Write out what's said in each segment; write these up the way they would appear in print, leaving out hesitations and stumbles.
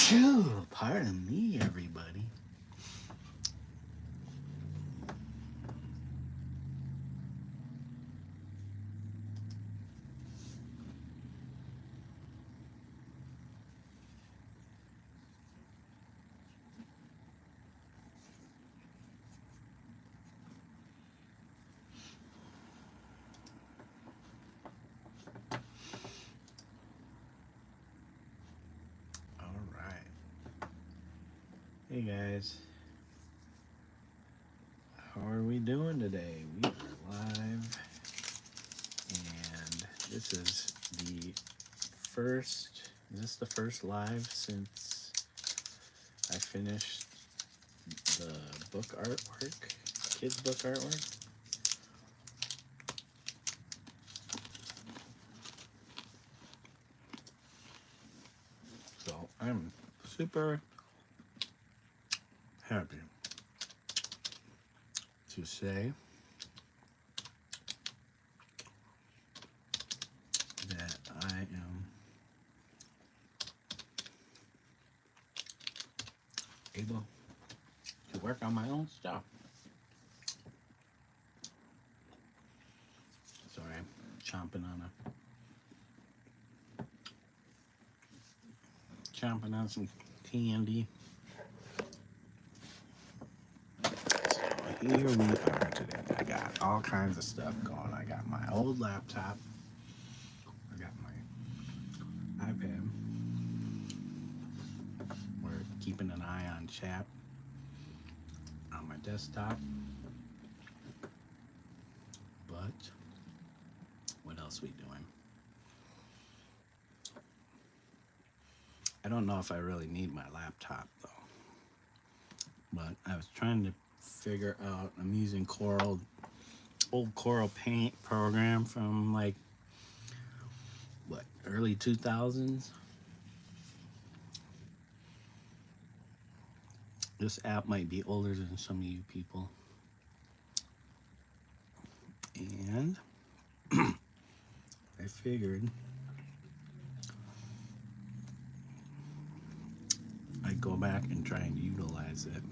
Phew, pardon me, everybody. All right. Hey guys, how are we doing today? We are live, and this is the first. Is this the first live since I finished the book artwork, kids' book artwork? So I'm super happy to say that I am able to work on my own stuff. Sorry, I'm chomping on some candy. So here we are today. I got all kinds of stuff going. I got my old laptop. I got my iPad. We're keeping an eye on chat on my desktop. But what else we doing? I don't know if I really need my laptop though. But I was trying to figure out, I'm using old Coral Paint program from like, what, early 2000s? This app might be older than some of you people. And I figured I'd go back and try and utilize it.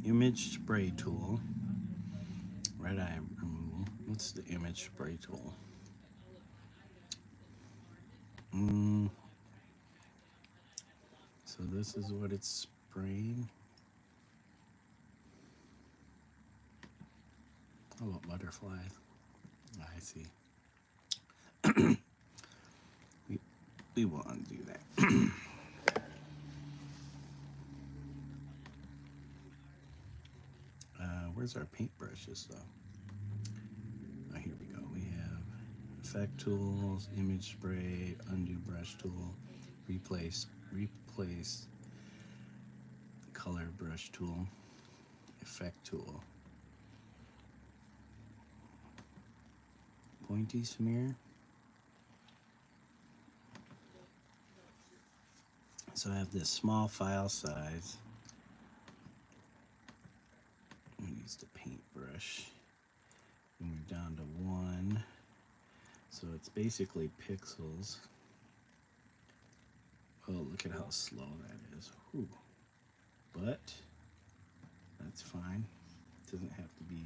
Image spray tool. Red eye removal. What's the image spray tool? So this is what it's spraying. How about butterflies? I see. we want to do that. Where's our paintbrushes though? Oh, here we go. We have effect tools, image spray, undo brush tool, replace color brush tool, effect tool, pointy smear. So I have this small file size. We use the paintbrush, and we're down to 1. So it's basically pixels. Oh, look at how slow that is. Whew. But that's fine. It doesn't have to be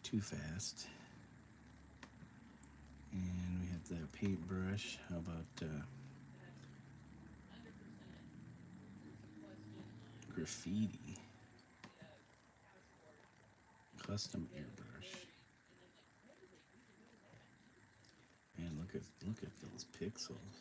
too fast. And we have the paintbrush. How about graffiti? Custom airbrush. Man, look at those pixels.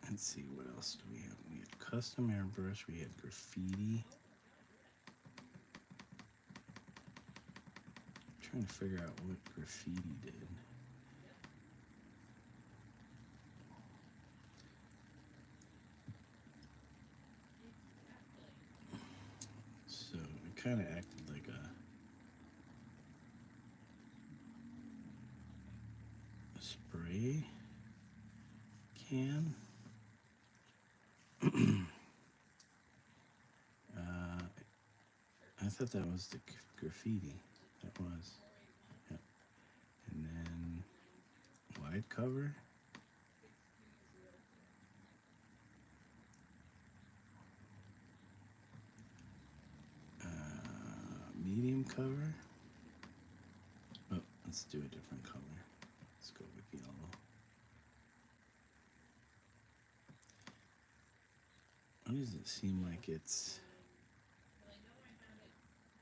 Let's see, what else do we have? We had custom airbrush, we had graffiti. I'm trying to figure out what graffiti did. So it kind of acted like a spray can. thought that was the graffiti. That was. Yep. And then wide cover. Medium cover. Oh, let's do a different color. Let's go with yellow. Why does it seem like it's...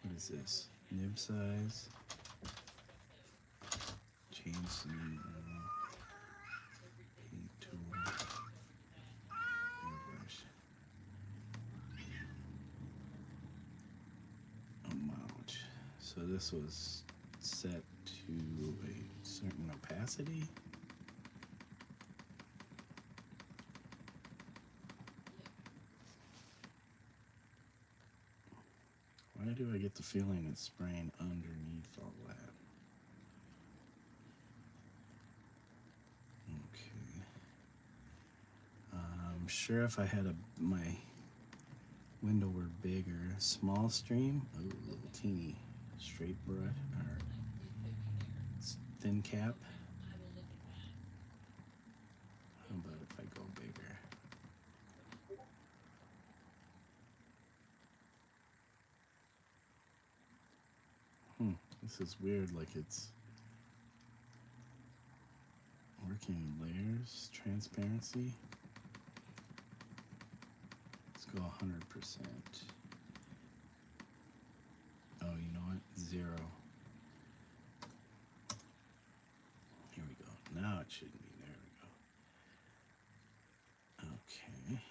What is this? Nib size. Change some paint tool. Airbrush. Amount. So this was set to a certain opacity. Why do I get the feeling it's spraying underneath all that? Okay. I'm sure if I had my window were bigger, small stream, a little teeny straight brush or thin cap. How about if I go bigger? This is weird, like it's working in layers, transparency. Let's go 100%. Oh, you know what? 0. Here we go. Now it should be. There we go. Okay.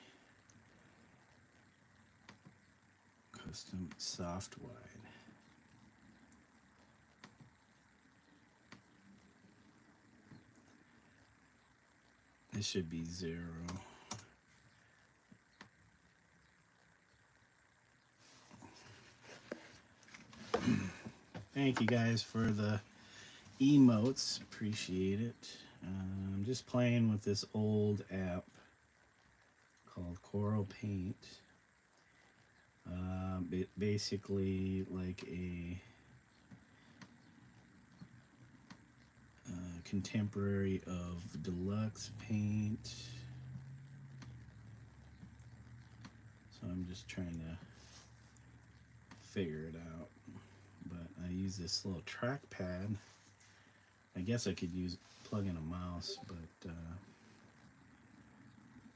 Custom soft wide. This should be 0. Thank you guys for the emotes. Appreciate it. I'm just playing with this old app called Coral Paint. Basically like a contemporary of deluxe paint. So I'm just trying to figure it out. But I use this little trackpad. I guess I could plug in a mouse, but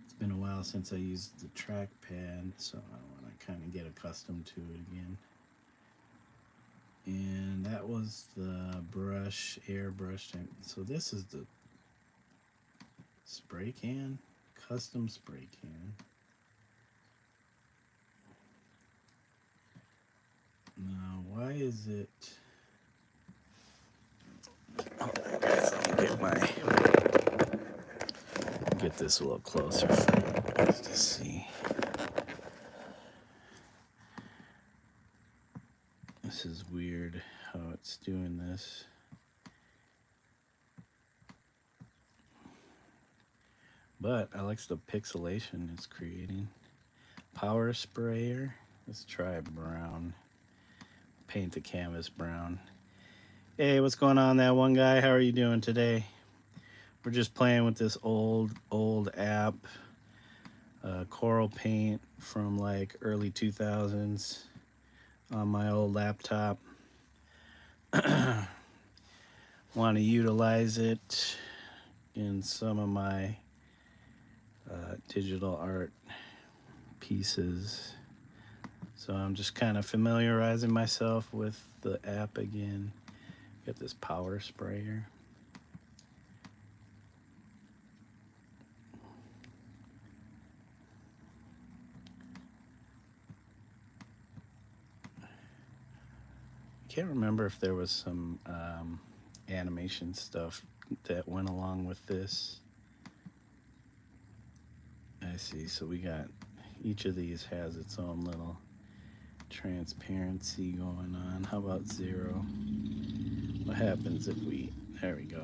it's been a while since I used the trackpad, so I want to kind of get accustomed to it again. And that was the brush, airbrush type. So this is the spray can, custom spray can. Now, why is it... Oh, guys, let me get this a little closer for you guys to see. This is weird how it's doing this. But I like the pixelation it's creating. Power sprayer. Let's try brown. Paint the canvas brown. Hey, what's going on, that one guy? How are you doing today? We're just playing with this old app, Coral Paint from like early 2000s on my old laptop. Want to utilize it in some of my digital art pieces. So I'm just kind of familiarizing myself with the app again. Got this power sprayer. I can't remember if there was some animation stuff that went along with this. I see, so we got, each of these has its own little transparency going on. How about 0? What happens if we, there we go.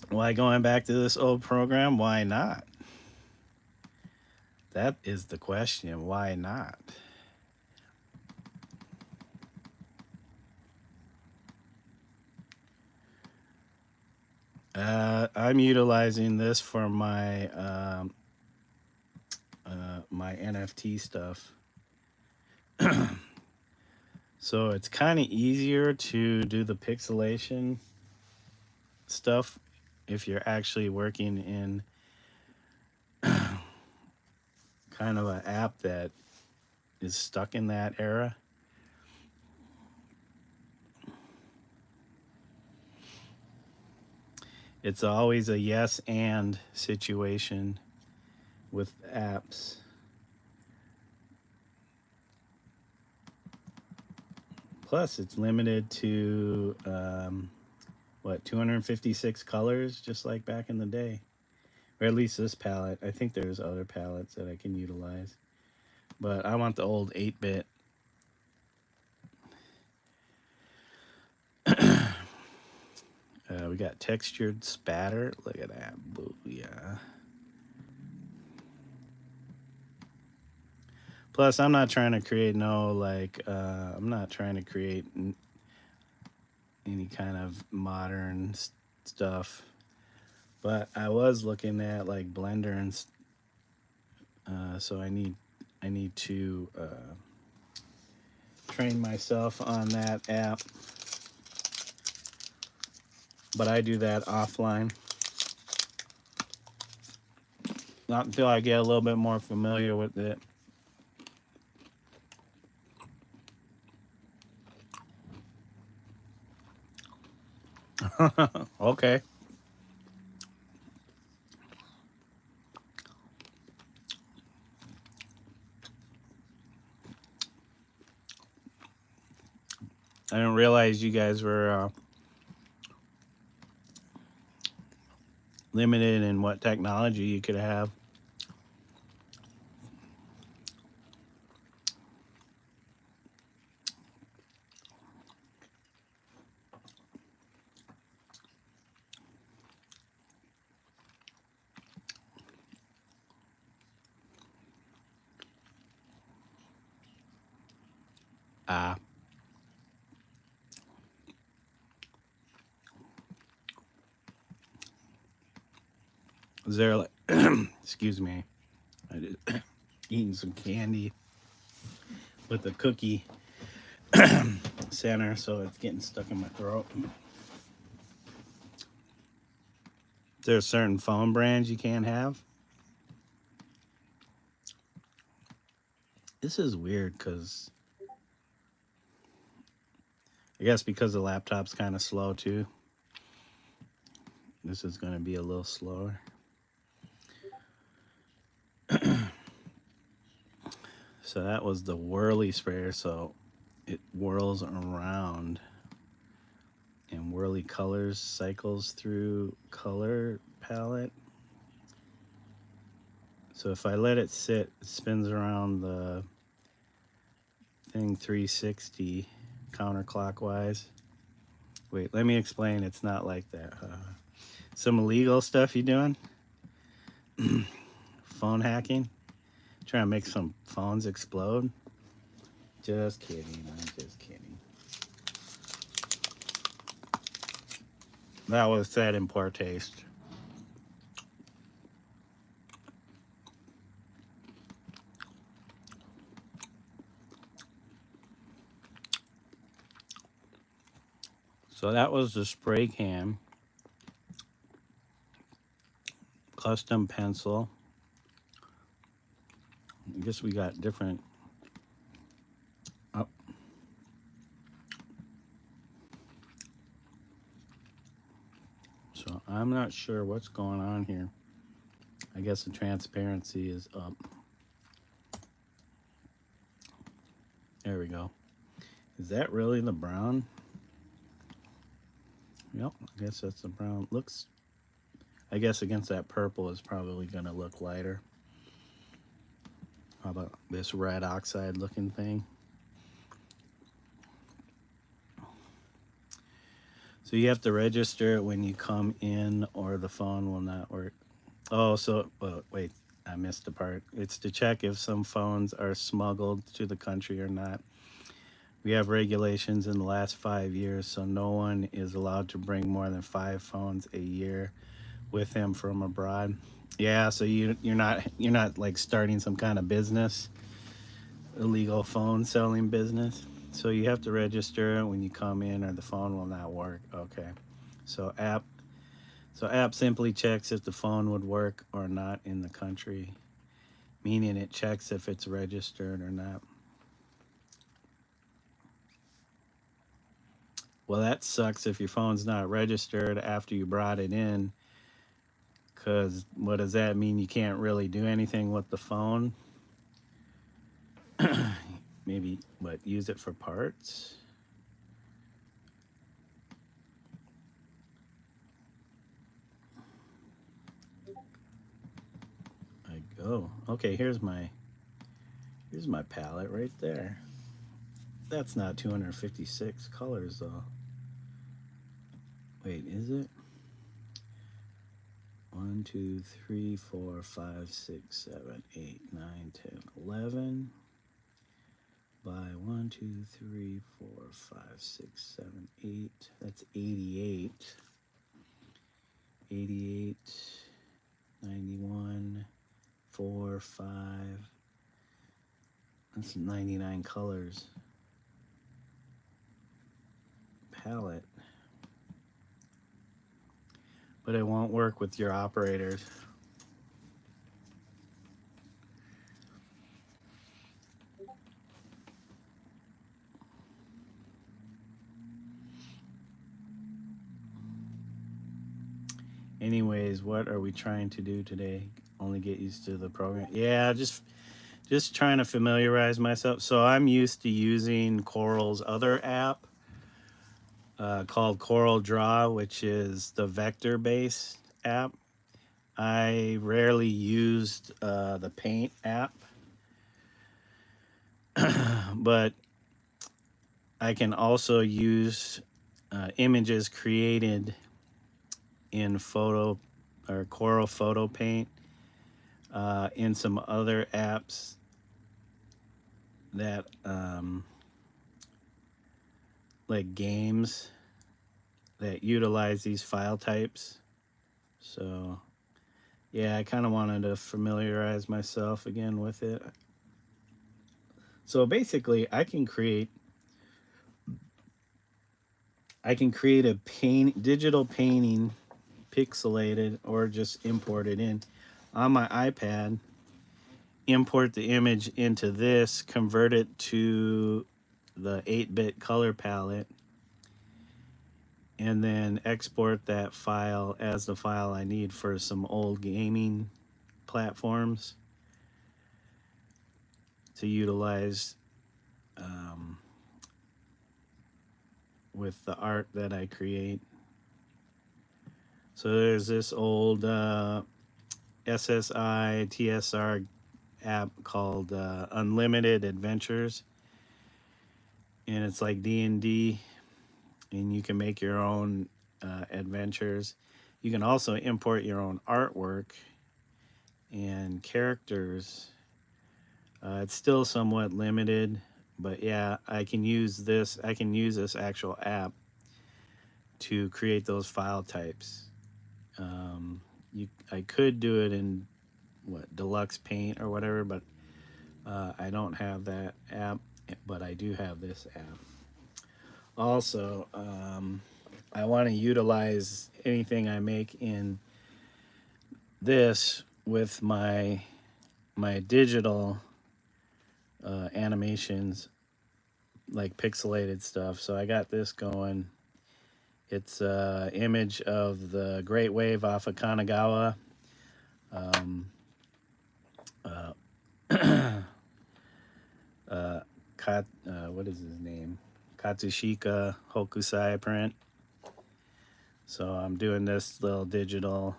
Why going back to this old program? Why not? That is the question. Why not? I'm utilizing this for my my NFT stuff. So it's kind of easier to do the pixelation stuff if you're actually working in kind of an app that is stuck in that era. It's always a yes and situation with apps. Plus, it's limited to what, 256 colors, just like back in the day, or at least this palette. I think there's other palettes that I can utilize, but I want the old 8-bit. We got textured spatter. Look at that. Booyah. Plus, I'm not trying to create I'm not trying to create any kind of modern stuff. But I was looking at like Blender and so I need to train myself on that app. But I do that offline. Not until I get a little bit more familiar with it. Okay. I didn't realize you guys were limited in what technology you could have. Ah. Is there like, excuse me, I did eating some candy with the cookie center, so it's getting stuck in my throat. There's certain phone brands you can't have. This is weird because I guess because the laptop's kind of slow too. This is going to be a little slower. So that was the whirly sprayer, so it whirls around and whirly colors cycles through color palette. So if I let it sit, it spins around the thing 360 counterclockwise. Wait, let me explain. It's not like that. Some illegal stuff you doing? Phone hacking? Trying to make some phones explode? Just kidding. I'm just kidding. That was said in poor taste. So that was the spray can. Custom pencil. I guess we got different. Oh. So I'm not sure what's going on here. I guess the transparency is up. There we go. Is that really the brown? Yep, I guess that's the brown. Looks, I guess against that purple is probably going to look lighter. How about this red oxide looking thing? So you have to register it when you come in or the phone will not work. Oh, so, wait, I missed the part. It's to check if some phones are smuggled to the country or not. We have regulations in the last 5 years, so no one is allowed to bring more than 5 phones a year with him from abroad. Yeah, so you're not like starting some kind of business, illegal phone selling business. So you have to register it when you come in, or the phone will not work. Okay. So app simply checks if the phone would work or not in the country, meaning it checks if it's registered or not. Well, that sucks if your phone's not registered after you brought it in, because what does that mean? You can't really do anything with the phone. Maybe, what, use it for parts? Okay, here's my palette right there. That's not 256 colors though. Wait, is it? 1, 2, 3, 4, 5, 6, 7, 8, 9, 10, 11 by 1, 2, 3, 4, 5, 6, 7, 8. That's 88. 88, 91, 4, 5. That's 99 colors. Palette. But it won't work with your operators. Anyways, what are we trying to do today? Only get used to the program. Yeah, just trying to familiarize myself. So I'm used to using Corel's other app called Corel Draw, which is the vector-based app. I rarely used the Paint app, but I can also use images created in Photo or Corel Photo Paint in some other apps that like games that utilize these file types. So yeah, I kind of wanted to familiarize myself again with it. So basically, I can create a digital painting, pixelated, or just import it in on my iPad, import the image into this, convert it to the 8-bit color palette, and then export that file as the file I need for some old gaming platforms to utilize with the art that I create. So there's this old SSI TSR app called Unlimited Adventures, and it's like D&D, and you can make your own adventures. You can also import your own artwork and characters. It's still somewhat limited, but yeah, I can use this actual app to create those file types. I could do it in Deluxe Paint or whatever, but I don't have that app, but I do have this app. Also, I want to utilize anything I make in this with my digital animations, like pixelated stuff. So I got this going. It's an image of the Great Wave off of Kanagawa. Um, uh, what is his name? Katsushika Hokusai print. So I'm doing this little digital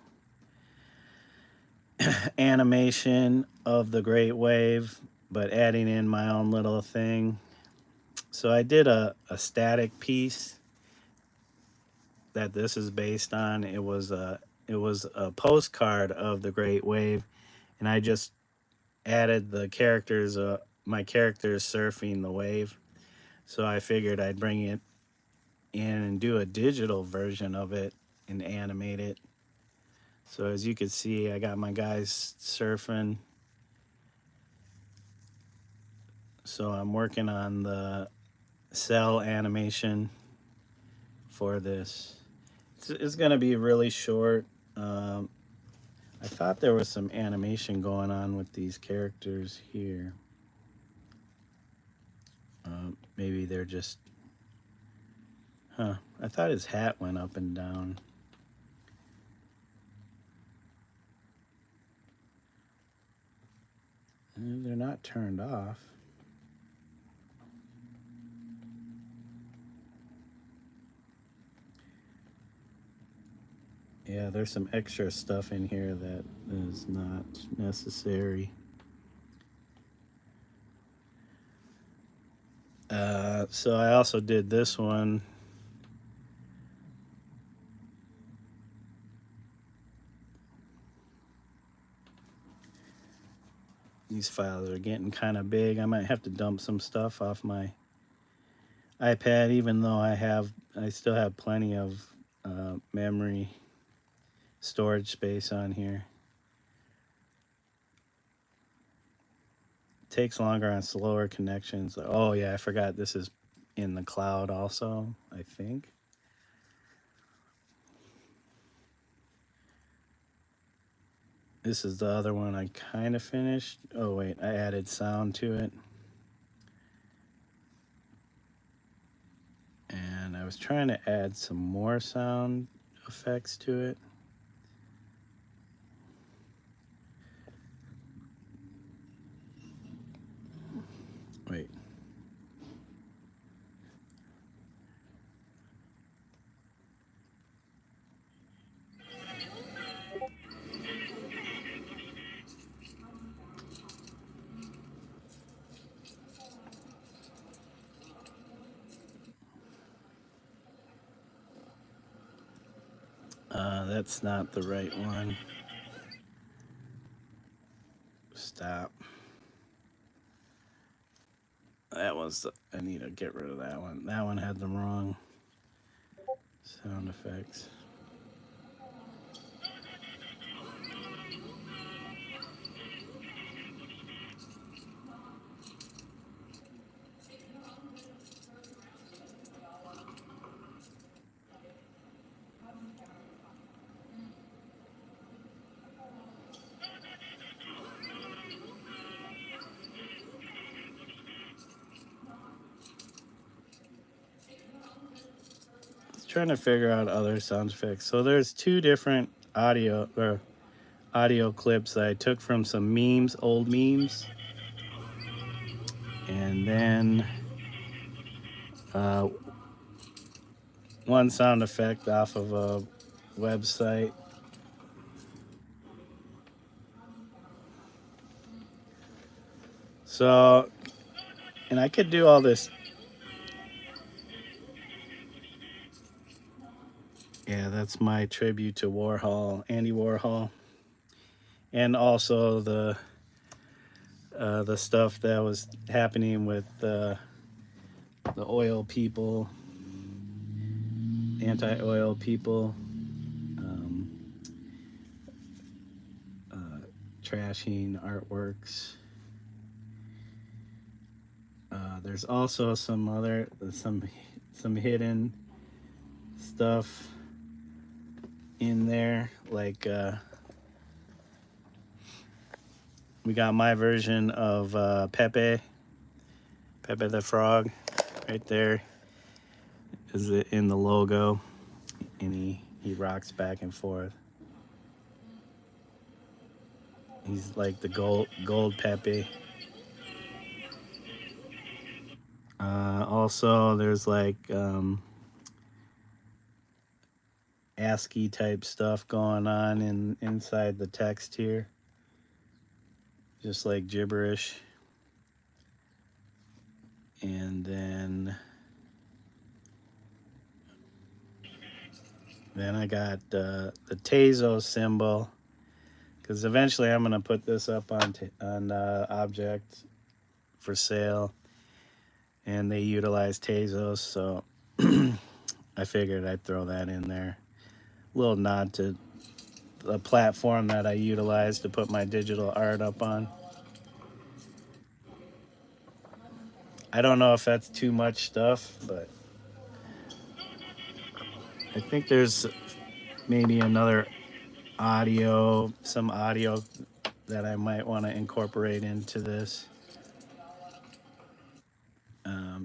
animation of the Great Wave, but adding in my own little thing. So I did a static piece that this is based on. It was a postcard of the Great Wave, and I just added the characters, my characters surfing the wave. So I figured I'd bring it in and do a digital version of it and animate it. So as you can see, I got my guys surfing. So I'm working on the cell animation for this. It's going to be really short. I thought there was some animation going on with these characters here. Maybe they're just... Huh. I thought his hat went up and down. They're not turned off. Yeah, there's some extra stuff in here that is not necessary. So I also did this one. These files are getting kind of big. I might have to dump some stuff off my iPad, even though I still have plenty of memory storage space on here. It takes longer on slower connections. Oh yeah, I forgot this is in the cloud also, I think. This is the other one I kind of finished. Oh wait, I added sound to it. And I was trying to add some more sound effects to it. Wait. That's not the right one. Stop. That was I need to get rid of that one. That one had the wrong sound effects. Trying to figure out other sound effects. So there's two different audio clips that I took from some memes, old memes, and then one sound effect off of a website. So, and I could do all this. Yeah, that's my tribute to Warhol, Andy Warhol, and also the stuff that was happening with the oil people, anti-oil people, trashing artworks. There's also some hidden stuff in there, like we got my version of Pepe the Frog, right there is it in the logo, and he rocks back and forth. He's like the gold Pepe. Also, there's like ASCII type stuff going on inside the text here, just like gibberish. And then I got the Tezo symbol, because eventually I'm gonna put this up on object for sale. and they utilize Tezos, so I figured I'd throw that in there. A little nod to the platform that I utilize to put my digital art up on. I don't know if that's too much stuff, but I think there's maybe another some audio that I might want to incorporate into this.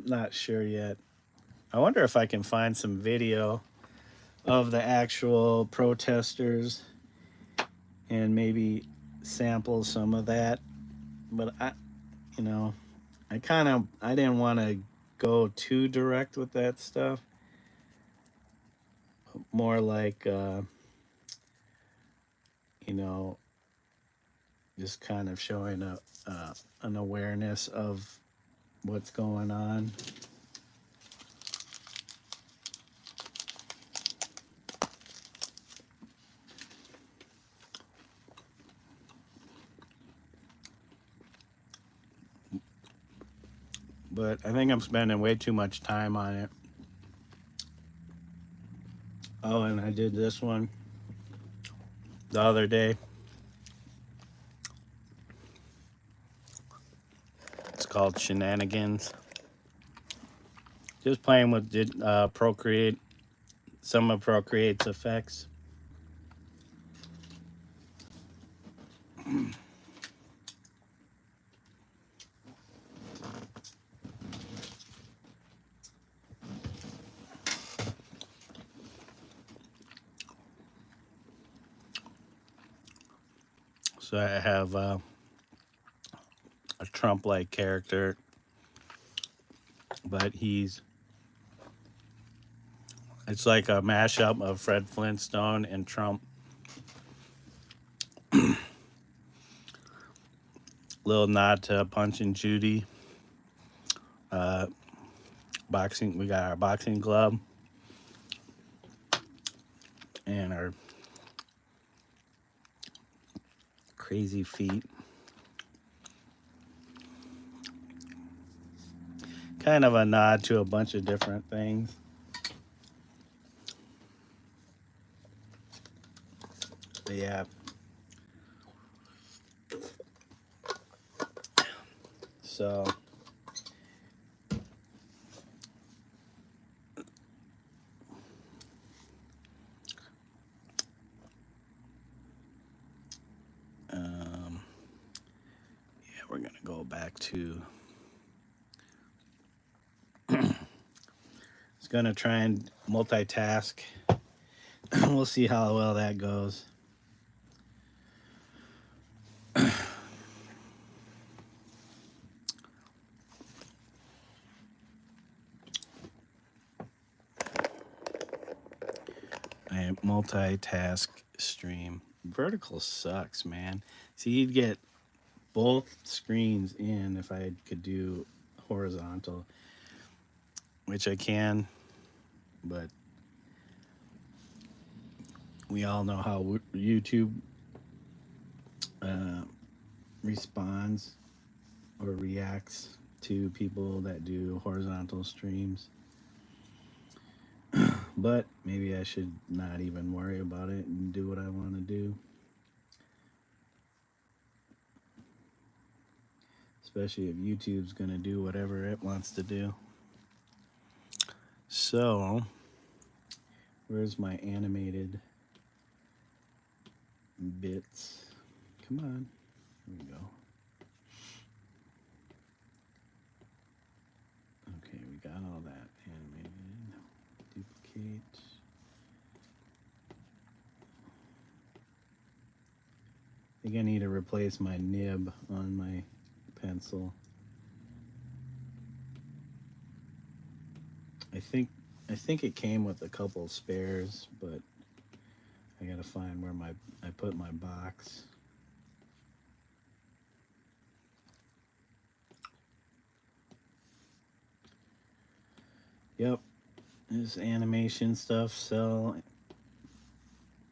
Not sure yet. I wonder if I can find some video of the actual protesters and maybe sample some of that. But you know, I didn't want to go too direct with that stuff. More like, you know, just kind of showing an awareness of what's going on. But I think I'm spending way too much time on it. Oh, and I did this one the other day. It's called Shenanigans. Just playing with Procreate, some of Procreate's effects. So I have a Trump-like character, but it's like a mashup of Fred Flintstone and Trump. Little nod to Punch and Judy. Boxing. We got our boxing glove and our crazy feet. Kind of a nod to a bunch of different things. But yeah. So yeah, we're gonna go back to it's gonna try and multitask. We'll see how well that goes. I multitask stream. Vertical sucks, man. See, you'd get both screens in if I could do horizontal, which I can, but we all know how YouTube responds or reacts to people that do horizontal streams. But maybe I should not even worry about it and do what I want to do. Especially if YouTube's going to do whatever it wants to do. So, where's my animated bits? Come on. Here we go. Okay, we got all that animated. Duplicate. I think I need to replace my nib on my pencil. I think it came with a couple spares, but I gotta find where I put my box. Yep, this animation stuff, sell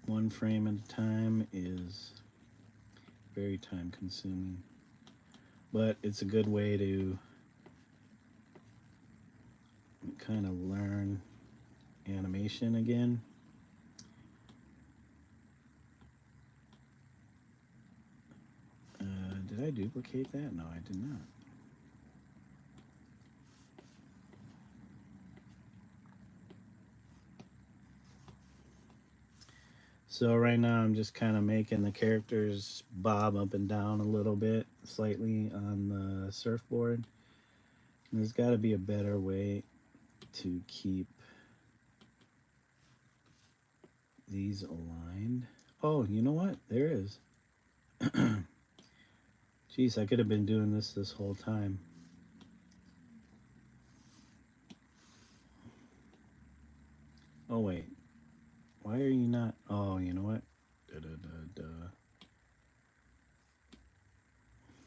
one frame at a time, is very time consuming, but it's a good way to kind of learn animation again. Did I duplicate that? No, I did not. So right now I'm just kind of making the characters bob up and down a little bit, slightly on the surfboard. And there's got to be a better way to keep these aligned. Oh, you know what? There is. Jeez, I could have been doing this whole time. Oh, wait. Why are you not? Oh, you know what? Da, da, da, da.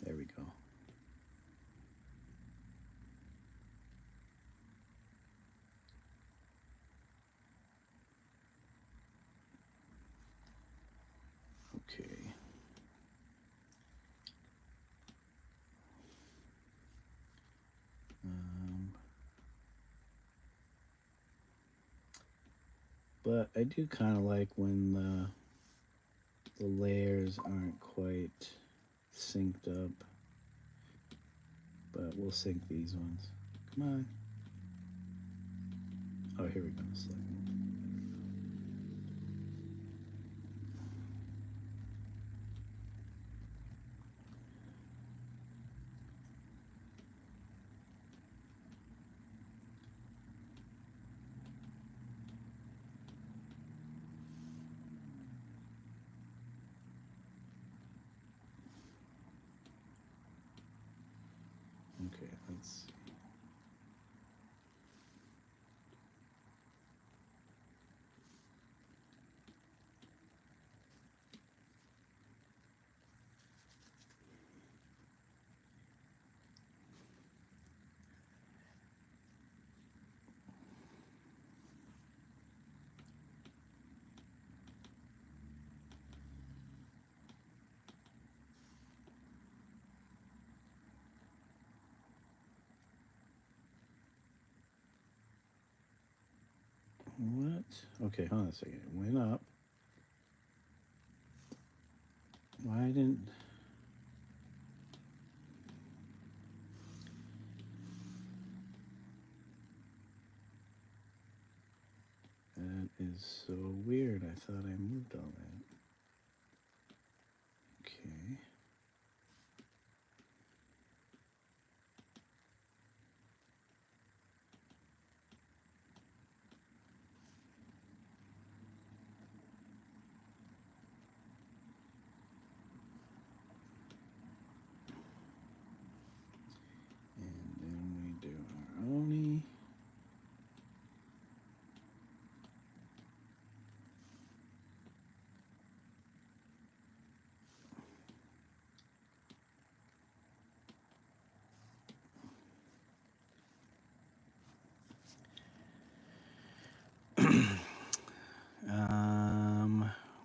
There we go. Okay. But I do kind of like when the layers aren't quite synced up. But we'll sync these ones. Come on. Oh, here we go. Okay, let's see. What? Okay, hold on a second. It went up. Why didn't... That is so weird. I thought I moved all that. Okay. And then we do our Oni.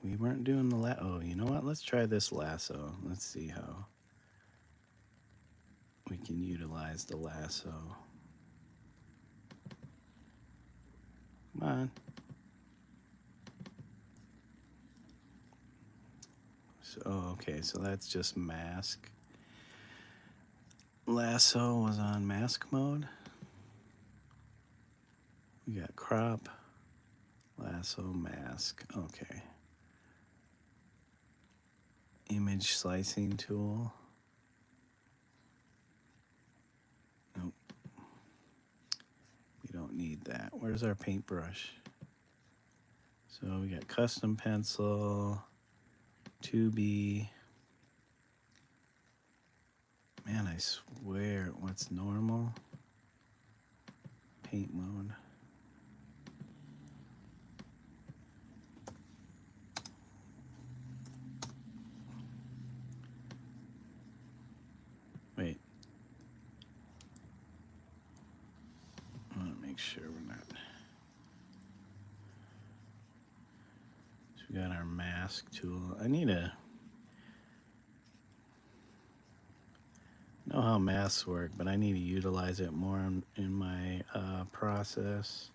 We weren't doing the oh, you know what? Let's try this lasso. Let's see how we can utilize the lasso. Come on. So, okay, so that's just mask. Lasso was on mask mode. We got crop, lasso, mask. Okay. Image slicing tool. Nope. We don't need that. Where's our paintbrush? So we got custom pencil, 2B. Man, I swear, what's normal? Paint mode. Wait. I want to make sure we're not. So we got our mask tool. I need a. know how masks work, but I need to utilize it more in my process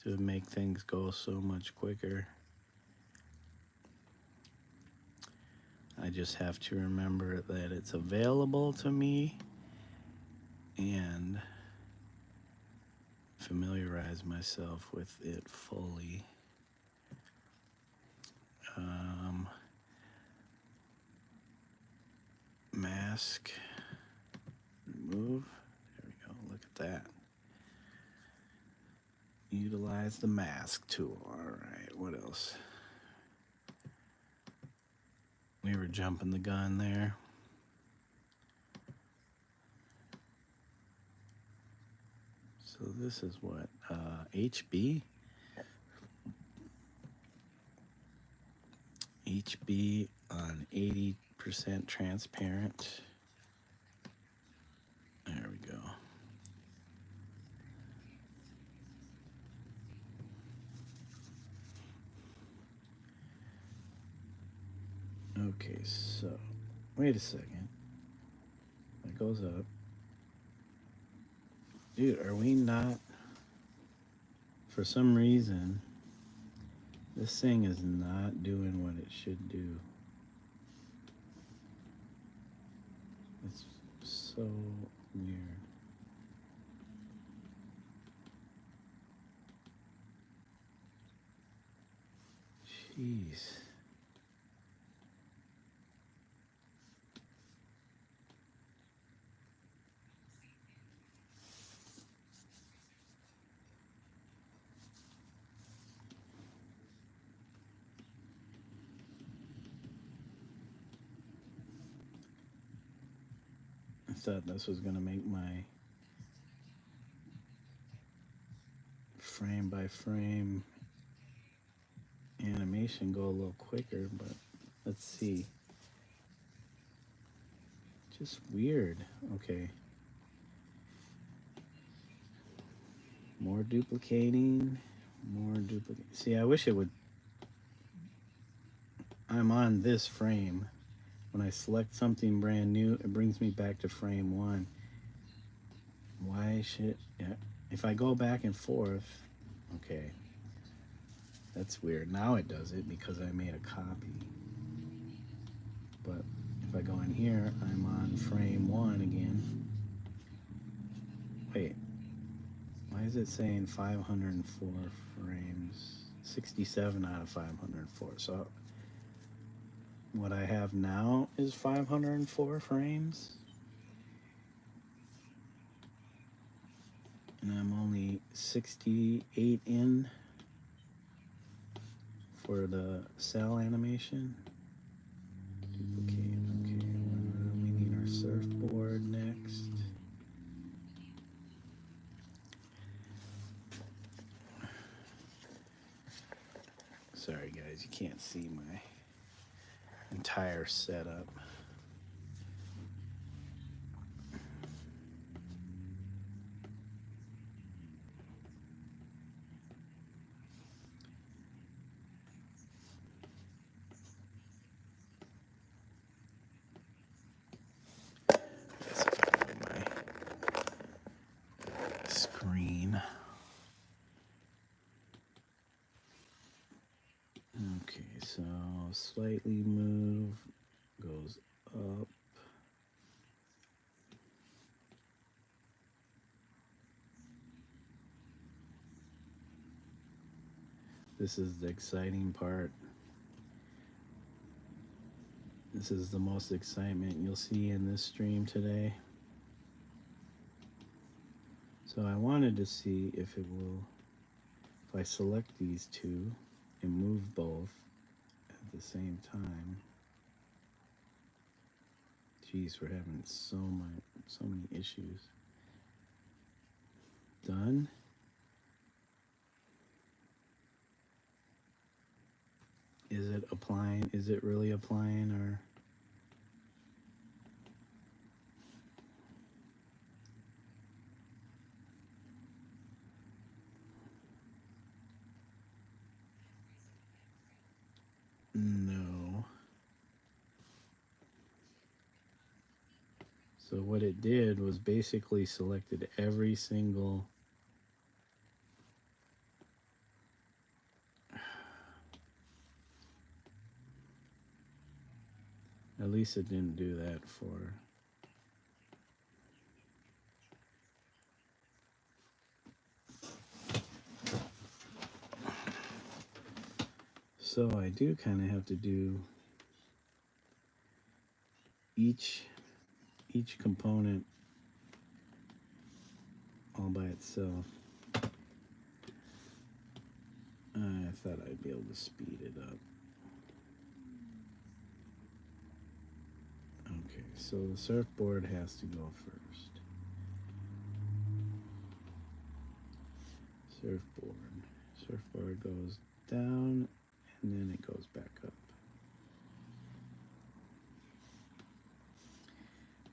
to make things go so much quicker. I just have to remember that it's available to me and familiarize myself with it fully. Mask, remove, there we go, look at that. Utilize the mask tool. All right, what else? We were jumping the gun there. So this is what, HB? HB on 80% transparent. There we go. Okay, so wait a second. That goes up. Dude, are we not? For some reason, this thing is not doing what it should do. It's so weird. Jeez. I thought this was going to make my frame by frame animation go a little quicker, but let's see. Just weird. Okay. More duplicating. More duplicate. See, I wish it would. I'm on this frame. When I select something brand new, it brings me back to frame 1. Why should, yeah. If I go back and forth, okay. That's weird. Now it does it because I made a copy. But if I go in here, I'm on frame 1 again. Wait. Why is it saying 504 frames? 67 out of 504. So what I have now is 504 frames. And I'm only 68 in for the cell animation. Duplicate, okay. We need our surfboard next. Sorry guys, you can't see my entire setup. Guess if I go to my screen. Okay, so slightly move, goes up. This is the exciting part. This is the most excitement you'll see in this stream today. So I wanted to see if it will, if I select these two and move both at the same time. Geez, we're having so many issues. Done. Is it applying? Is it really applying or? No. So what it did was basically selected every single at least it didn't do that for so I do kind of have to do each component all by itself. I thought I'd be able to speed it up. Okay, so the surfboard has to go first. Surfboard goes down and then it goes back up.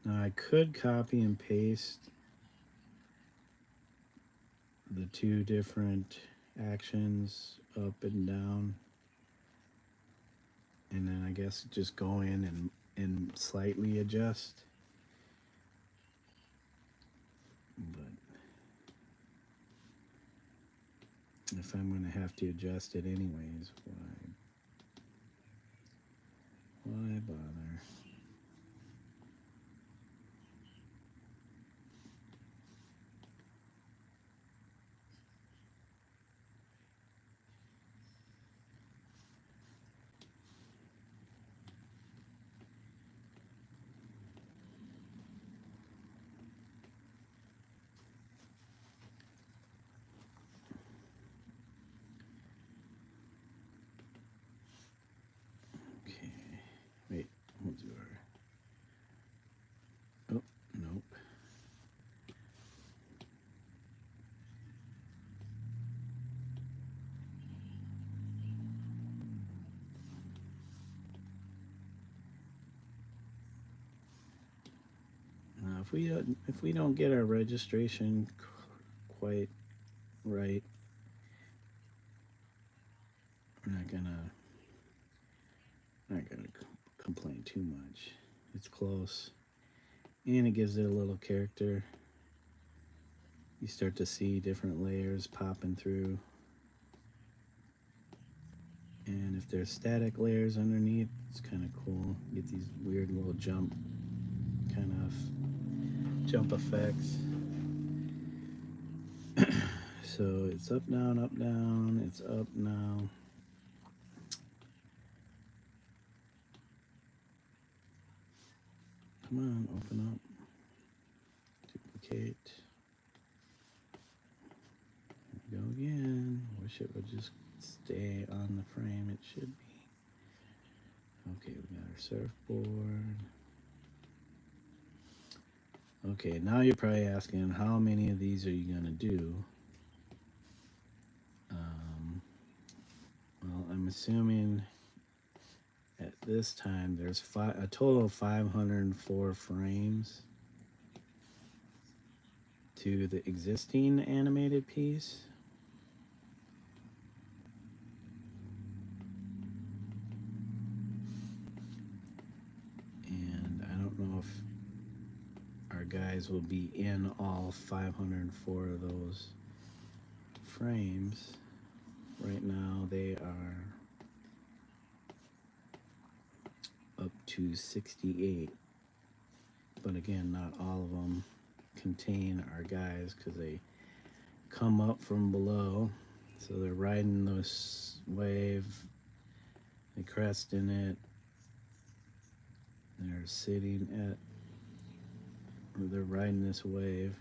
Now I could copy and paste the two different actions up and down, and then I guess just go in and slightly adjust. But if I'm going to have to adjust it anyways, why bother? Okay, wait, we'll do our, oh, nope. Now if we don't get our registration quite right, we're not gonna complain too much. It's close, and it gives it a little character. You start to see different layers popping through, and if there's static layers underneath, it's kind of cool. You get these weird little jump effects. So it's up, down, it's up now. Come on, open up. Duplicate. Here we go again. Wish it would just stay on the frame it should be. Okay, we got our surfboard. Okay, now you're probably asking, how many of these are you going to do? Well, I'm assuming at this time there's a total of 504 frames to the existing animated piece. And I don't know if our guys will be in all 504 of those frames. Right now they are up to 68, but again, not all of them contain our guys because they come up from below, so they're riding this wave, they crest in it, they're sitting at, or they're riding this wave,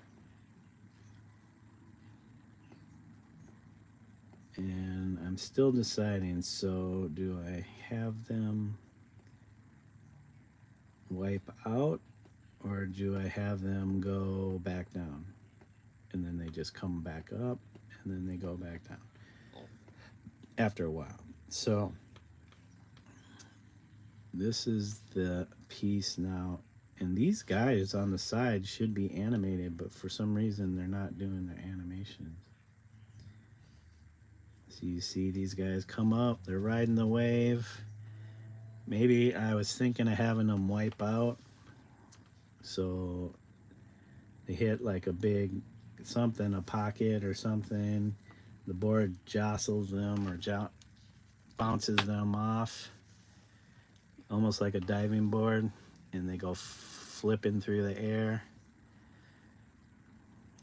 and I'm still deciding. So do I have them wipe out, or do I have them go back down and then they just come back up and then they go back down after a while? So this is the piece now, and these guys on the side should be animated, but for some reason they're not doing their animations. So you see these guys come up, they're riding the wave. Maybe I was thinking of having them wipe out, So they hit like a big something, a pocket or something. The board jostles them or bounces them off, almost like a diving board, and they go flipping through the air.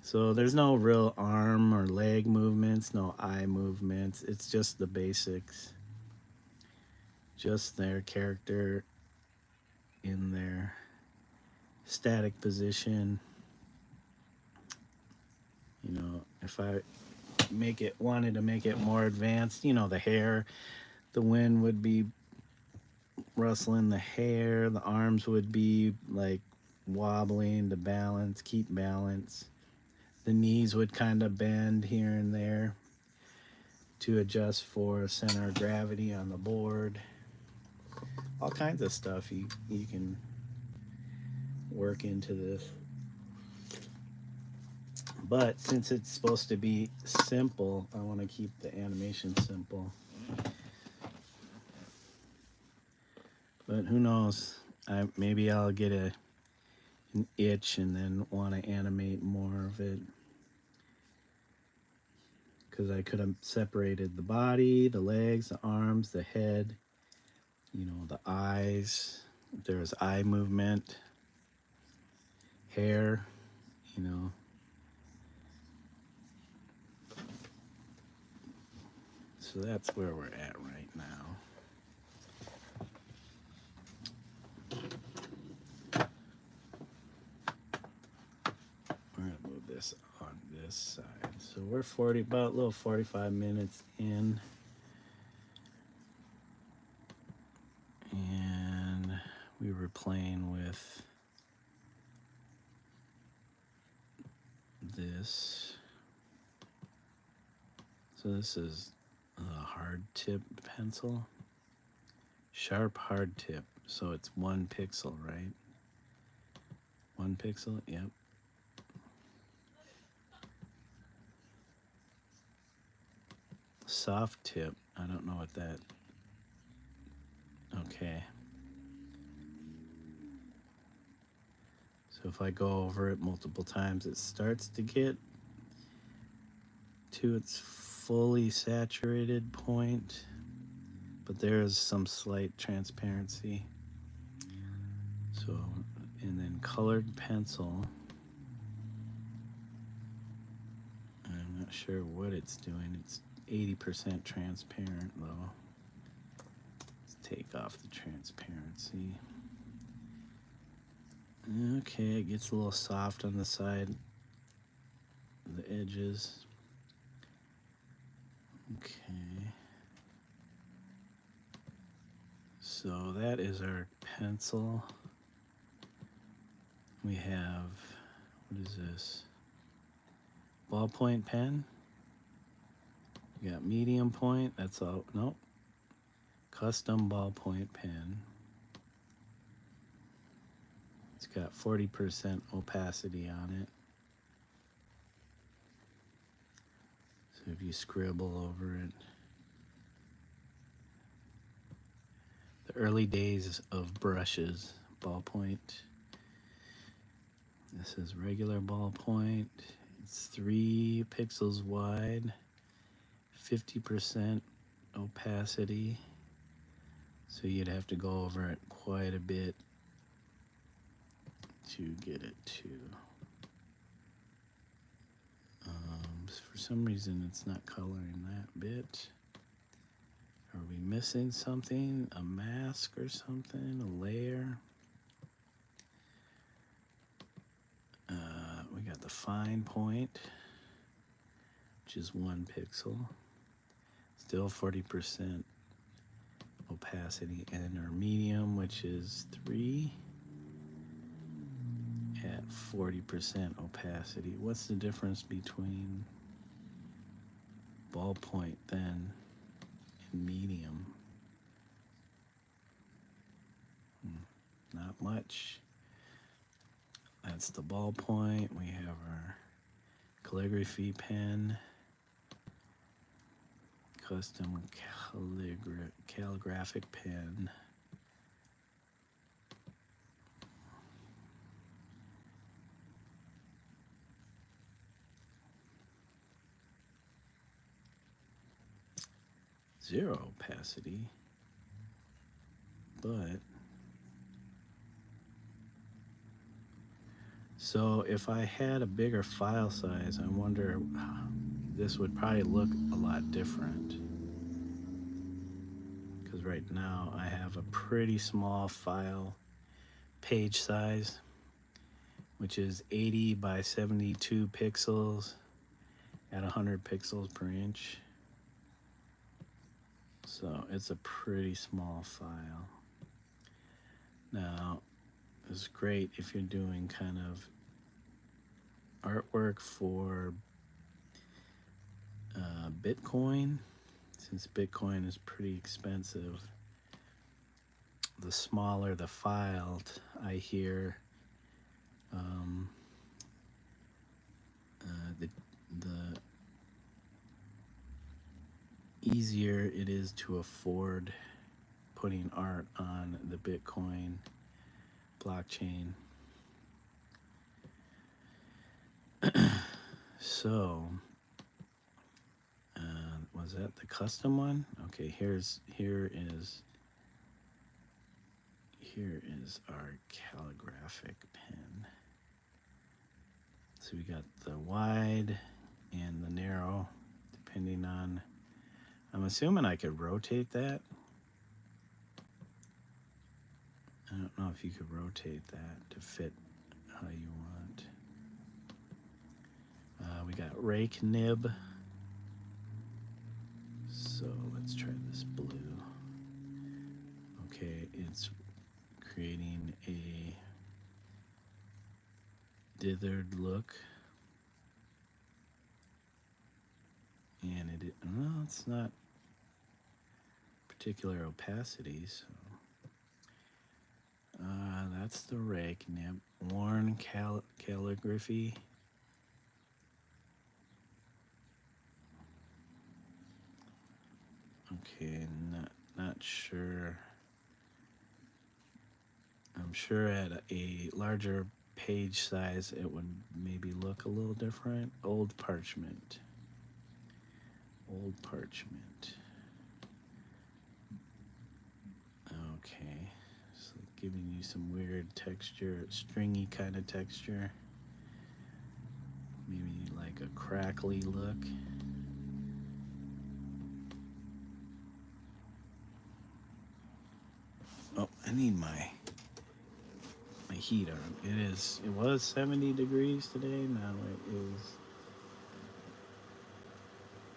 So there's no real arm or leg movements, no eye movements. It's just the basics. Just their character in their static position. You know, if I wanted to make it more advanced, you know, the hair, the wind would be rustling the hair, the arms would be like wobbling to balance, keep balance. The knees would kind of bend here and there to adjust for center of gravity on the board. All kinds of stuff you can work into this. But since it's supposed to be simple, I want to keep the animation simple. But who knows? Maybe I'll get an itch and then want to animate more of it. Because I could have separated the body, the legs, the arms, the head, you know, the eyes. There's eye movement, hair, you know. So that's where we're at right now. We're gonna move this on this side. So we're about a little 45 minutes in. And we were playing with this. So this is a hard tip pencil. Sharp hard tip. So it's 1 pixel, right? 1 pixel, yep. Soft tip, I don't know what that, okay. So if I go over it multiple times, it starts to get to its fully saturated point, but there is some slight transparency. So, and then colored pencil, I'm not sure what it's doing. It's 80% transparent though. Let's take off the transparency. Okay, it gets a little soft on the side, the edges. Okay. So that is our pencil. We have, what is this? Ballpoint pen. We got medium point, that's all, nope. Custom ballpoint pen. It's got 40% opacity on it. So if you scribble over it. The early days of brushes, ballpoint. This is regular ballpoint. It's 3 pixels wide, 50% opacity. So you'd have to go over it quite a bit to get it to. For some reason it's not coloring that bit. Are we missing something? A mask or something? A layer? We got the fine point, which is 1 pixel. Still 40% opacity. And our medium, which is 3 at 40% opacity. What's the difference between ballpoint then and medium? Not much. That's the ballpoint. We have our calligraphy pen, custom calligraphic pen. zero opacity, but so if I had a bigger file size, I wonder, this would probably look a lot different. Because right now I have a pretty small file page size, which is 80 by 72 pixels at 100 pixels per inch. So it's a pretty small file. Now, it's great if you're doing kind of artwork for Bitcoin, since Bitcoin is pretty expensive. The smaller the file, I hear, the easier it is to afford putting art on the Bitcoin blockchain. So, was that the custom one? Okay, here is our calligraphic pen. So we got the wide and the narrow, depending on, I'm assuming I could rotate that. I don't know if you could rotate that to fit how you want. We got rake nib. So let's try this blue. Okay, it's creating a dithered look. And no, it's not particular opacity, so that's the rake nib. Worn calligraphy. Okay, not sure. I'm sure at a larger page size it would maybe look a little different. Old parchment. Old parchment. Okay, so giving you some weird texture, stringy kind of texture. Maybe like a crackly look. Oh, I need my heat on. It was 70 degrees today. Now it is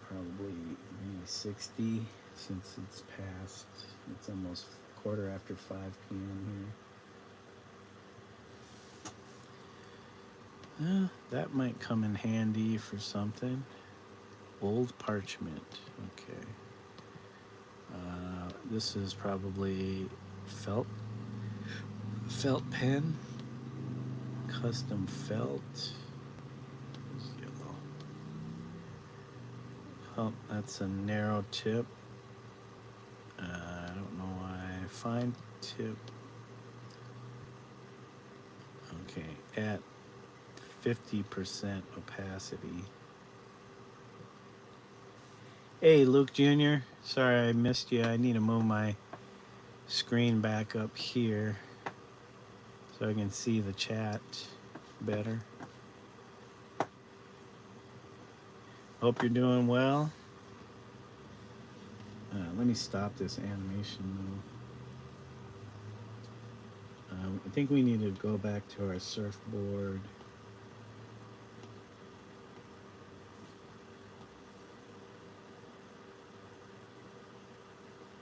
probably maybe 60 since it's past. It's almost 5:15 p.m. here. That might come in handy for something. Old parchment. Okay. This is probably felt pen. Custom felt. It's yellow. Oh, that's a narrow tip. I don't know why. Fine tip. Okay, at 50% opacity. Hey, Luke Jr. Sorry I missed you. I need to move my screen back up here so I can see the chat better. Hope you're doing well. Let me stop this animation though. I think we need to go back to our surfboard.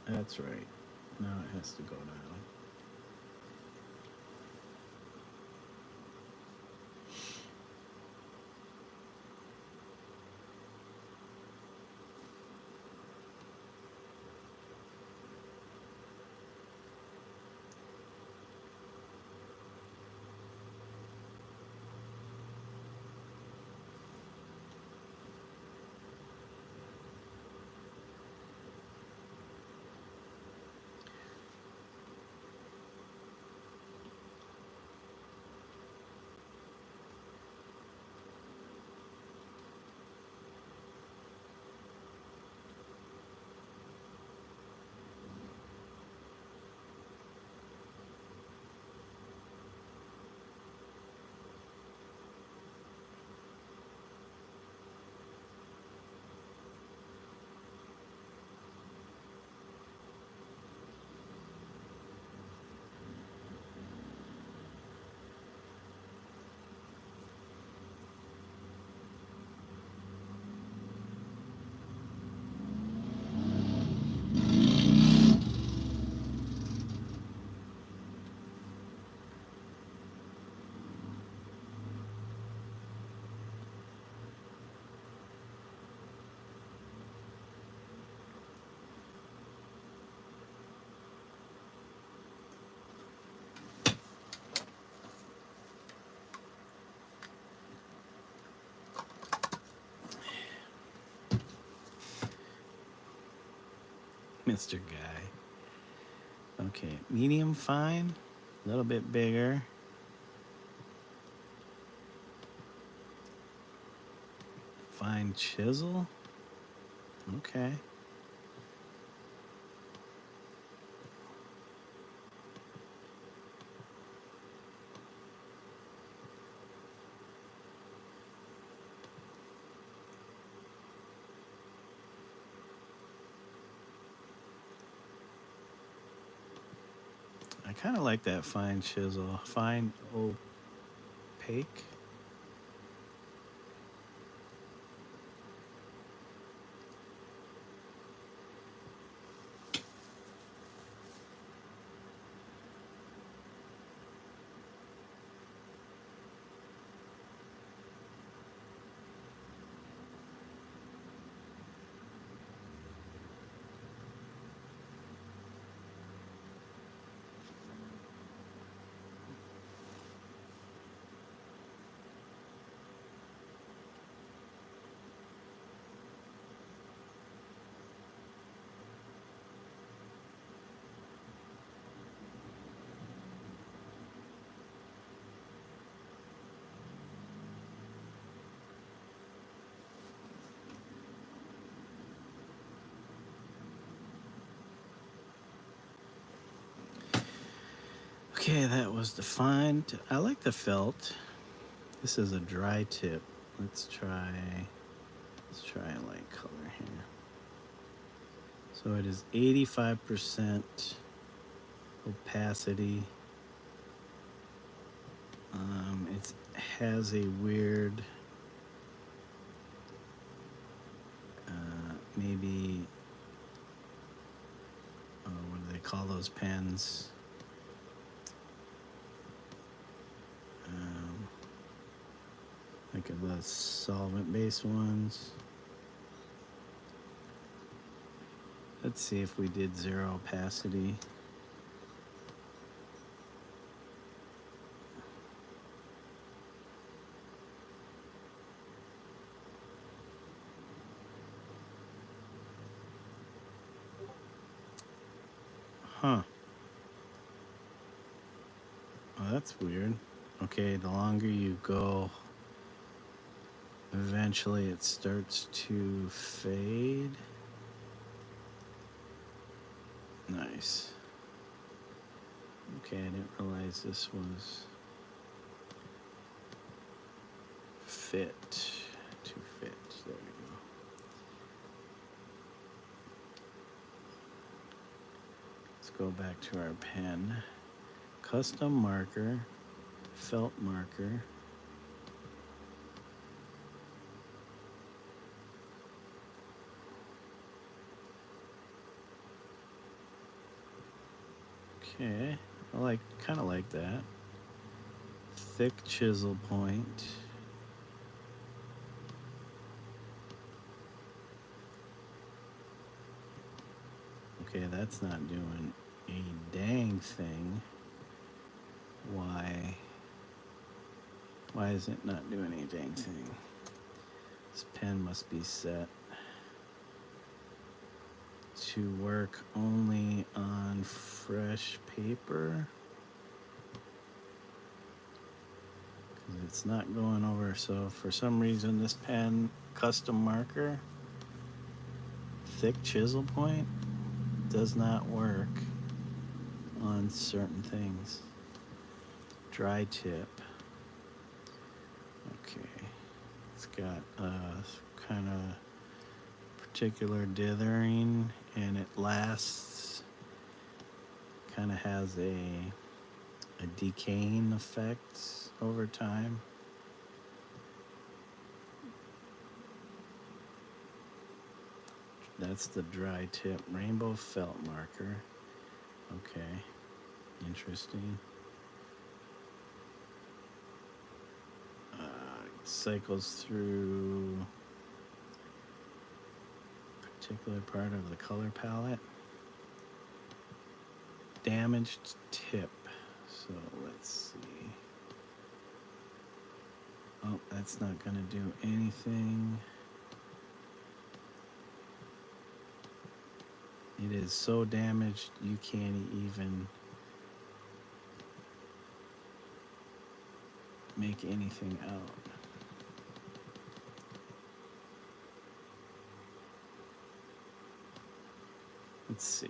That's right. Now it has to go down. Mr. Guy. Okay, medium fine, a little bit bigger. Fine chisel. Okay. I kind of like that fine chisel. Fine opaque. Okay, that was the fine. I like the felt. This is a dry tip. Let's try a light color here. So it is 85% opacity. It has a weird, maybe, what do they call those pens? Like the solvent-based ones. Let's see if we did zero opacity. Huh. Oh, that's weird. Okay, the longer you go, eventually it starts to fade. Nice. Okay, I didn't realize this was fit. To fit. There we go. Let's go back to our pen. Custom marker, felt marker. Okay, I kind of like that. Thick chisel point. Okay, that's not doing a dang thing. Why is it not doing a dang thing? This pen must be set to work only on fresh paper. It's not going over, so for some reason this pen, custom marker, thick chisel point, does not work on certain things. Dry tip. Okay, it's got a kind of particular dithering, and it lasts, kind of has a decaying effect over time. That's the dry tip rainbow felt marker. Okay, interesting. Cycles through a particular part of the color palette. Damaged tip. So let's see. Oh, that's not going to do anything. It is so damaged you can't even make anything out. Let's see.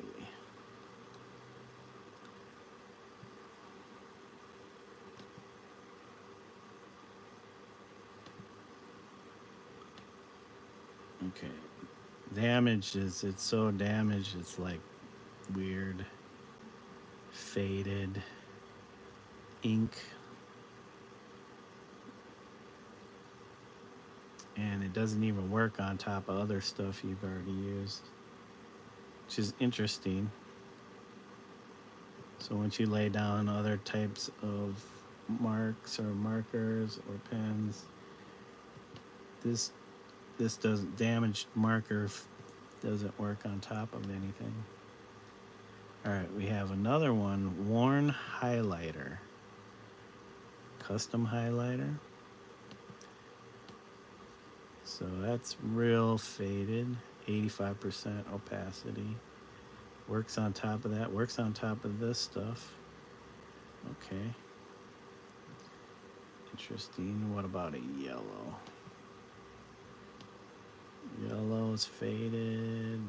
Okay. Damaged is, it's so damaged, it's like weird, faded ink. And it doesn't even work on top of other stuff you've already used, which is interesting. So once you lay down other types of marks or markers or pens, this doesn't, damaged marker doesn't work on top of anything. All right, we have another one, worn highlighter, custom highlighter. So that's real faded, 85% opacity. Works on top of that, works on top of this stuff. Okay. Interesting. What about a yellow? Yellow's faded.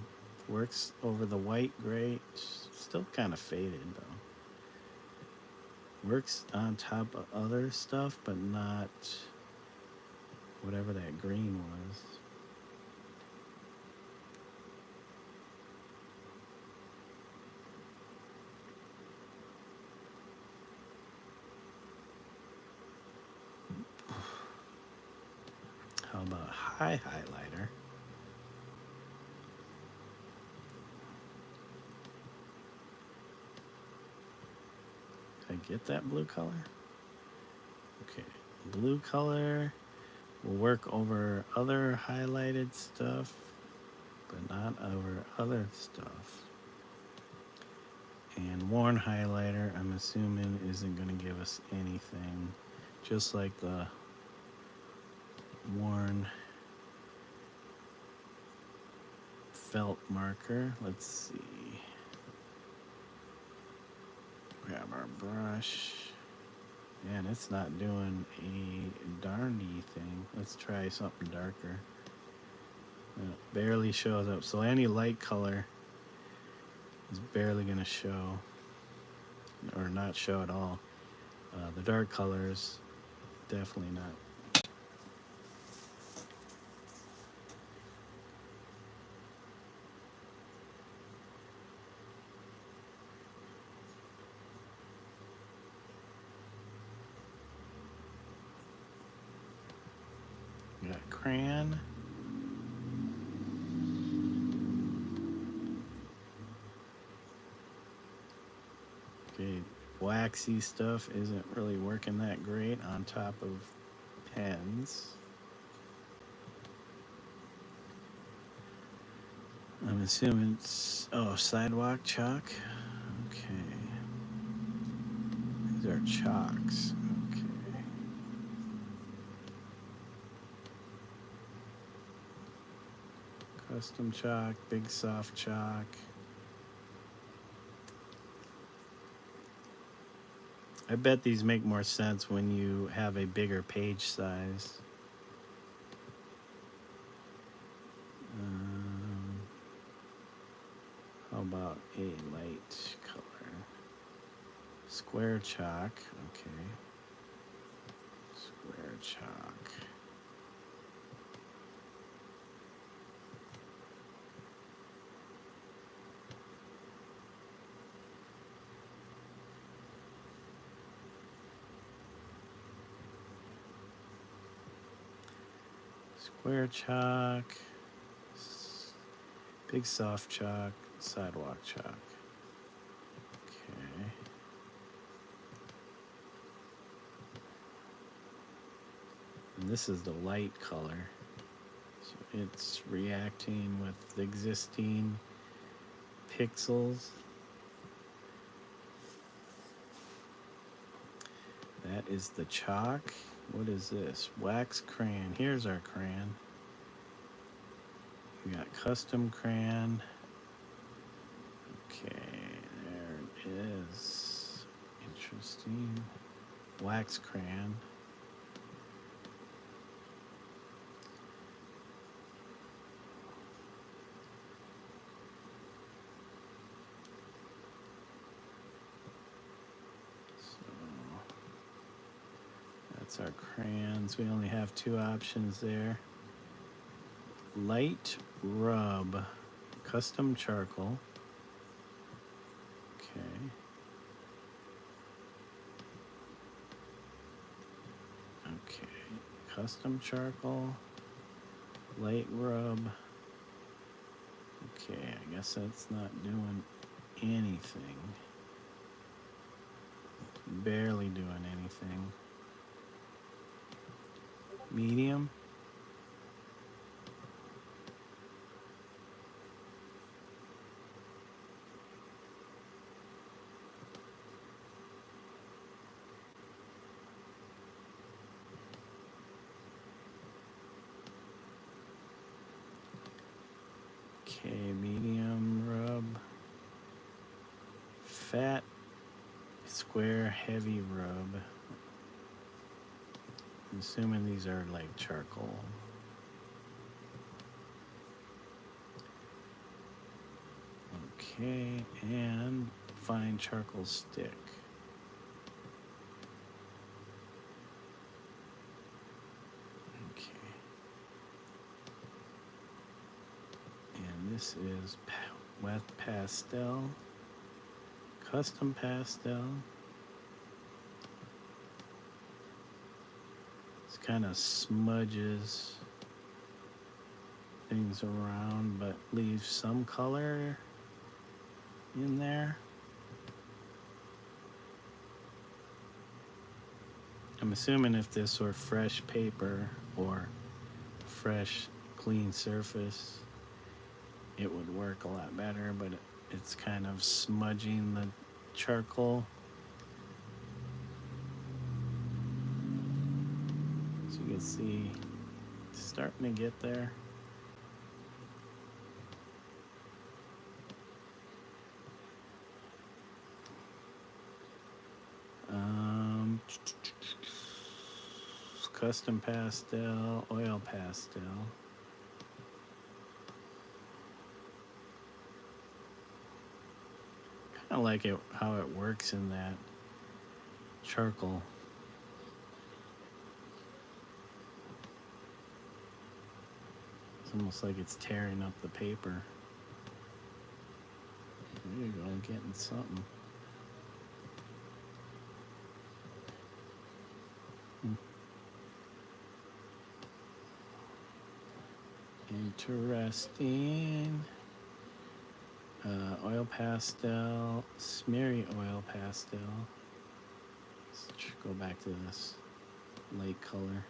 Works over the white, great. Still kind of faded though. Works on top of other stuff, but not whatever that green was. How about a high highlighter? Did I get that blue color? Okay, blue color will work over other highlighted stuff, but not over other stuff. And worn highlighter, I'm assuming, isn't going to give us anything, just like the worn felt marker. Let's see. Grab our brush. Man, it's not doing a darndy thing. Let's try something darker. It barely shows up. So any light color is barely going to show, or not show at all. The dark colors, definitely not. We got crayon. Okay, waxy stuff isn't really working that great on top of pens. I'm assuming it's, oh, sidewalk chalk. Okay. These are chalks. Okay. Custom chalk, big soft chalk. I bet these make more sense when you have a bigger page size. How about a light color? Square chalk, okay. Square chalk. Square chalk, big soft chalk, sidewalk chalk. Okay. And this is the light color. So it's reacting with the existing pixels. That is the chalk. What is this? Wax crayon. Here's our crayon. We got custom crayon. Okay, there it is. Interesting. Wax crayon. So that's our crayons. We only have two options there. Light rub, custom charcoal. Okay. Okay, custom charcoal, light rub. Okay, I guess that's not doing anything. Barely doing anything. Medium. Okay, medium rub. Fat, square, heavy rub. I'm assuming these are like charcoal. Okay, and fine charcoal stick. Okay. And this is wet pastel, custom pastel. This kind of smudges things around, but leaves some color in there. I'm assuming if this were fresh paper or fresh clean surface, it would work a lot better, but it's kind of smudging the charcoal. So you can see it's starting to get there. Custom pastel, oil pastel. Kind of like it how it works in that charcoal. It's almost like it's tearing up the paper. There you go, getting something. Interesting. Oil pastel, smeary oil pastel. Let's go back to this light color.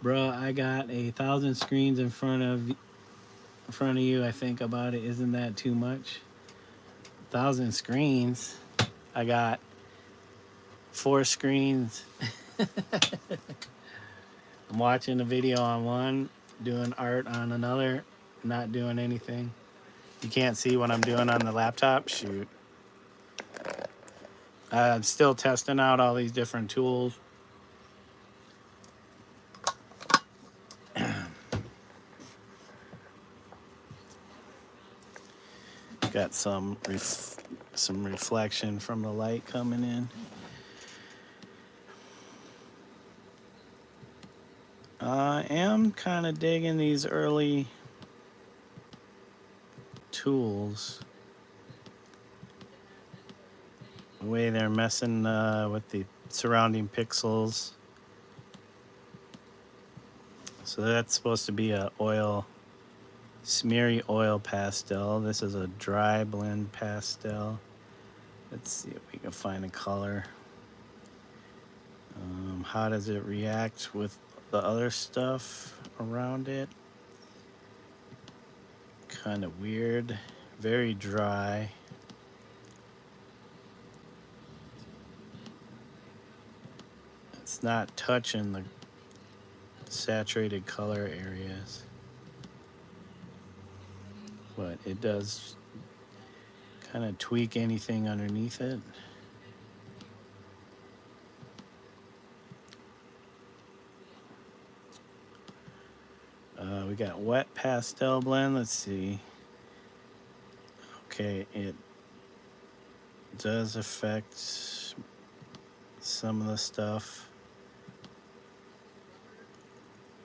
Bro, I got 1,000 screens in front of you. I think about it. Isn't that too much? 1,000 screens. I got 4 screens. I'm watching a video on one, doing art on another, not doing anything. You can't see what I'm doing on the laptop? Shoot. I'm still testing out all these different tools. Got some reflection from the light coming in. I am kind of digging these early tools. The way they're messing with the surrounding pixels. So that's supposed to be a smeary oil pastel. This is a dry blend pastel. Let's see if we can find a color. How does it react with the other stuff around it? Kind of weird. Very dry. It's not touching the saturated color areas. But it does kind of tweak anything underneath it. We got wet pastel blend. Let's see. Okay, it does affect some of the stuff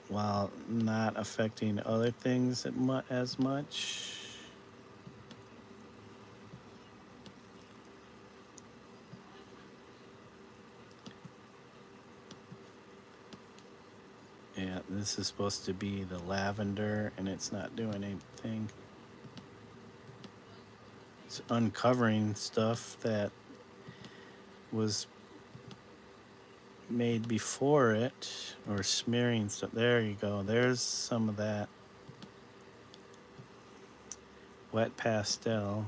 while not affecting other things as much. Yeah, this is supposed to be the lavender, and it's not doing anything. It's uncovering stuff that was made before it, or smearing stuff. There you go. There's some of that wet pastel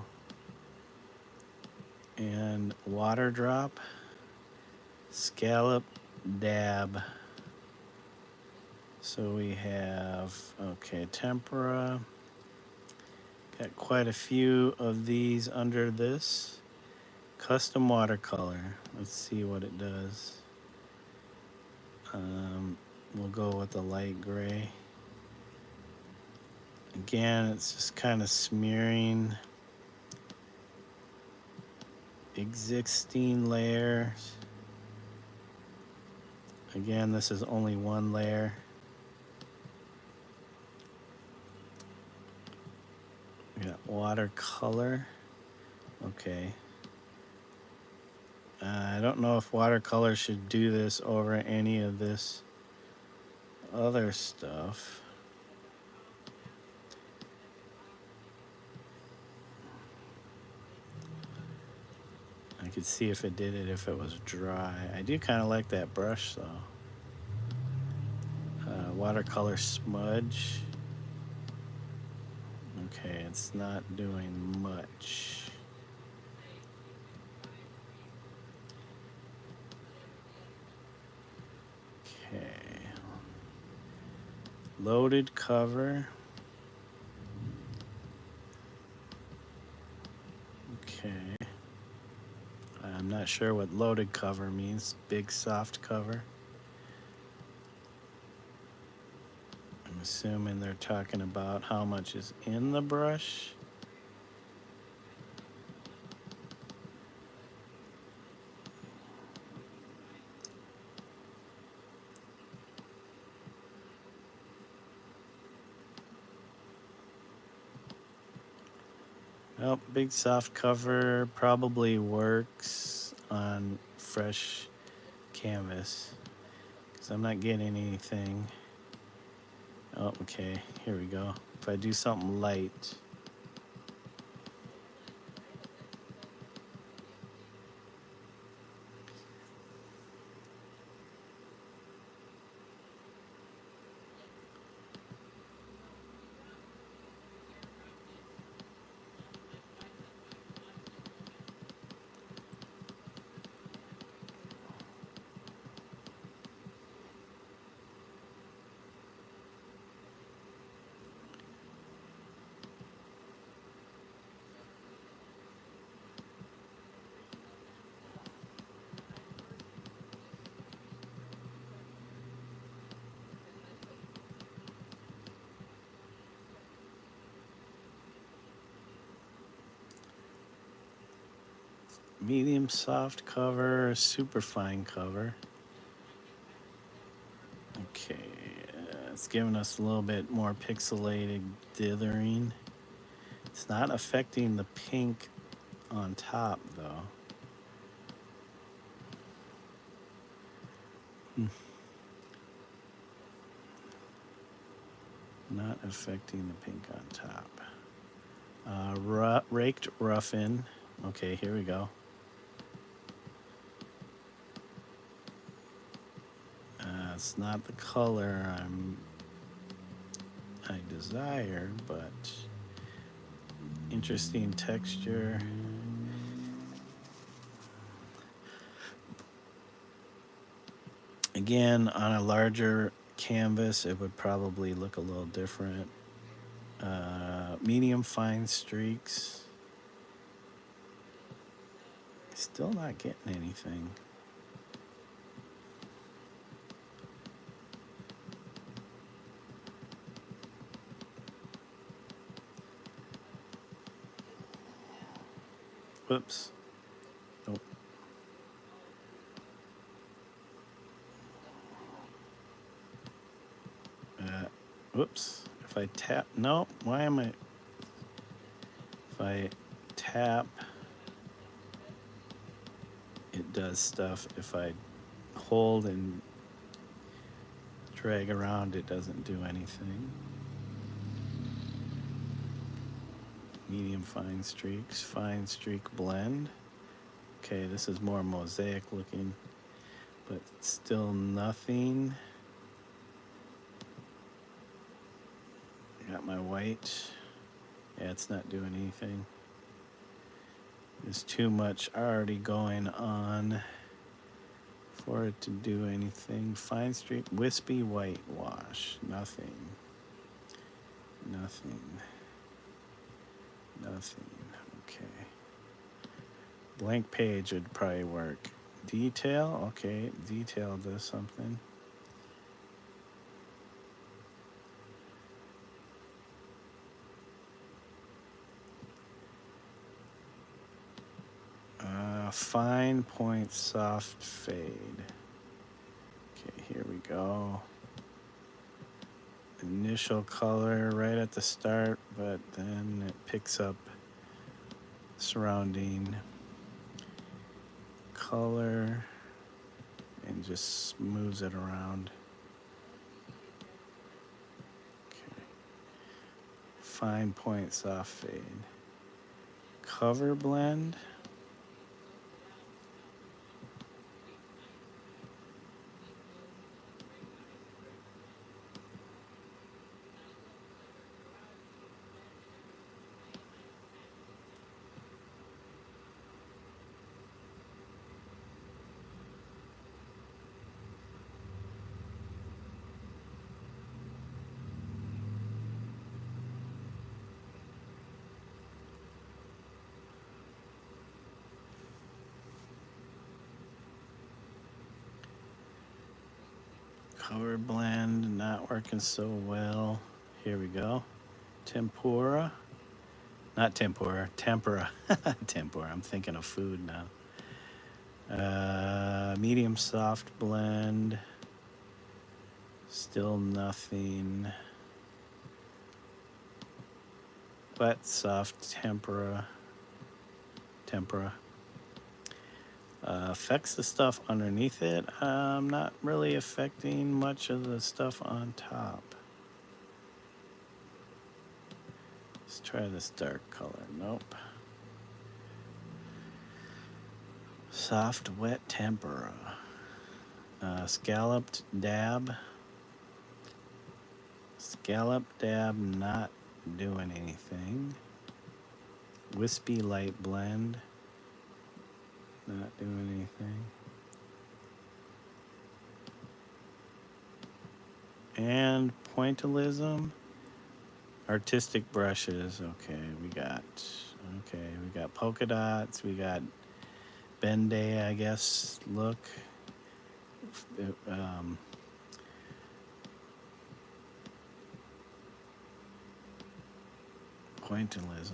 and water drop, scallop dab. So we have, okay, tempera. Got quite a few of these under this. Custom watercolor. Let's see what it does. We'll go with the light gray. Again, it's just kind of smearing existing layers. Again, this is only one layer. We got watercolor. Okay. I don't know if watercolor should do this over any of this other stuff. I could see if it did it if it was dry. I do kind of like that brush though. Watercolor smudge. Okay, it's not doing much. Okay. Loaded cover. Okay. I'm not sure what loaded cover means. Big soft cover. I'm assuming they're talking about how much is in the brush. Well, big soft cover probably works on fresh canvas because I'm not getting anything. Oh, okay, here we go. If I do something light, medium soft cover, super fine cover. Okay, it's giving us a little bit more pixelated dithering. It's not affecting the pink on top though. Not affecting the pink on top. Raked roughen. Okay, here we go. It's not the color I desired, but interesting texture. Again, on a larger canvas, it would probably look a little different. Medium fine streaks. Still not getting anything. Whoops. Nope. Whoops. If I tap, no, why am I? If I tap, it does stuff. If I hold and drag around, it doesn't do anything. Medium fine streaks, fine streak blend. Okay, this is more mosaic looking, but still nothing. Got my white. Yeah, it's not doing anything. There's too much already going on for it to do anything. Fine streak, wispy whitewash. Nothing. Nothing. Nothing. Okay. Blank page would probably work. Detail, okay. Detail does something. Fine point, soft fade. Okay, here we go. Initial color right at the start, but then it picks up surrounding color and just moves it around. Okay. Fine point, soft fade. Cover blend. Color blend, not working so well. Here we go. Tempura. Not tempura, tempera. Tempura, I'm thinking of food now. Medium soft blend. Still nothing. Wet soft tempera. Tempera. Affects the stuff underneath it. Not really affecting much of the stuff on top. Let's try this dark color. Nope. Soft wet tempera. Scalloped dab. Scalloped dab not doing anything. Wispy light blend. Not doing anything. And pointillism. Artistic brushes. Okay, we got polka dots. We got Ben-Day, I guess. Look. Pointillism.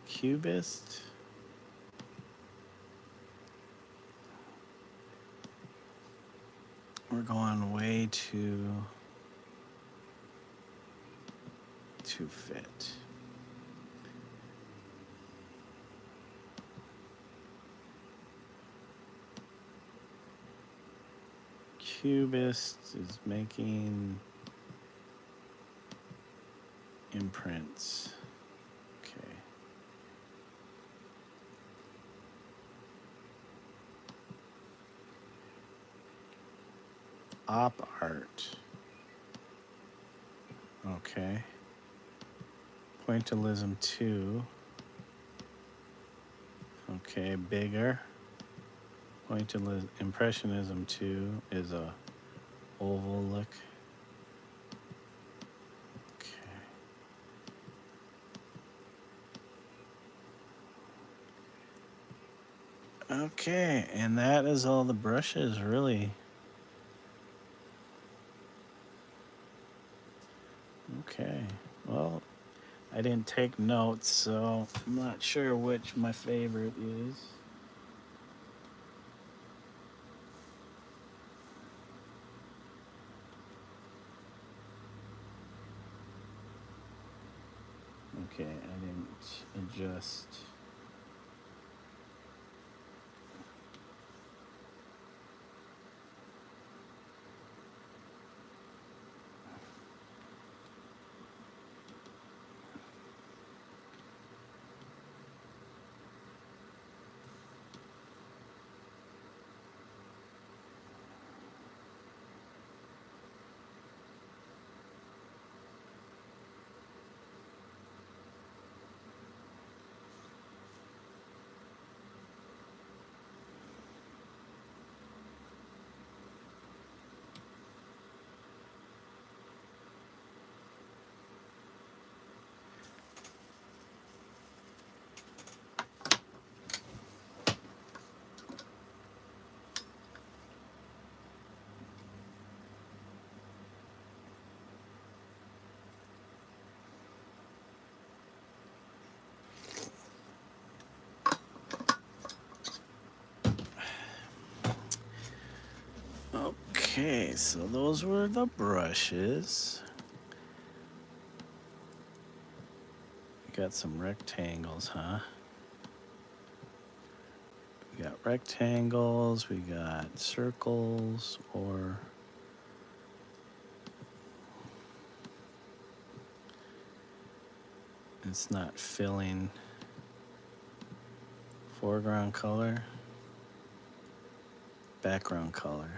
Cubist. We're going way too fit. Cubist is making imprints. Okay. Op art. Okay. Pointillism 2. Okay, bigger. Pointillism, Impressionism 2 is a oval look. Okay, and that is all the brushes, really. Okay, well, I didn't take notes, so I'm not sure which my favorite is. Okay, I didn't adjust. Okay, so those were the brushes. Got some rectangles, huh? We got rectangles, we got circles, or it's not filling. Foreground color, background color.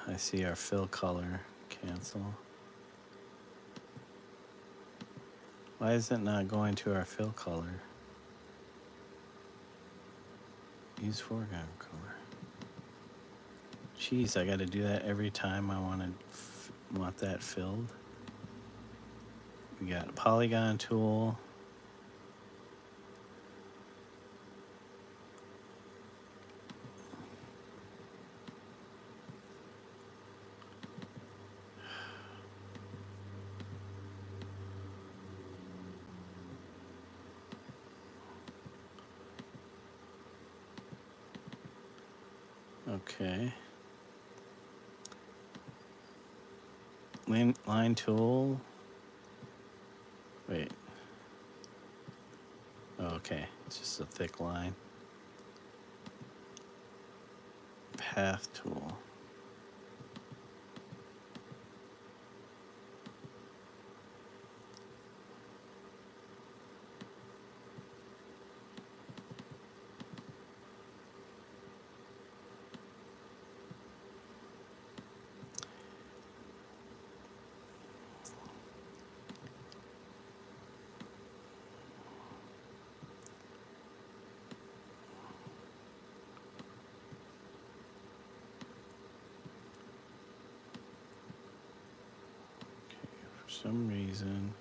I see our fill color. Cancel. Why is it not going to our fill color? Use foreground color. Jeez, I got to do that every time I want that filled. We got a polygon tool. Okay. Line tool. Wait. Oh, okay, it's just a thick line. Path tool. For some reason.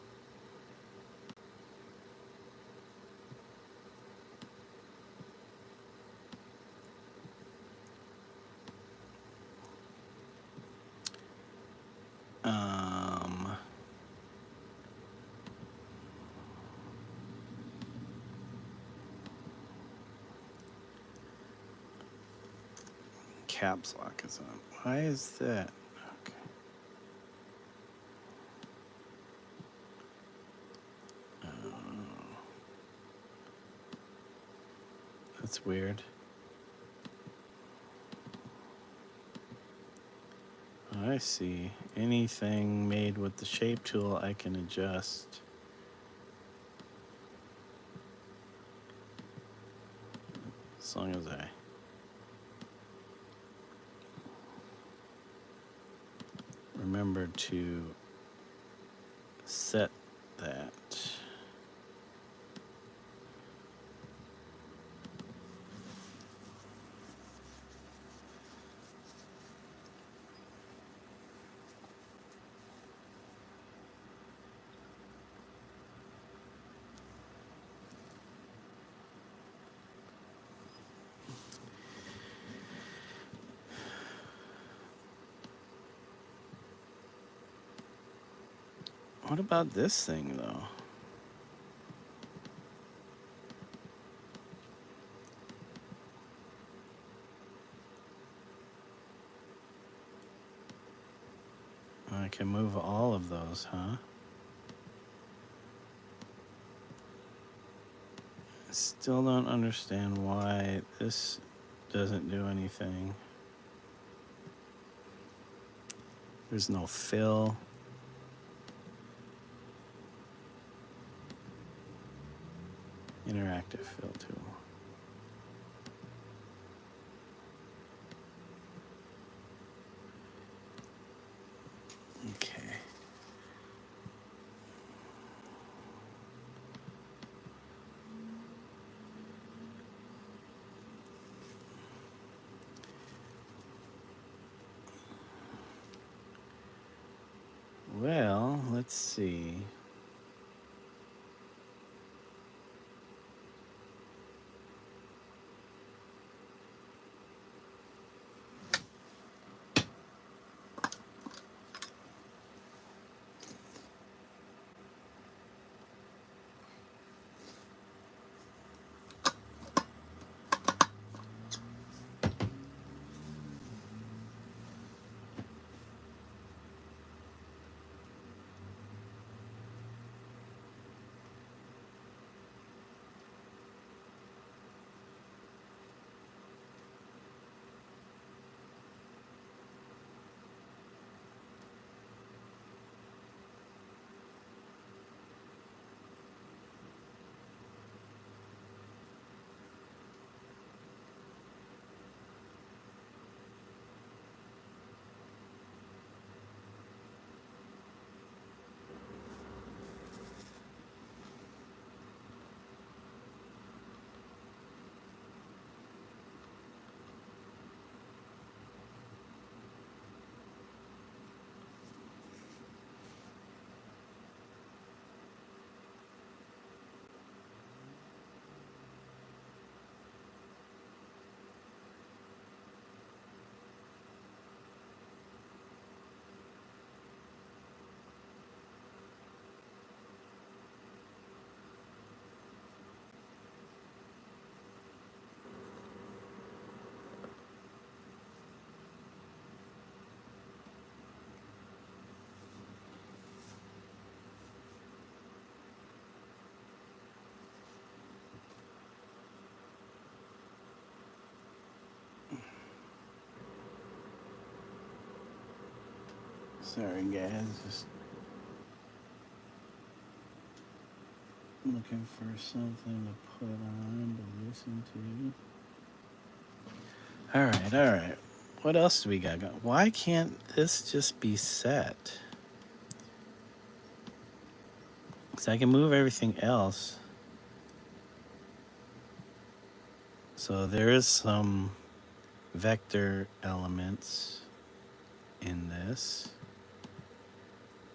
Caps lock is on. Why is that? Okay. That's weird. I see. Anything made with the shape tool I can adjust. As long as I remember to set that. What about this thing, though? I can move all of those, huh? I still don't understand why this doesn't do anything. There's no fill. Interactive fill tool. Okay. Well, let's see. Sorry, guys. Just looking for something to put on to listen to. All right. What else do we got going? Why can't this just be set? Because I can move everything else. So there is some vector elements in this,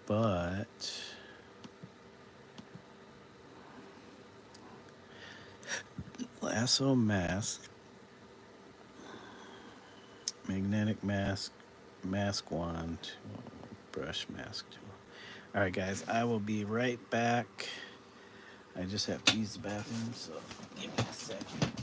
but lasso mask, magnetic mask, mask wand, brush mask tool. All right, guys, I will be right back. I just have to use the bathroom, so give me a second.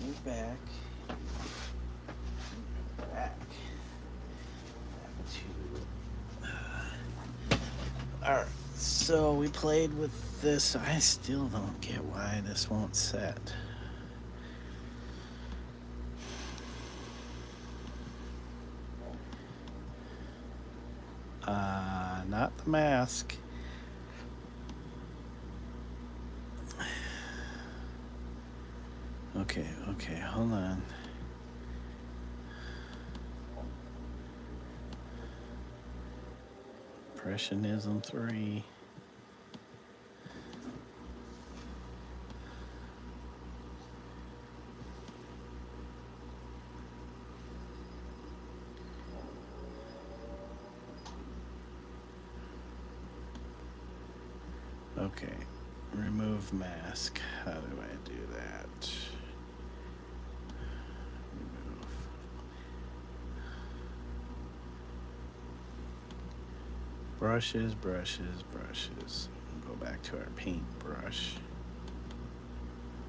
Move back. Back. Alright, so we played with this. I still don't get why this won't set. Not the mask. Okay, hold on. Impressionism 3. Okay, remove mask. How do I do that? Remove. Brushes. We'll go back to our paintbrush.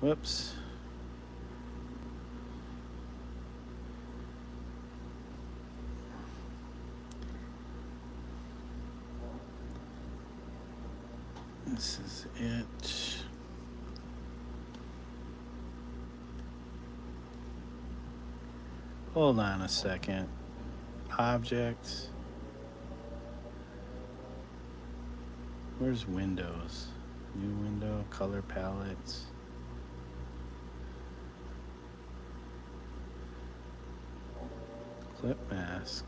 Whoops. This is it. Hold on a second. Objects. Where's Windows? New window, color palettes. Clip mask.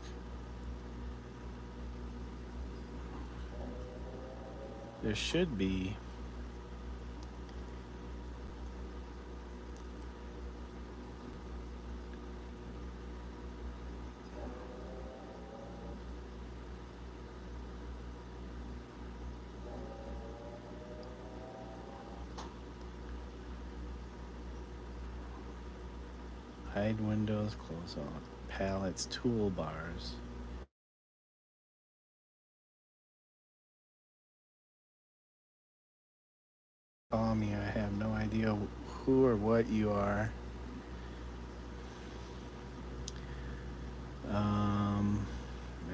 There should be hide windows, close all palettes, toolbars. Call me, I have no idea who or what you are.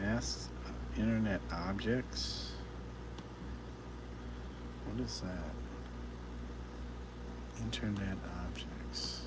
Mass internet objects. What is that? Internet objects.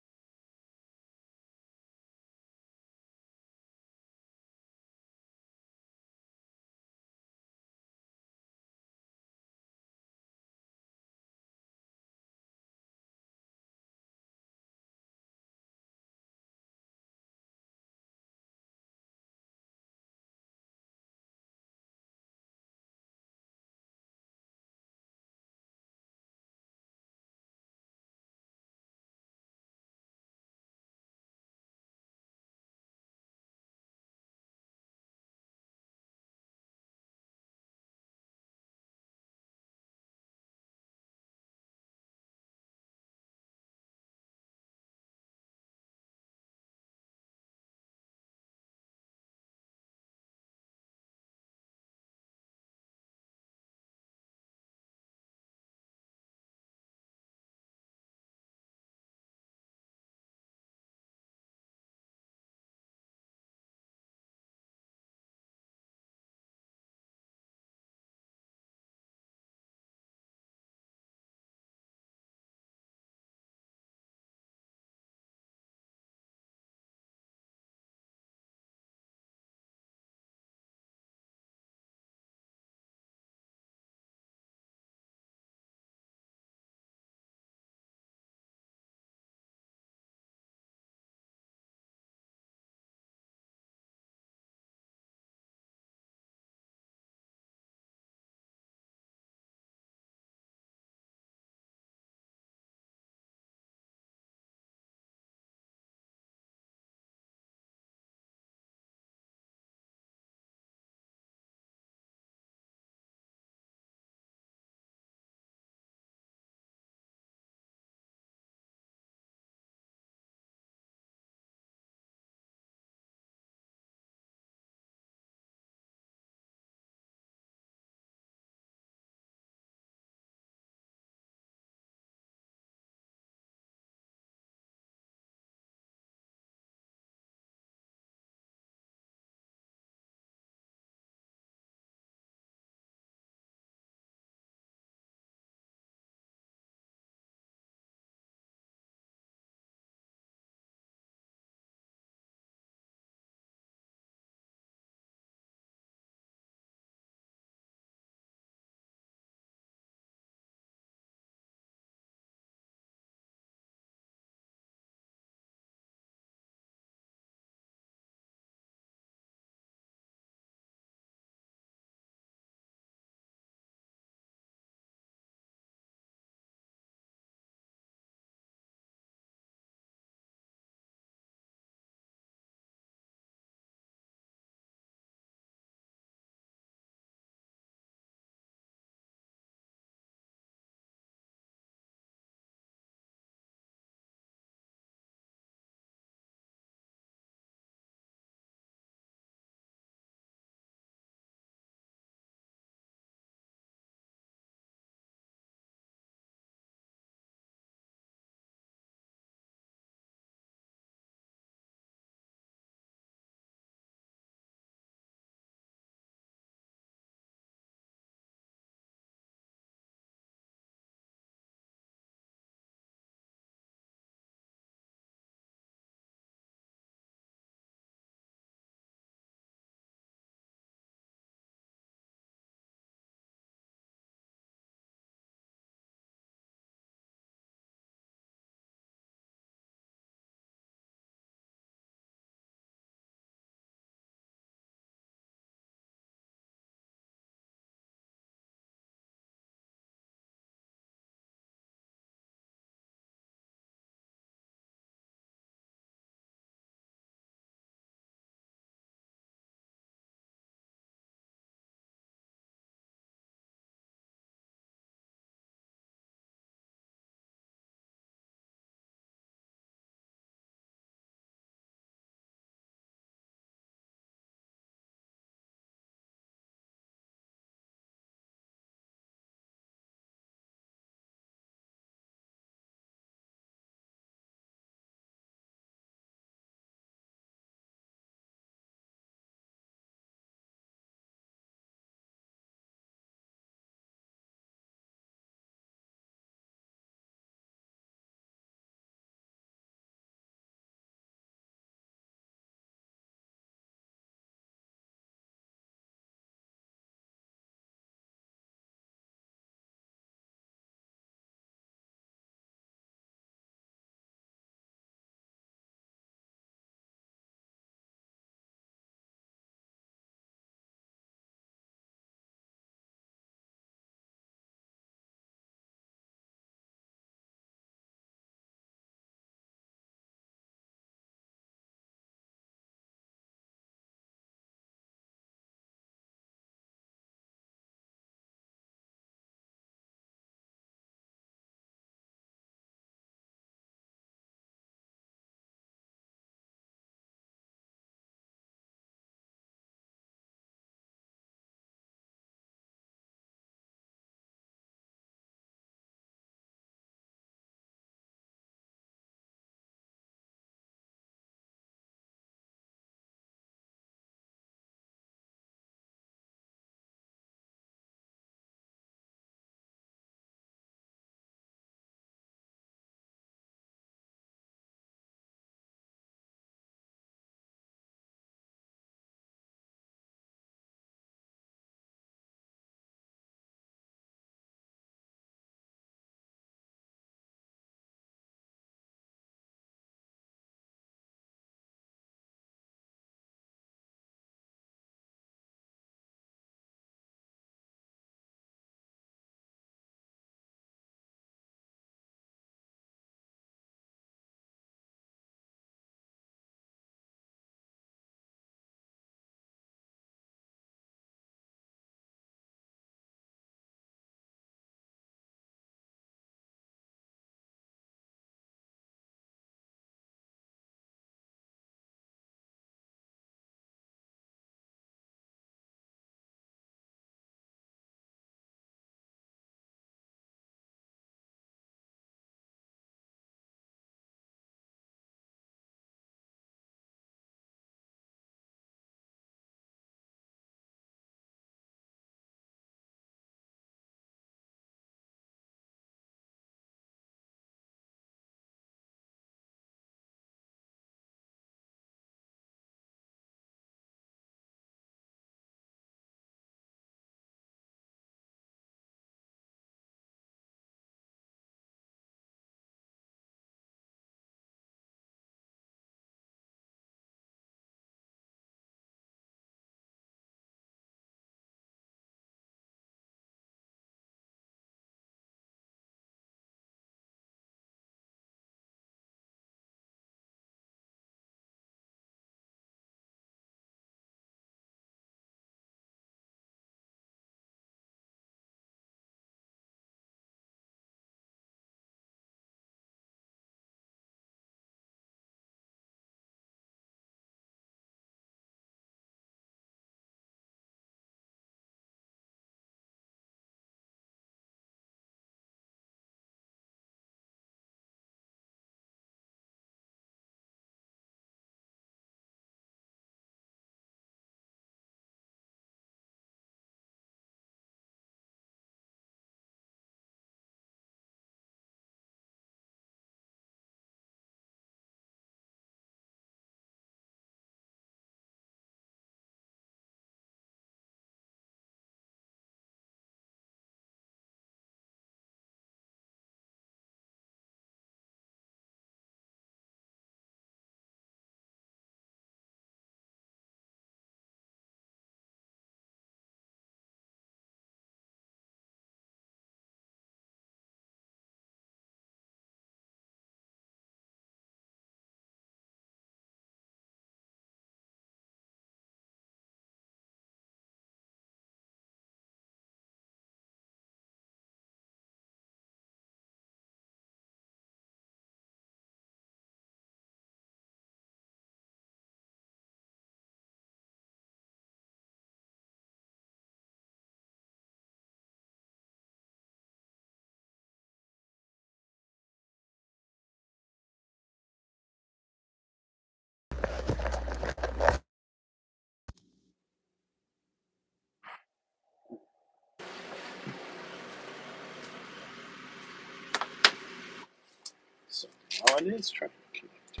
it is trying to connect.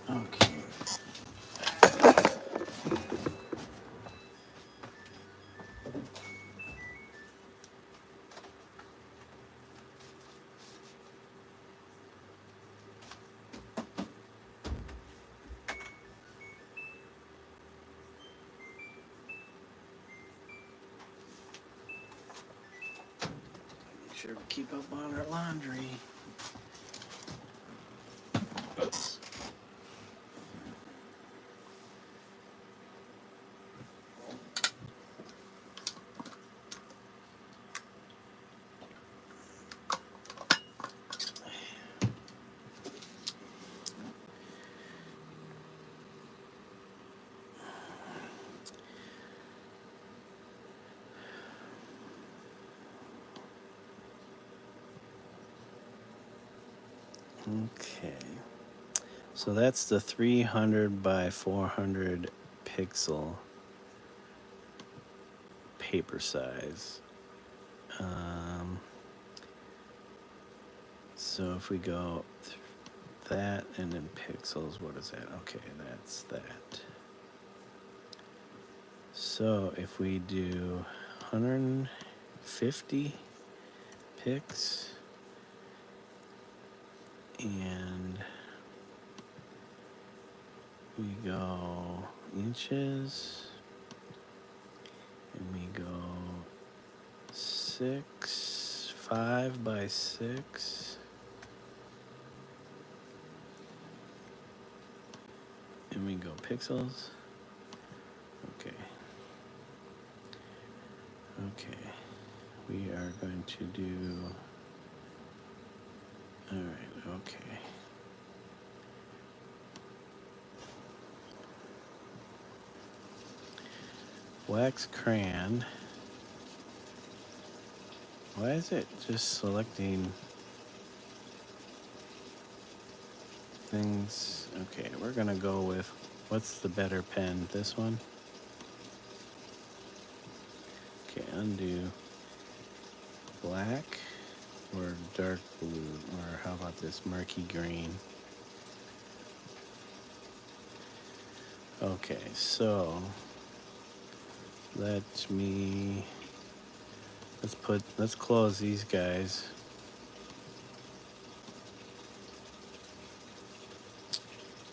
Okay. Make sure we keep up on our laundry. Oops. Okay, so that's the 300 by 400 pixel paper size. So if we go that and then pixels, what is that? Okay, that's that. So if we do 150 pix and we go inches and we go 5 by 6 and we go pixels. Okay. We are going to do, all right, okay. Wax crayon. Why is it just selecting things? Okay, we're gonna go with, what's the better pen? This one? Okay, undo. Black or dark blue, or how about this murky green? Okay, so let's close these guys.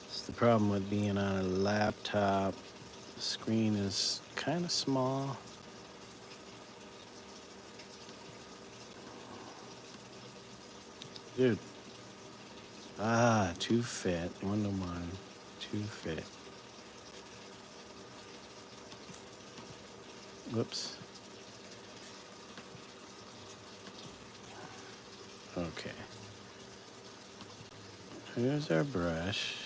It's the problem with being on a laptop. The screen is kind of small. Dude. Too fit. 1-to-1. Too fit. Whoops. Okay. Here's our brush.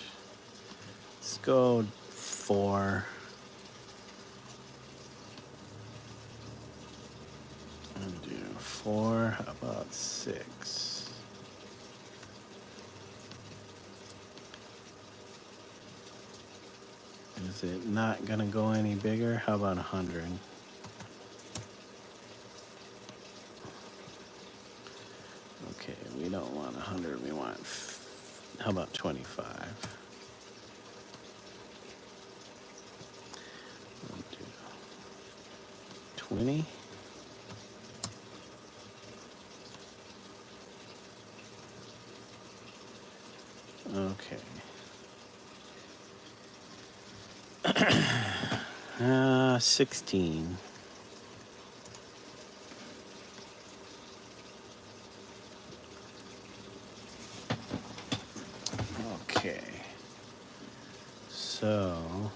Let's go 4. And do 4. How about 6? Is it not gonna go any bigger? How about 100? Okay, we don't want 100, we want, how about 25? We'll do 20. Okay. 16. Okay. So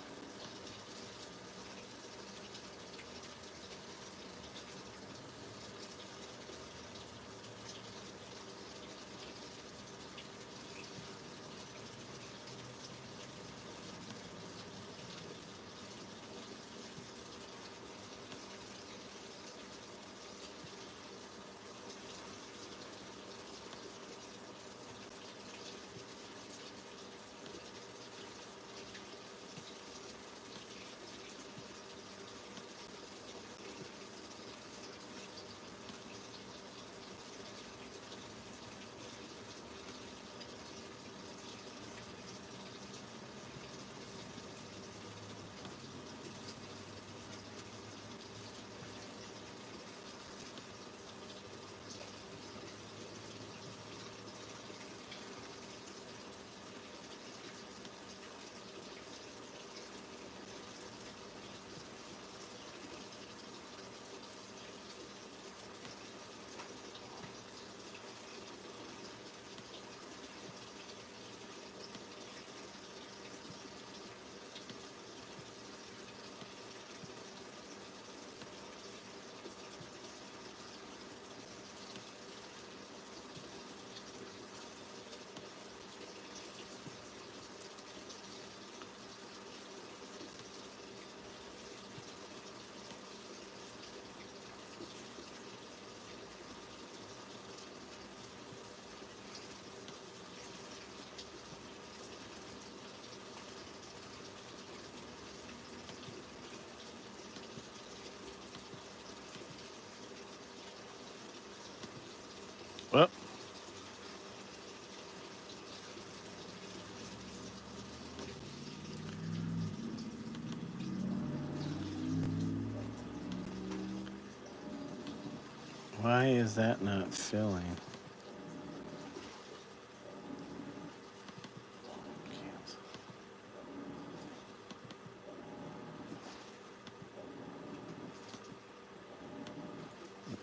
Why is that not filling?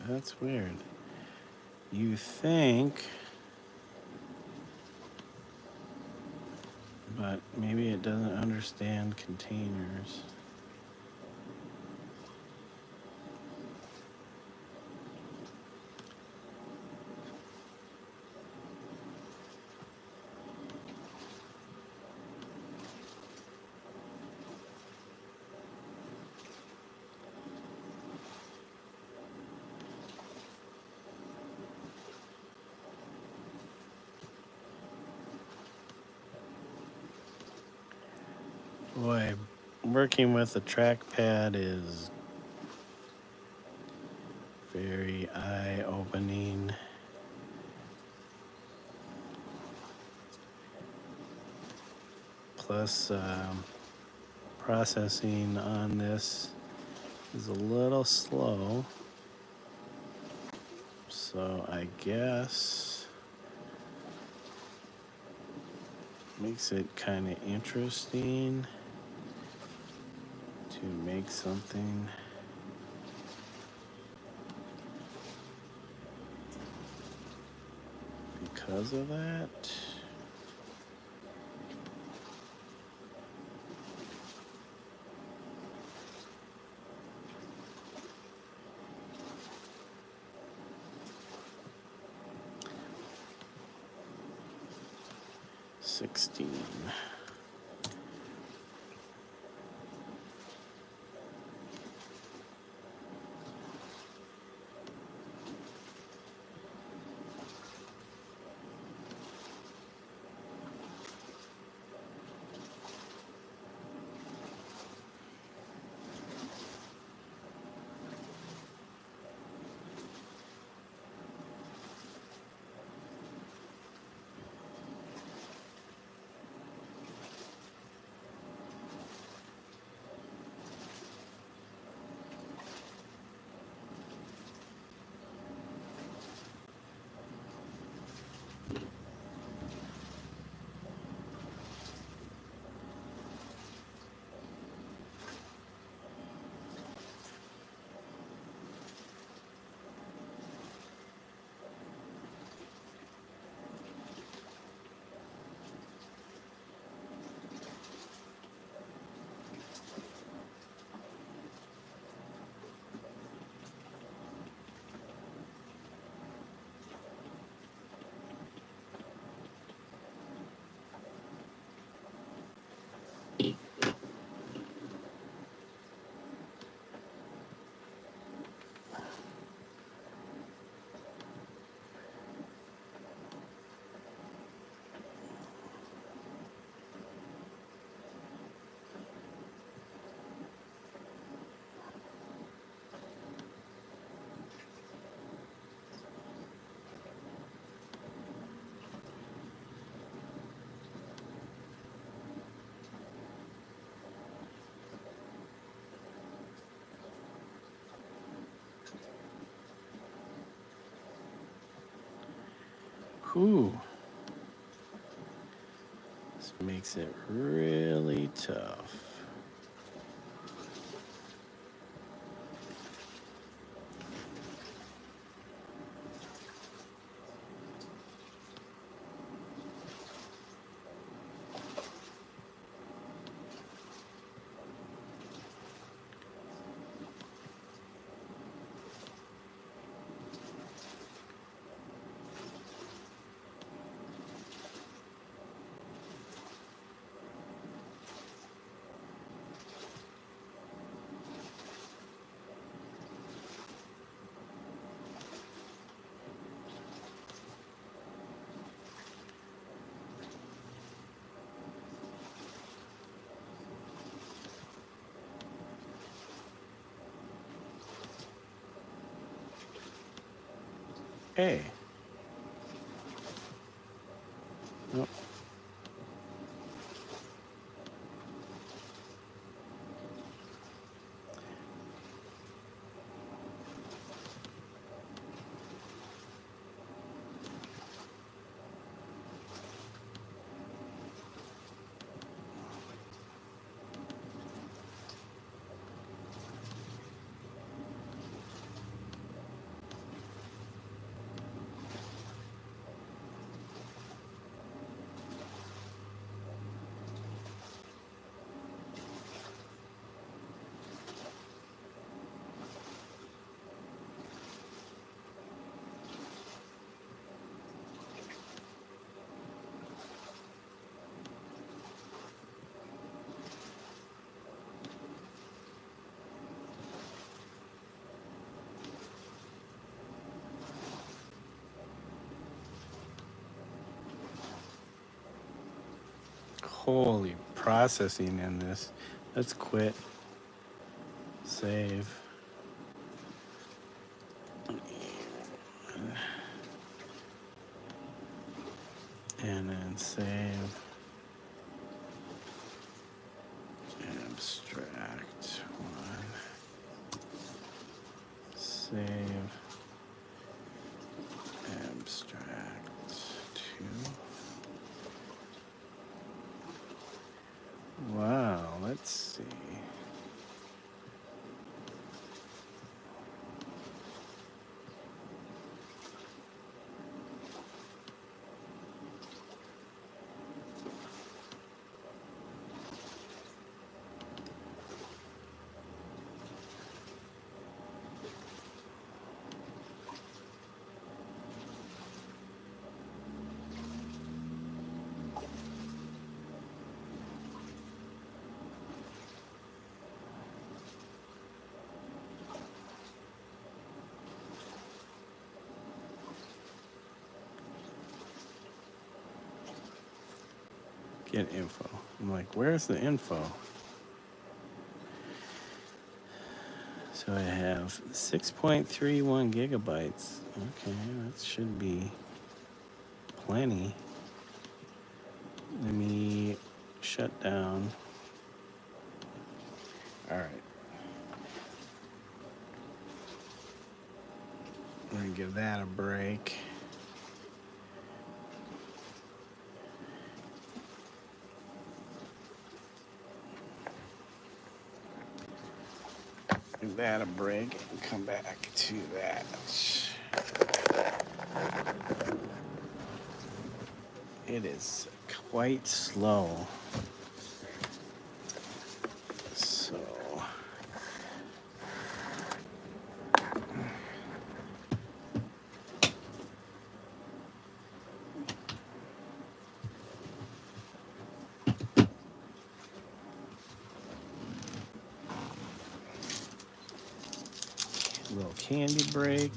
That's weird. You think, but maybe it doesn't understand containers. Boy, working with a trackpad is very eye-opening. Plus, processing on this is a little slow. So I guess makes it kind of interesting to make something because of that. Whew. This makes it really tough. Hey. Nope. holy processing in this. Let's quit. Save. And then save. Abstract 1. Save. Abstract 2. Wow, let's see. Get info. I'm like, where's the info? So I have 6.31 gigabytes. Okay, that should be plenty. Let me shut down. All right. I'm gonna give that a break. Give that a break and come back to that. It is quite slow. So a little candy break.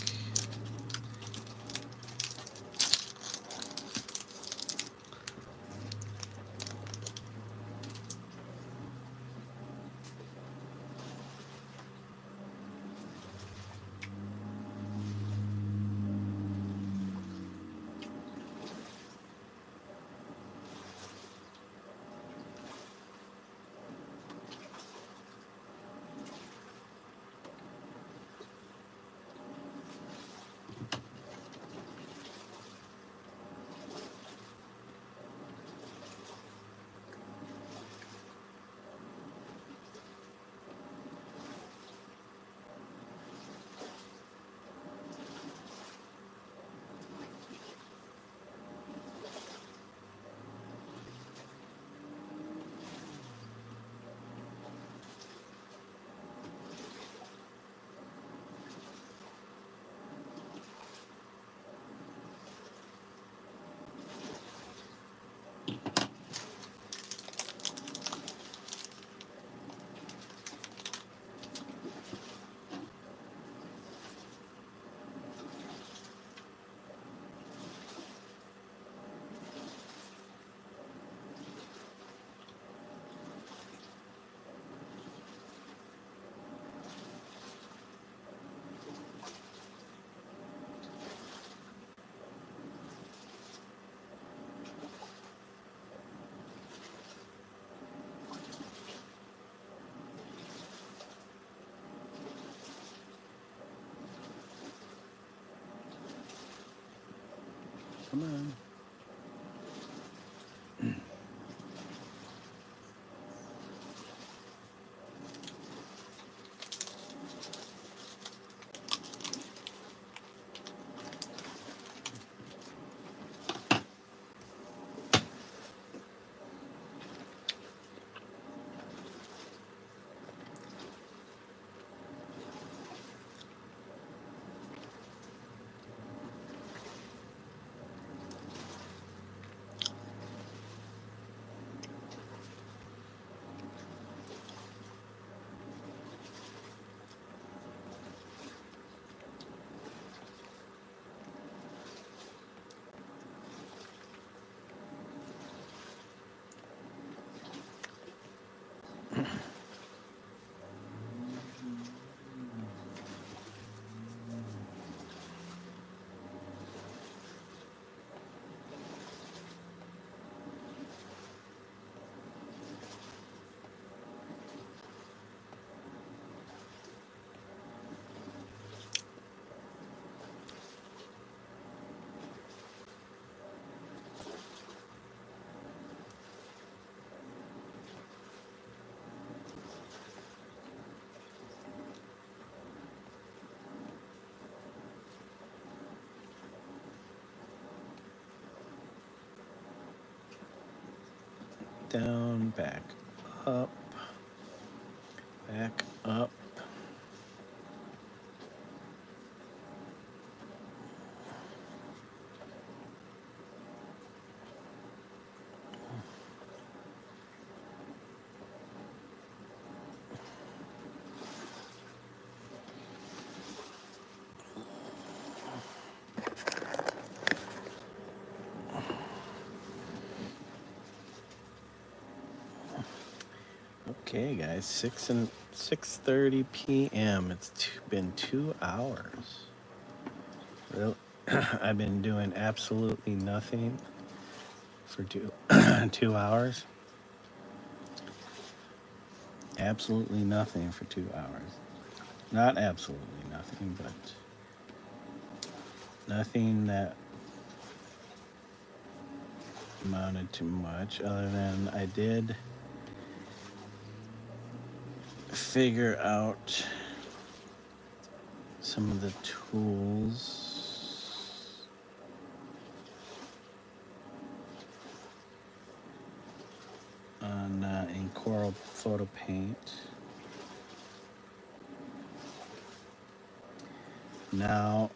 Come on. down, back up, back up. Okay, guys, 6:30 p.m. It's been 2 hours. Well, I've been doing absolutely nothing for 2 hours. Absolutely nothing for 2 hours. Not absolutely nothing, but nothing that amounted to much, other than I did figure out some of the tools on in Coral Photo Paint. Now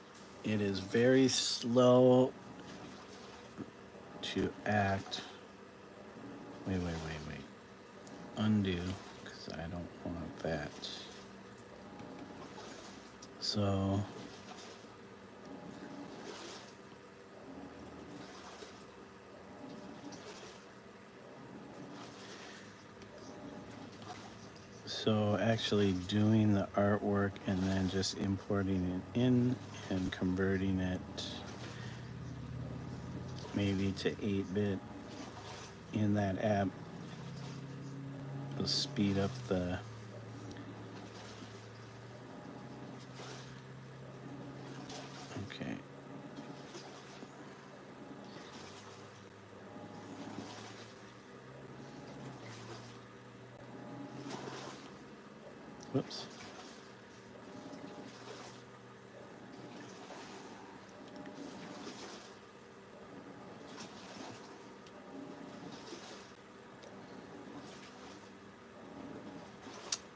it is very slow to act. Wait. Undo, because I don't want that. So actually doing the artwork and then just importing it in and converting it maybe to 8-bit in that app will speed up the okay. Whoops.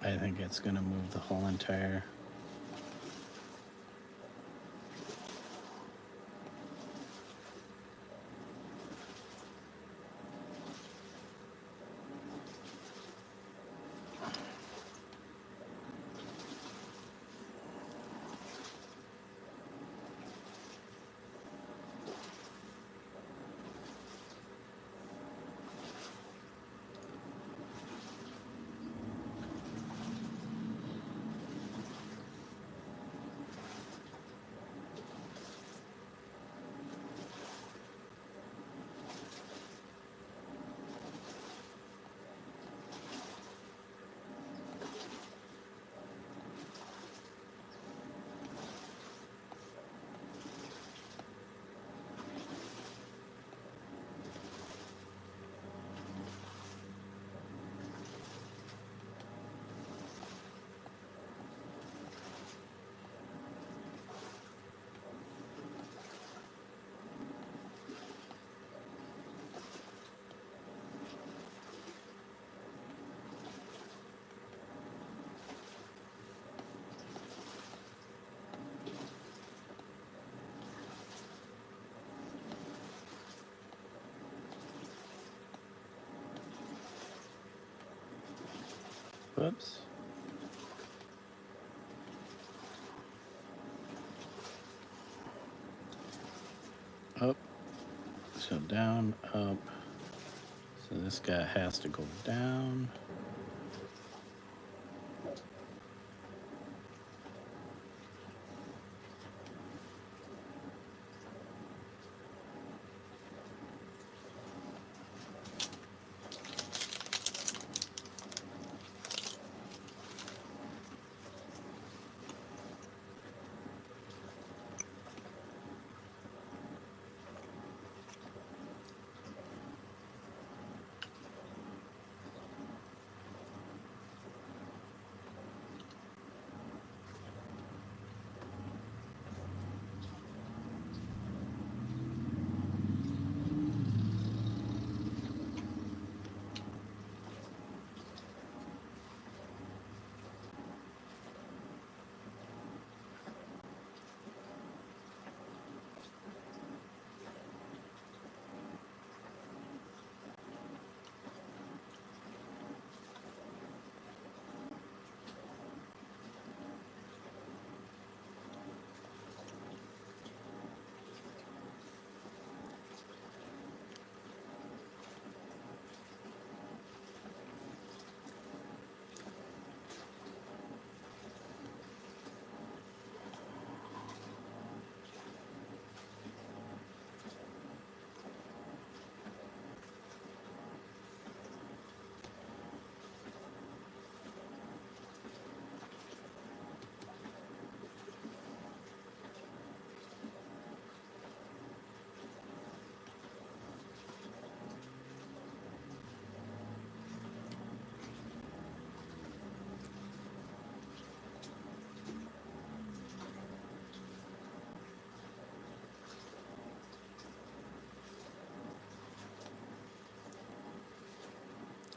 I think it's going to move the whole entire. Whoops. Up. So down, up. So this guy has to go down.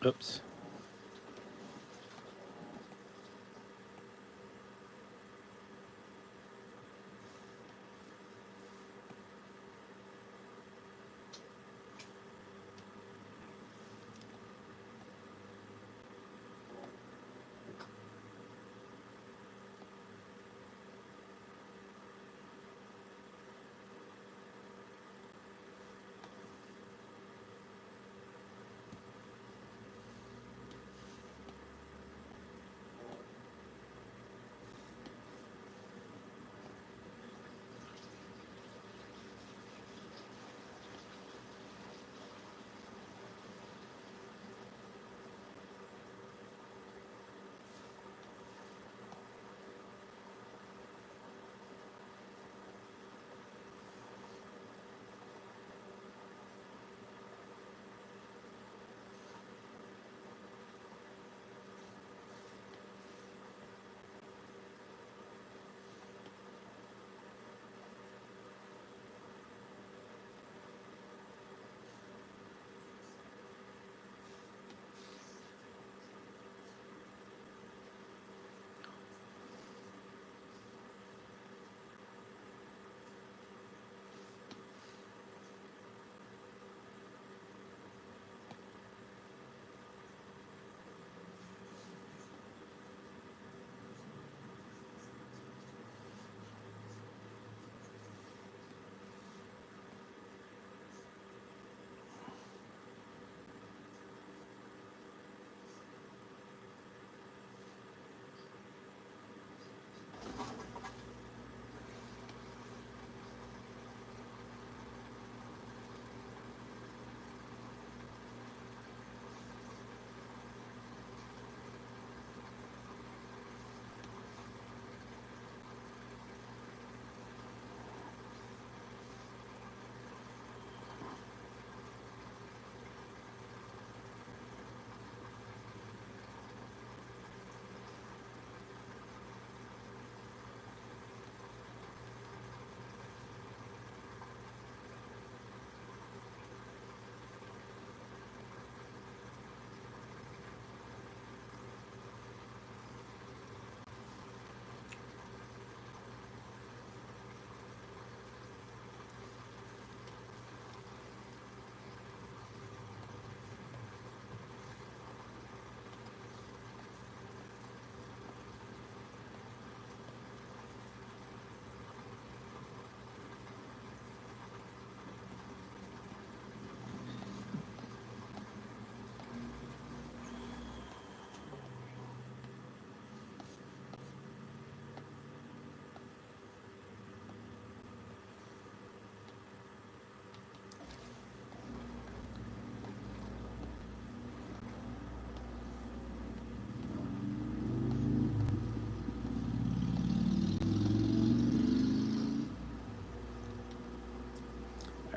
Oops.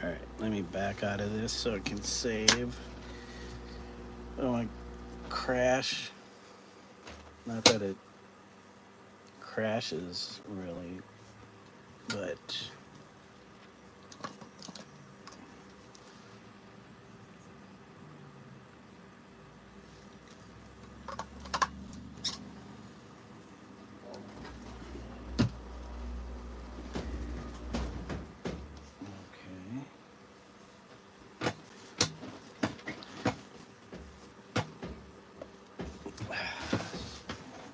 All right, let me back out of this so it can save. I don't want to crash. Not that it crashes really, but okay.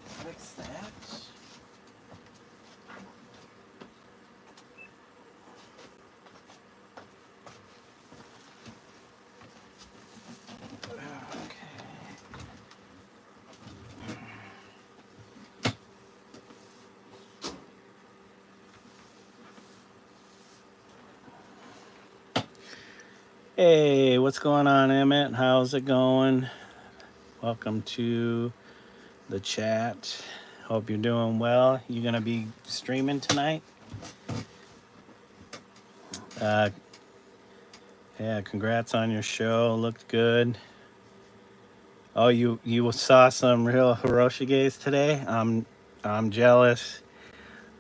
Fix that. Hey, what's going on, Emmett? How's it going? Welcome to the chat. Hope you're doing well. You gonna be streaming tonight? Uh, yeah, congrats on your show. Looked good. Oh, you saw some real Hiroshiges today? I'm jealous.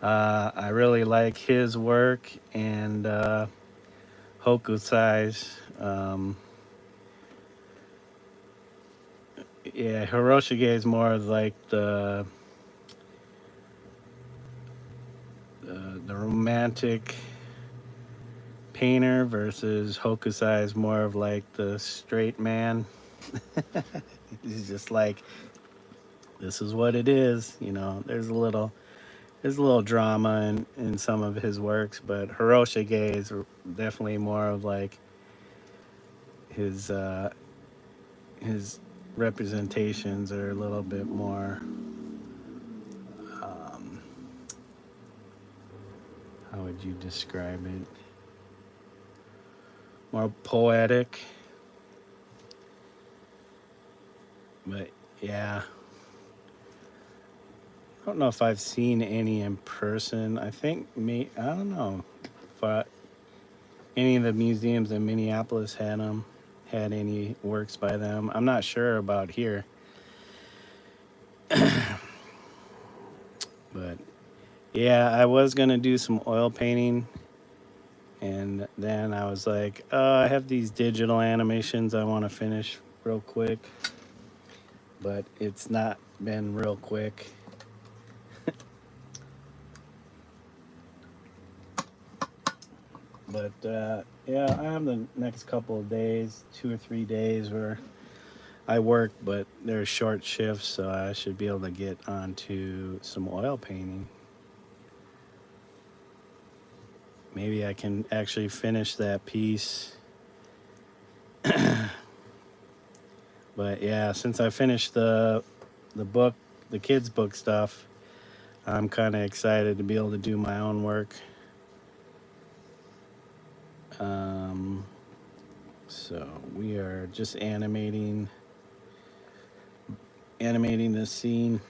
I really like his work and Hokusai's. yeah, Hiroshige is more of like the romantic painter versus Hokusai is more of like the straight man. He's just like, this is what it is. You know, there's a little drama in some of his works, but Hiroshige is definitely more of like his uh, his representations are a little bit more. Um, how would you describe it? More poetic, but yeah, I don't know if I've seen any in person. I think me, I don't know if any of the museums in Minneapolis had any works by them. I'm not sure about here, but yeah, I was gonna do some oil painting, and then I was like, oh, I have these digital animations I want to finish real quick, but it's not been real quick. But yeah, I have the next couple of days, 2 or 3 days, where I work, but they're short shifts, so I should be able to get onto some oil painting. Maybe I can actually finish that piece. But yeah, since I finished the book, the kids' book stuff, I'm kind of excited to be able to do my own work. Um, so we are just animating this scene.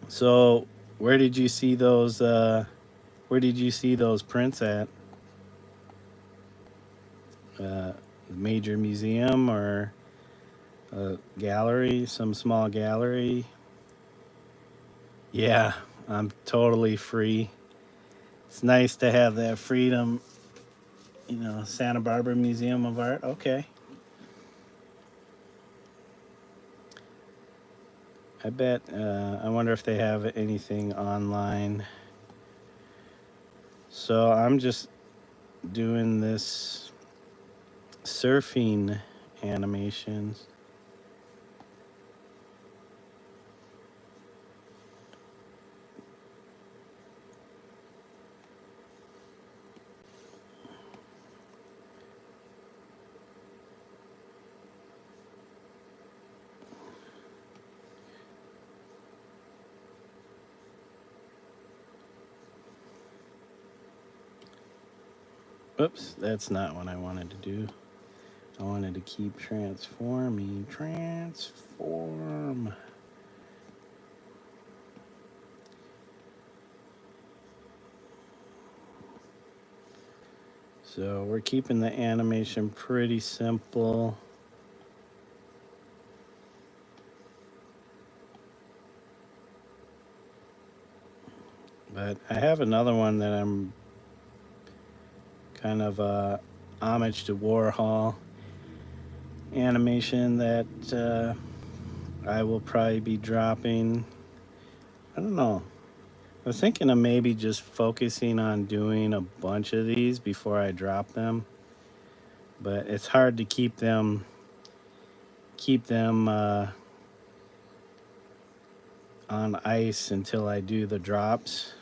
So where did you see those? Where did you see those prints at? Major museum or a gallery? Some small gallery? Yeah, I'm totally free. It's nice to have that freedom. You know, Santa Barbara Museum of Art. Okay. I bet. I wonder if they have anything online. So I'm just doing this surfing animations. Oops, that's not what I wanted to do. I wanted to keep transforming. Transform. So we're keeping the animation pretty simple. But I have another one that I'm kind of homage to Warhol animation that I will probably be dropping. I don't know. I was thinking of maybe just focusing on doing a bunch of these before I drop them, but it's hard to keep them on ice until I do the drops.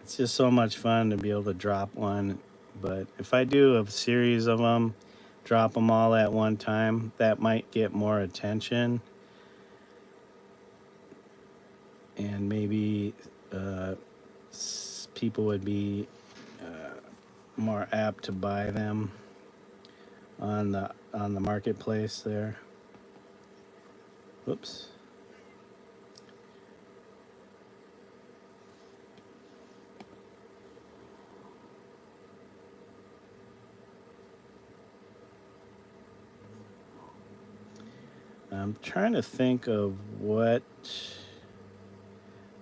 It's just so much fun to be able to drop one, but if I do a series of them, drop them all at one time, that might get more attention, and maybe uh, people would be more apt to buy them on the marketplace there. Whoops. I'm trying to think of what.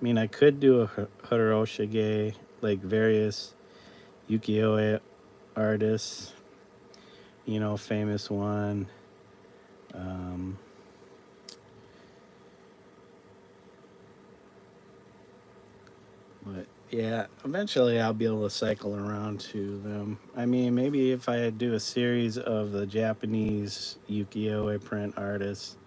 I mean, I could do a Hiroshige, like various ukiyo-e artists. you know, famous one. Um, but yeah, eventually I'll be able to cycle around to them. I mean, maybe if I do a series of the Japanese ukiyo-e print artists.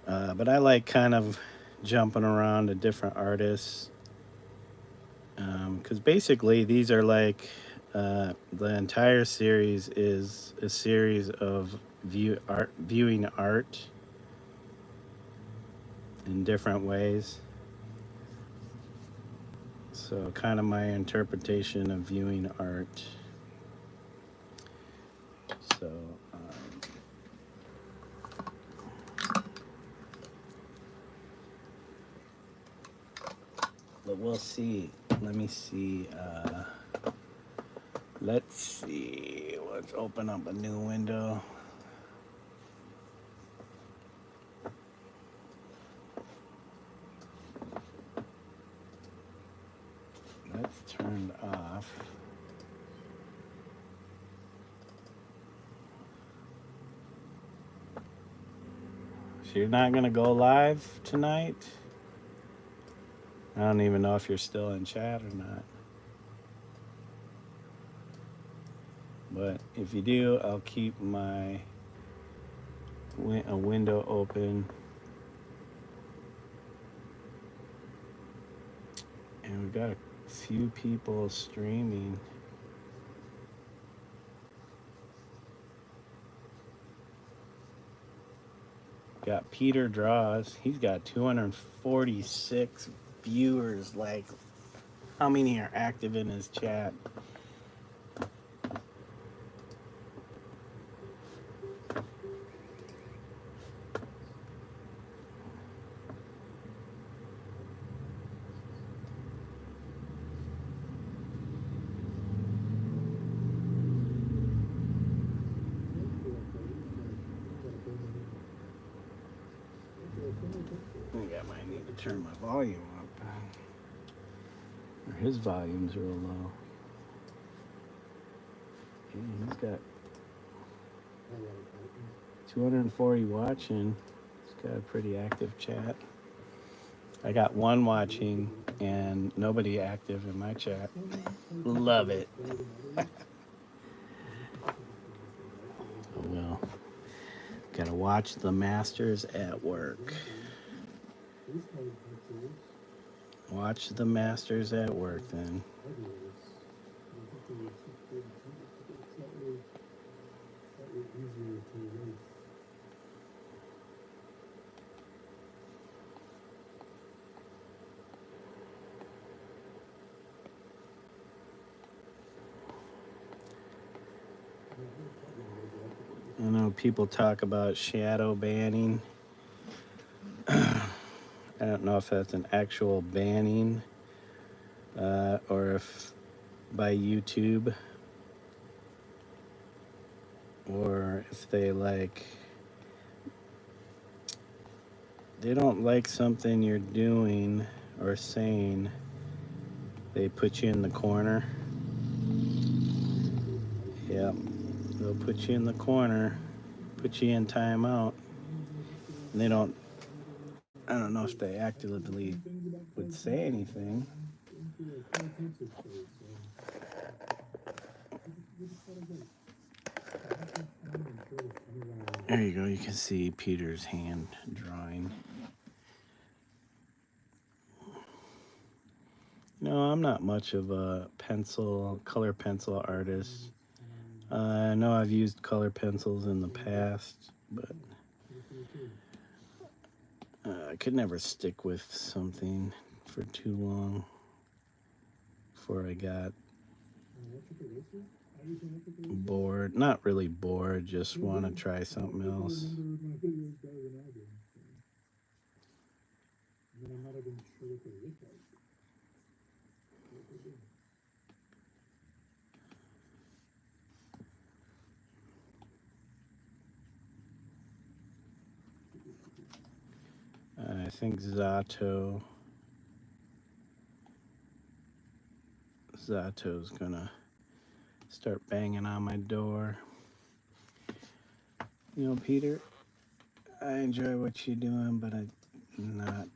But I like kind of jumping around to different artists because basically these are like the entire series is a series of viewing art in different ways. So kind of my interpretation of viewing art. So, but we'll see. Let me see. Let's see. Let's open up a new window. That's turned off. So you're not gonna go live tonight? I don't even know if you're still in chat or not. But if you do, I'll keep my a window open. And we've got a few people streaming. Got Peter Draws. He's got 246 viewers. Like, how many are active in his chat? I think I might need to turn my volume up. Or his volume's real low. Yeah, he's got 240 watching. He's got a pretty active chat. I got one watching and nobody active in my chat. Love it. Well, gotta watch the masters at work. Watch the masters at work then. I know people talk about shadow banning. I don't know if that's an actual banning or if by YouTube or if they don't like something you're doing or saying, they put you in the corner. Yep, they'll put you in the corner, put you in timeout. And they don't, I don't know if they actively would say anything. There you go, you can see Peter's hand drawing. No, I'm not much of a color pencil artist. I know I've used color pencils in the past, but I could never stick with something for too long before I got bored. Not really bored, just want to try something else. I think Zato's gonna start start banging on my door. You know, Peter, I enjoy what you're doing, but not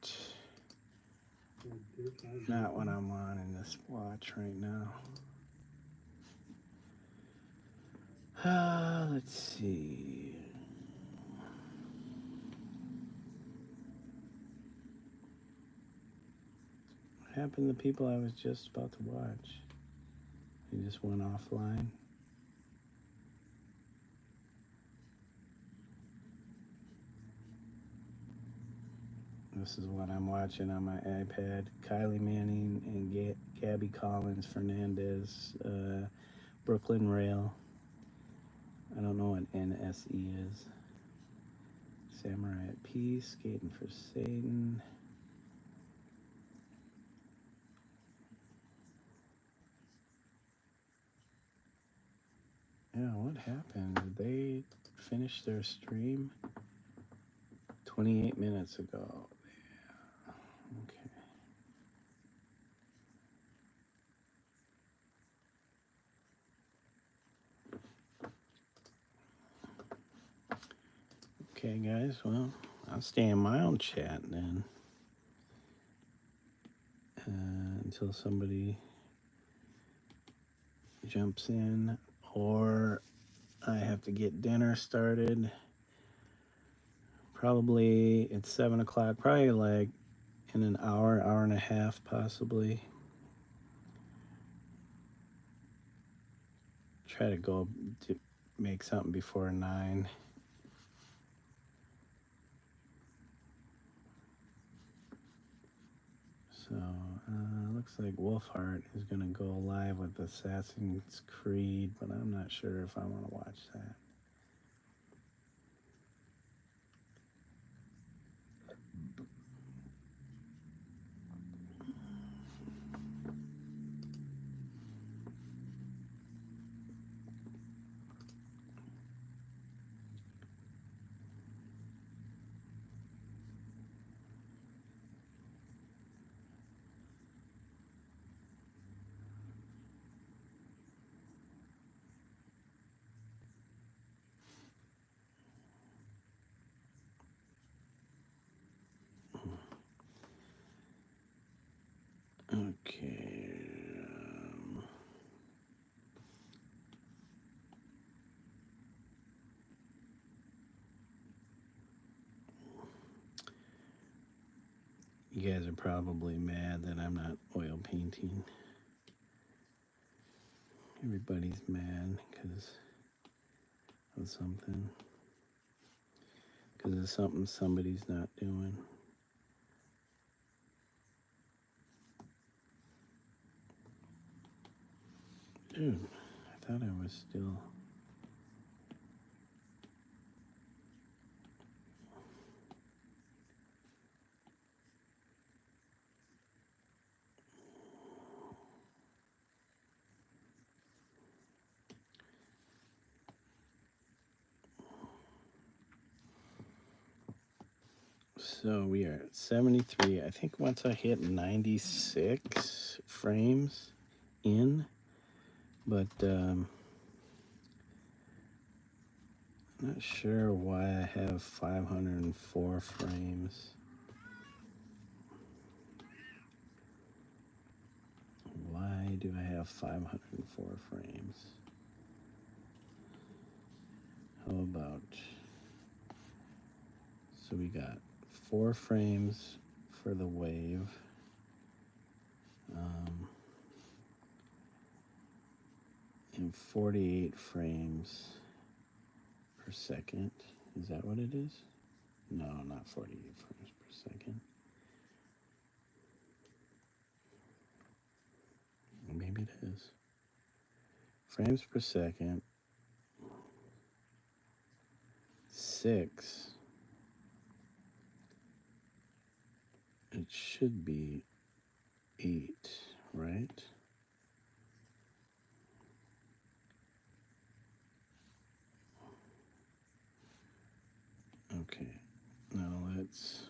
what I'm on in this watch right now. Let's see. What happened to the people I was just about to watch? They just went offline. This is what I'm watching on my iPad. Kylie Manning and Gabby Collins Fernandez, Brooklyn Rail. I don't know what NSE is. Samurai at Peace, Skating for Satan. Yeah, what happened? Did they finish their stream 28 minutes ago? Yeah. Okay. Okay, guys, well, I'll stay in my own chat then until somebody jumps in, or I have to get dinner started. Probably it's 7 o'clock, probably like in an hour, hour and a half, possibly. Try to go to make something before 9. So, looks like Wolfheart is going to go live with Assassin's Creed, but I'm not sure if I want to watch that. Okay. You guys are probably mad that I'm not oil painting. Everybody's mad because of something. Because of something somebody's not doing. Dude, I thought I was still... So we are at 73. I think once I hit 96 frames in, but I'm not sure why I have 504 frames. Why do I have 504 frames? How about, so we got 4 frames for the wave. And 48 frames per second. Is that what it is? No, not 48 frames per second. Maybe it is. Frames per second. 6. It should be 8, right? Okay, now let's...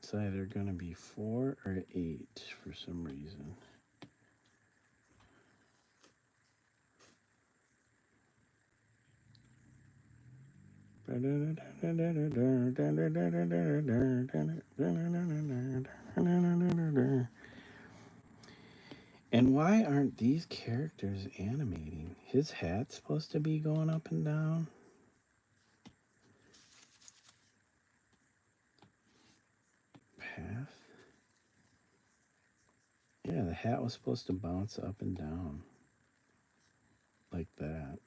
It's either going to be 4 or 8 for some reason. And why aren't these characters animating? His hat's supposed to be going up and down. Path. Yeah, the hat was supposed to bounce up and down like that.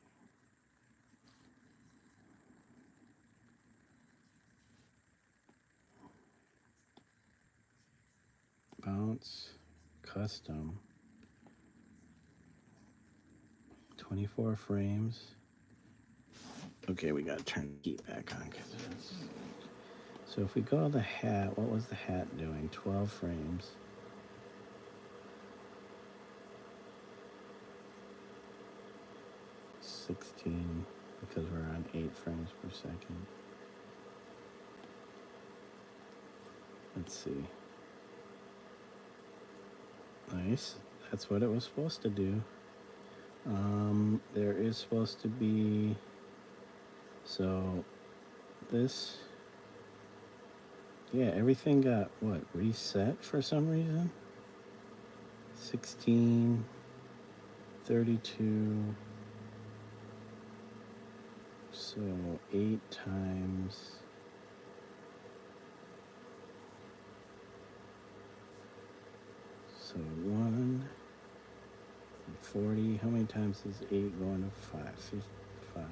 Bounce, custom, 24 frames. Okay, we gotta turn the heat back on. So if we go to the hat, what was the hat doing? 12 frames. $16 because we're on 8 frames per second. Let's see. Nice. That's what it was supposed to do. There is supposed to be, so this, yeah, everything got what, reset for some reason? 16, 32, so 8 times. So 140. How many times is 8 going to 5? 55.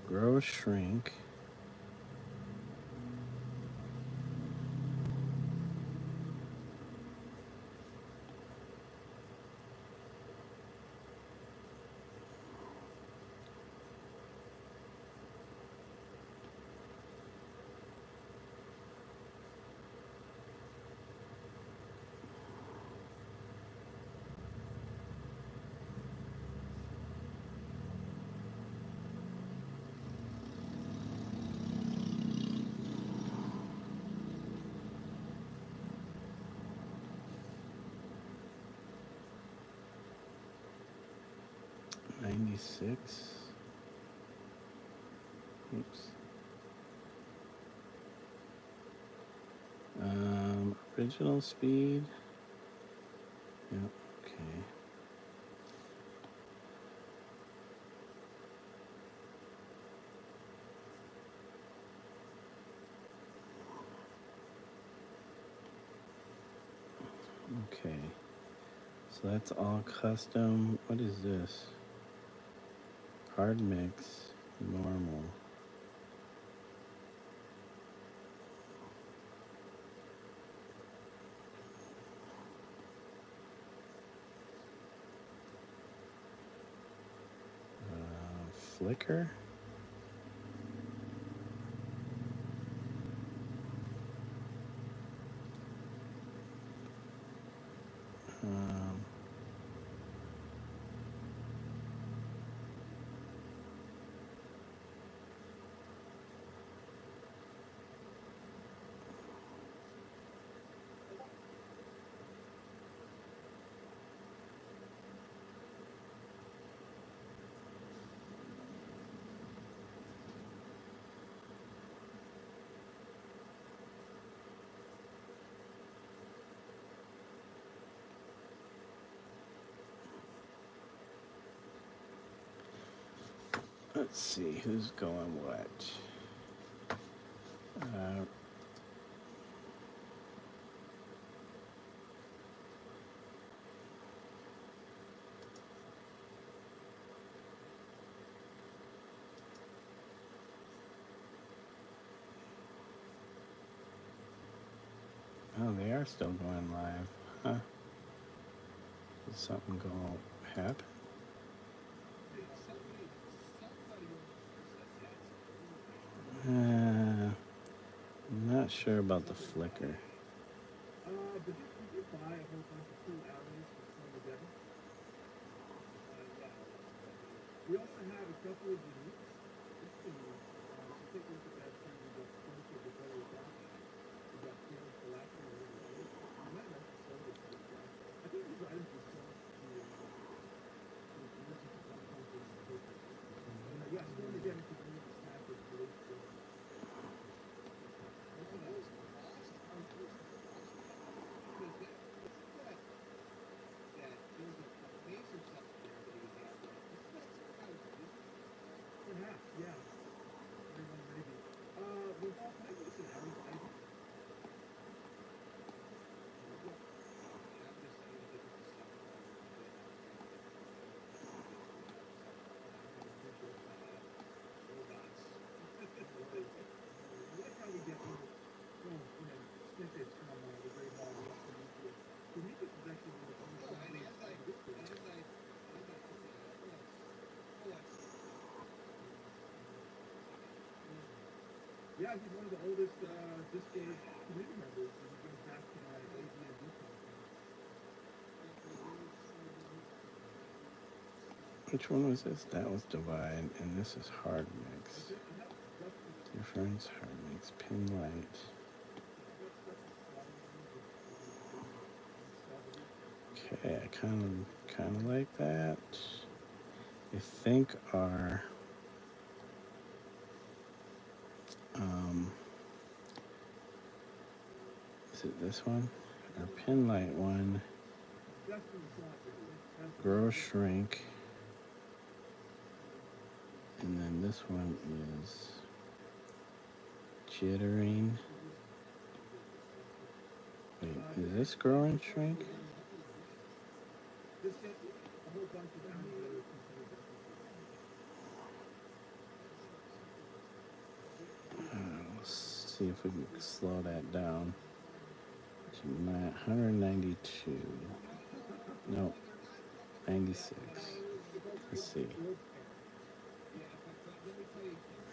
Grow, shrink. $96. Oops. Original speed. Yep, okay. Okay. So that's all custom. What is this? Hard mix, normal. Flicker. Um, let's see who's going what. Oh, they are still going live. Huh? Is something going to happen? I'm not sure about the flicker. Which one was this? That was divide, and this is hard mix. Difference, hard mix, pin light. Okay, I kind of like that. I think our is it this one? Our pin light one. Grow shrink. And then this one is jittering. Wait, is this grow and shrink? Let's see if we can slow that down to 192. Nope, 96. Let's see.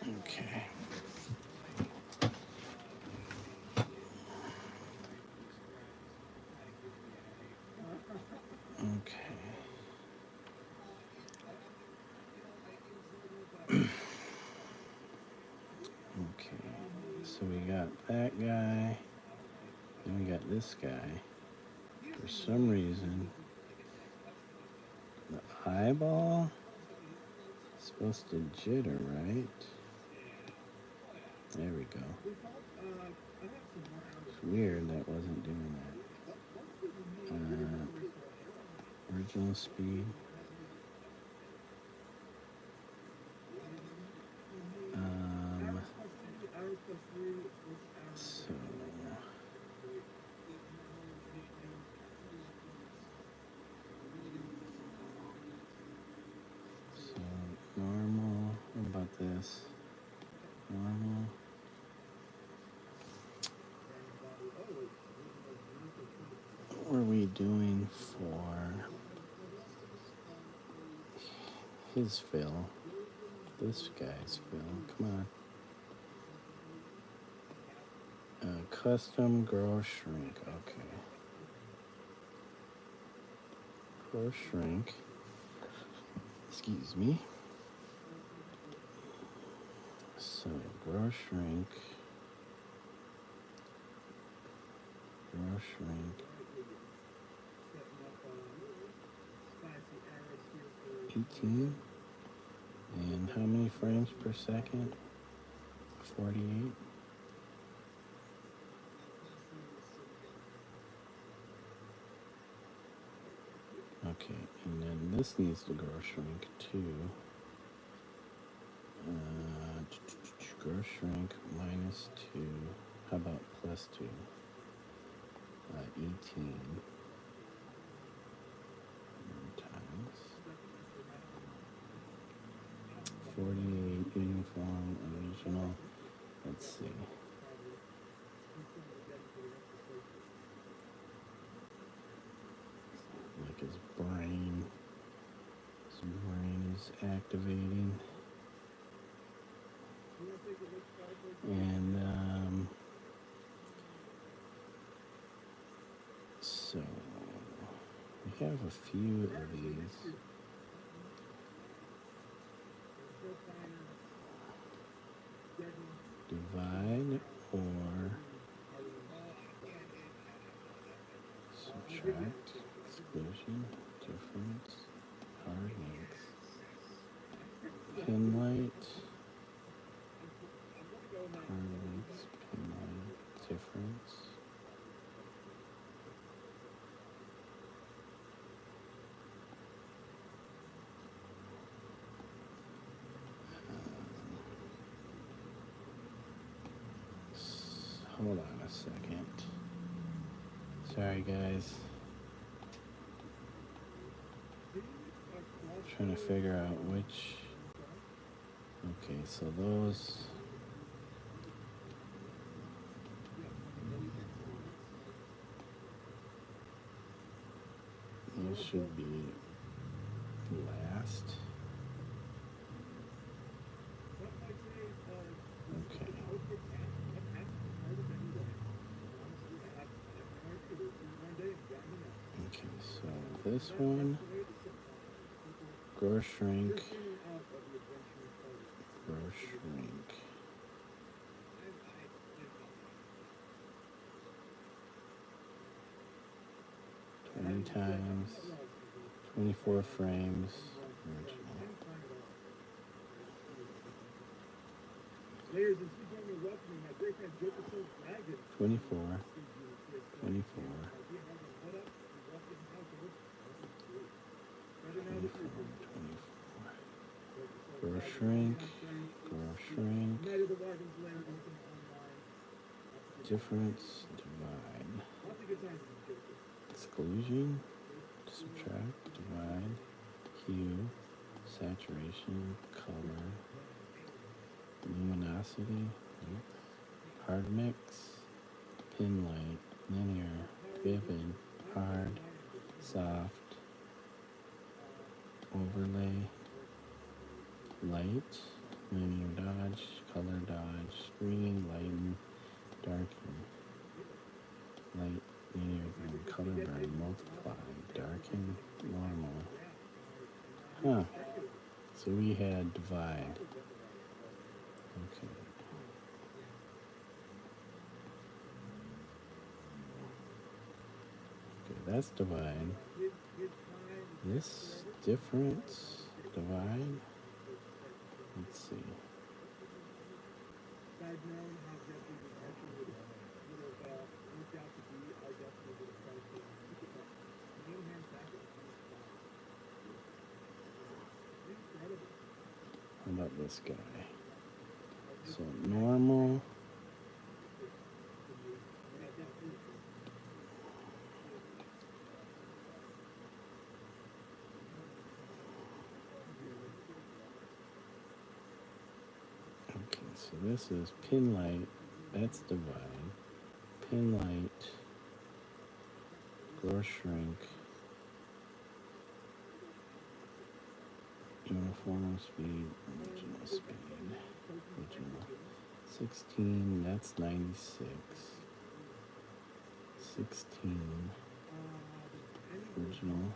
Okay. Okay. Okay. So we got that guy. And we got this guy. For some reason, the eyeball is supposed to jitter, right? There we go. It's weird that wasn't doing that. Original speed. So normal. What about this? Normal. What are we doing for his fill? This guy's fill. Come on. Custom grow shrink. Okay. Grow shrink. Excuse me. So grow shrink. Grow shrink. 18. And how many frames per second? 48. Okay, and then this needs to grow shrink too. Grow shrink -2. How about +2? 18 times 48 uniform original. Let's see. Like his brain is activating. And so we have a few of these. pin light. Harmonics, pin light difference. Hold on a second. Sorry, guys. Trying to figure out which. Okay, so those should be last. Okay. Okay, so this one, grow shrink, grow shrink. 20 times, 24 frames, original. 24, 24, 24. Grow shrink, difference, divide. Exclusion, subtract, divide, hue, saturation, color, luminosity, hard mix, pin light, linear, vivid, hard, soft, overlay, light, linear dodge, color dodge, screen, lighten, darken, light, linear burn, color burn, multiply, darken, normal. Huh. So we had divide. Okay. Okay, that's divide. This difference, divide. Let's see. How about this guy? So normal. Okay, so this is pin light. That's divide. Pin light. Grow shrink. Uniform speed. Original speed. Original. 16. That's 96. 16. Original.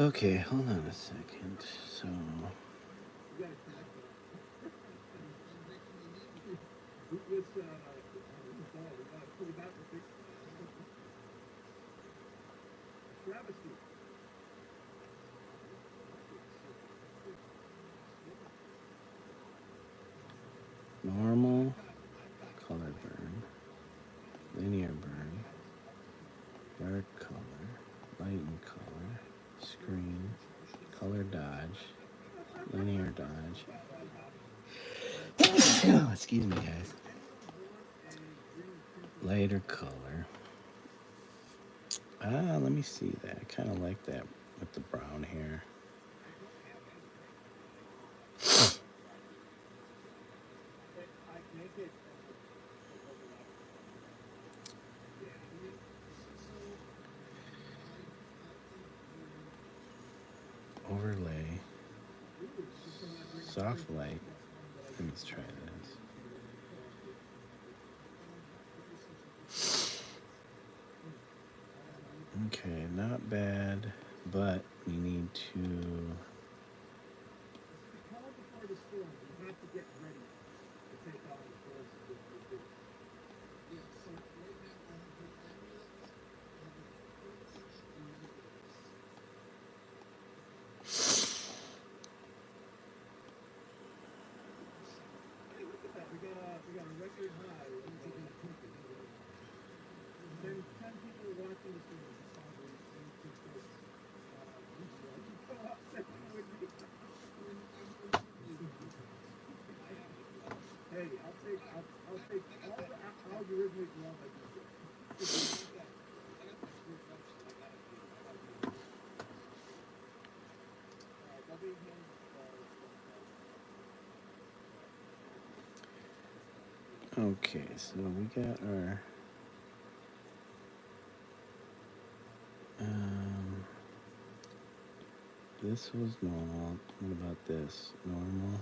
Okay, hold on a second. So normal, color burn, linear burn, dark color, lighten color, screen, color dodge, linear dodge. Oh, excuse me, guys. Lighter color. Let me see that. I kind of like that with the brown hair. Overlay. Soft light. Let me try this. Okay, not bad, but we need to Okay, so we got our this was normal. What about this? Normal.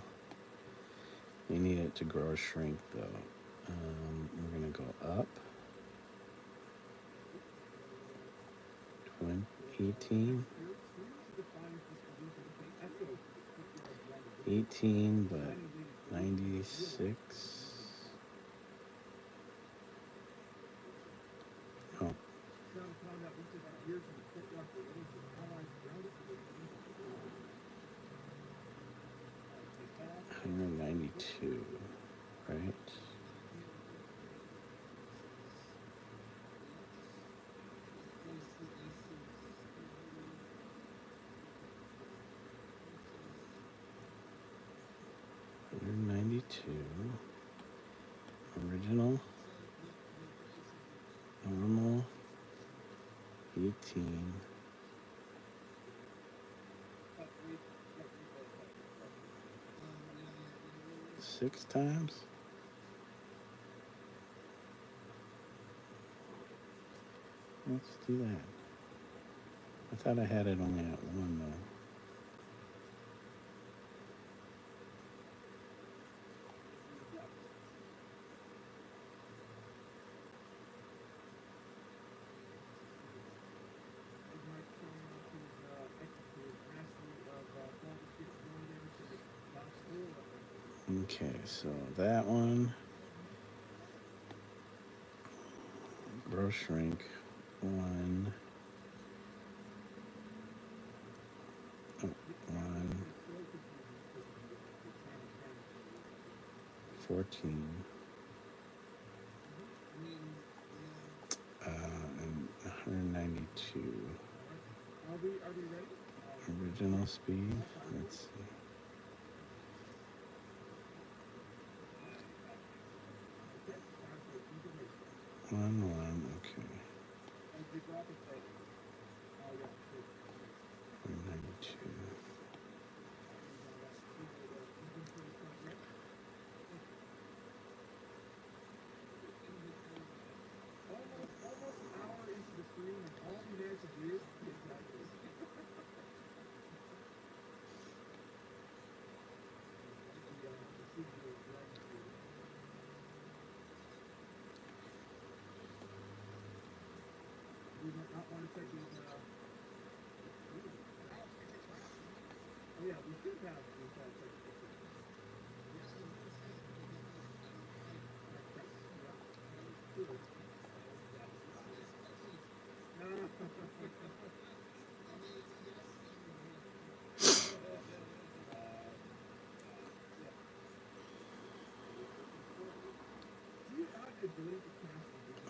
We need it to grow or shrink though. We're gonna go up. 18. 18, but 96. Oh. 192, right? Original, normal, 18. 6 times? Let's do that. I thought I had it only at 1 though. Okay, so that one, grow shrink, 1, 14, and 192. Original speed, let's see. 1, okay. 192.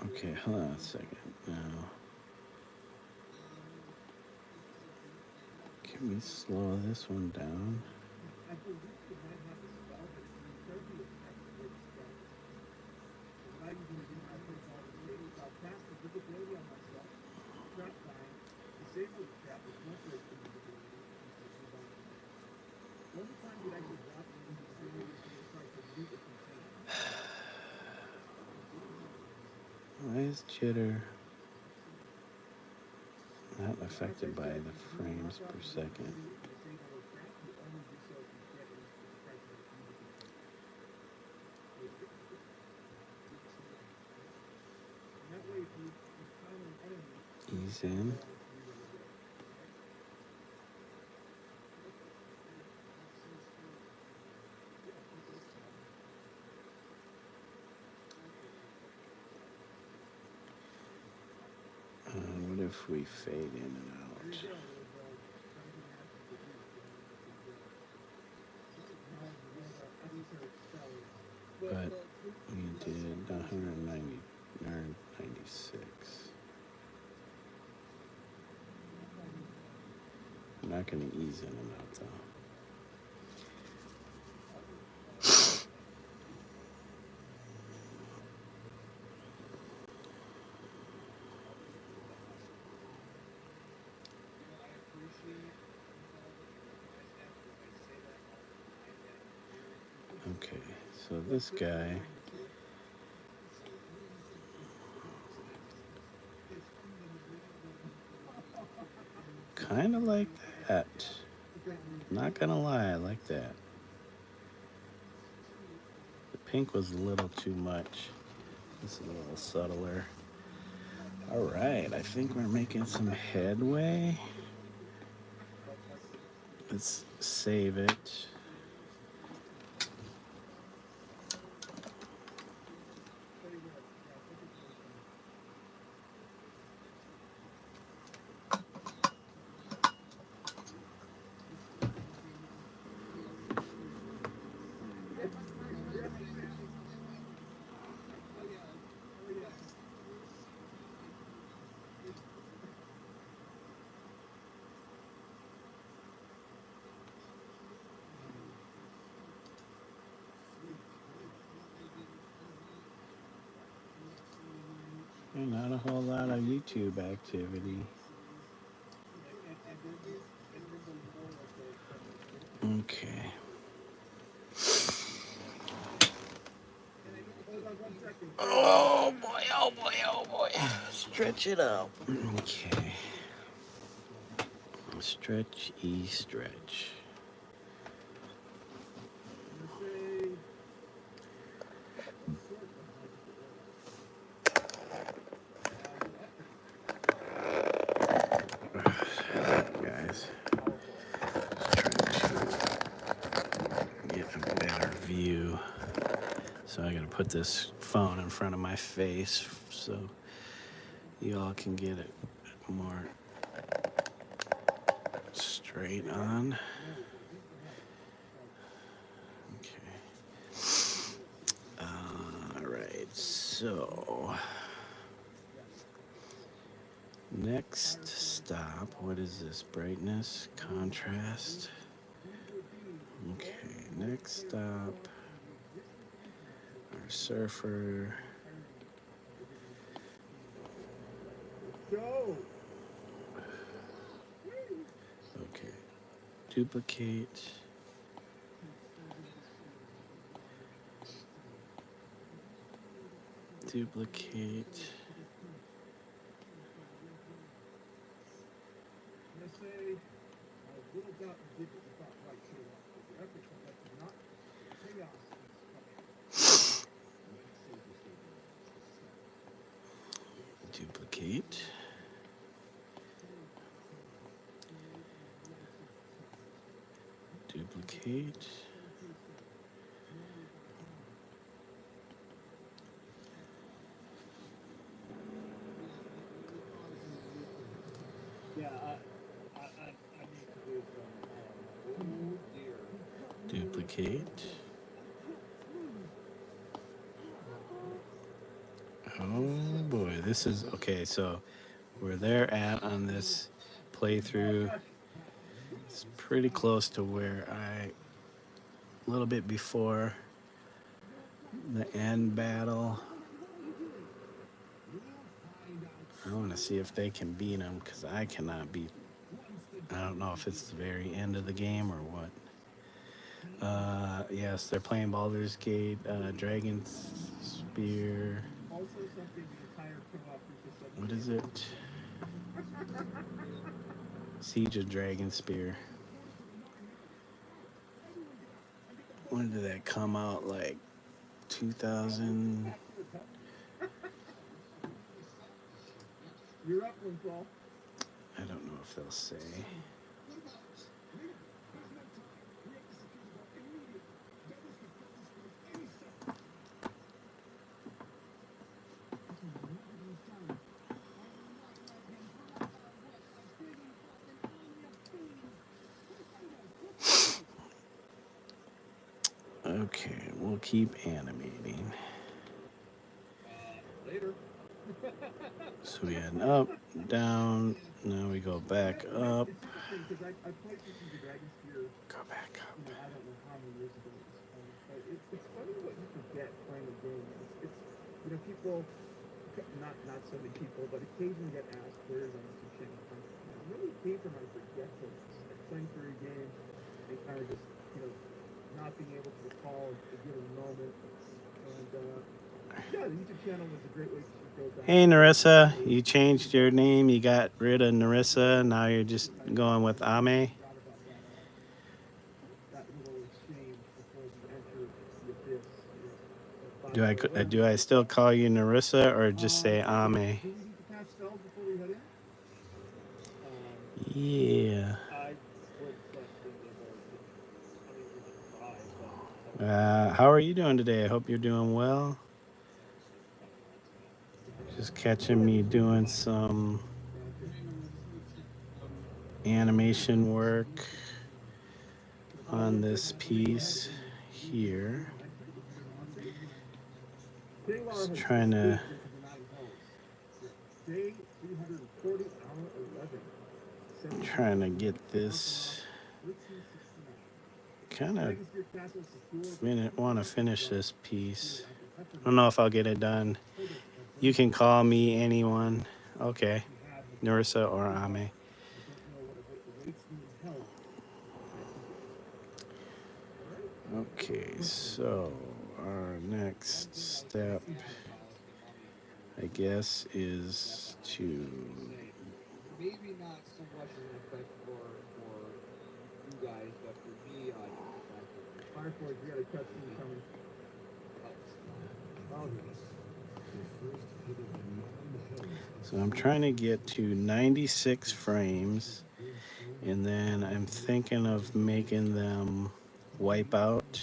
Okay, hold on a second. Now, can we slow this one down? Why is jitter not affected by the frames per second? Ease in. What if we fade in and out? But We did 196. I'm not going to ease in and out though. Okay, so this guy, kind of like that. Not gonna lie, I like that. The pink was a little too much. This is a little subtler. All right, I think we're making some headway. Let's save it. Not a whole lot of YouTube activity. Okay. Oh boy, oh boy, oh boy. Stretch it out. Okay. Stretch, stretch. Guys, just trying to get a better view. So I gotta put this phone in front of my face so you all can get it more straight on. Okay. All right, so next stop, what is this? Brightness, contrast. Okay, next stop, our surfer. Okay, duplicate. Duplicate. Duplicate. Duplicate. Yeah, I need to do some. Duplicate. Oh boy, this is okay. So where they're at on this playthrough, it's pretty close to where a little bit before the end battle. I want to see if they can beat them because I cannot beat. I don't know if it's the very end of the game or what. Yes, they're playing Baldur's Gate, Dragon Spear. What is it? Siege of Dragon Spear. When did that come out? Like 2000? You're up, Winkle. I don't know if they'll say. Okay, we'll keep animating. So we had up, down. Now we go back up. It's interesting because I played Dungeons and Dragons here. Go back up. I don't know how many years ago at this point, but it's funny what you forget playing a game. It's people, not so many people, but occasionally get asked where is on YouTube channel. It really came from my forgetfulness, like playing through a game and kind of just not being able to recall a given moment. And yeah, the YouTube channel was a great way to go back. Hey Narissa, you changed your name. You got rid of Narissa. Now you're just going with Ame. That little exchange before we enter the abyss. Do I still call you Narissa or just say Ame? Do we need to cast spells before we head in? Yeah. I would question the ability. I mean, we can try, but How are you doing today? I hope you're doing well. Just catching me doing some animation work on this piece here. Just trying to get this kind of want to finish this piece. I don't know if I'll get it done. You can call me anyone. Okay, Narissa or Ame. Okay, so our next step, I guess, is to maybe not so much of an effect for you guys, but for me, Fireflies, we got a cutscene coming. So I'm trying to get to 96 frames, and then I'm thinking of making them wipe out,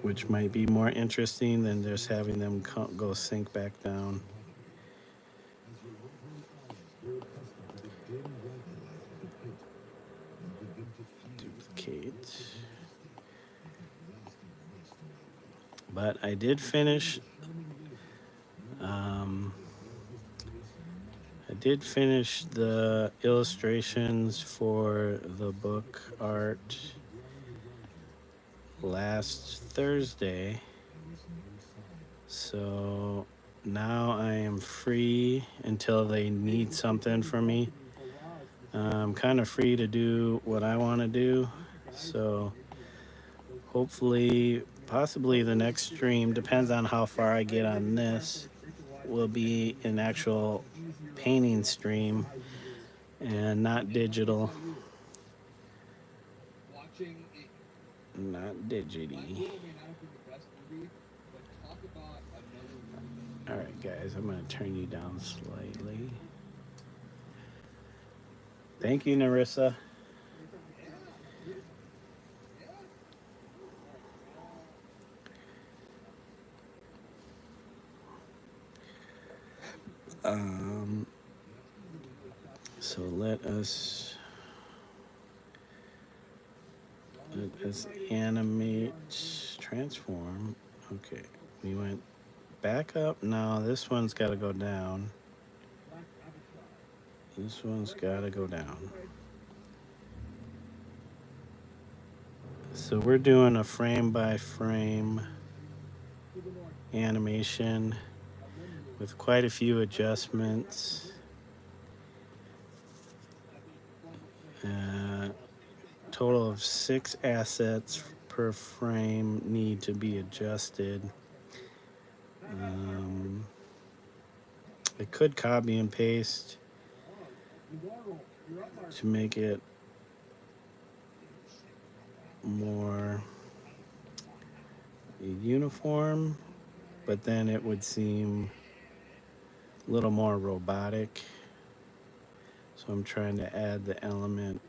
which might be more interesting than just having them go sync back down. Duplicate. But I did finish. The illustrations for the book art last Thursday. So now I am free until they need something from me. I'm kind of free to do what I want to do. So hopefully, possibly the next stream, depends on how far I get on this, will be an actual painting stream and not digital. Not digity. All right, guys, I'm going to turn you down slightly. Thank you, Narissa. So let us animate, transform. Okay, we went back up. Now this one's got to go down. This one's got to go down. So we're doing a frame by frame animation with quite a few adjustments. Total of 6 assets per frame need to be adjusted. I could copy and paste to make it more uniform, but then it would seem a little more robotic. So I'm trying to add the element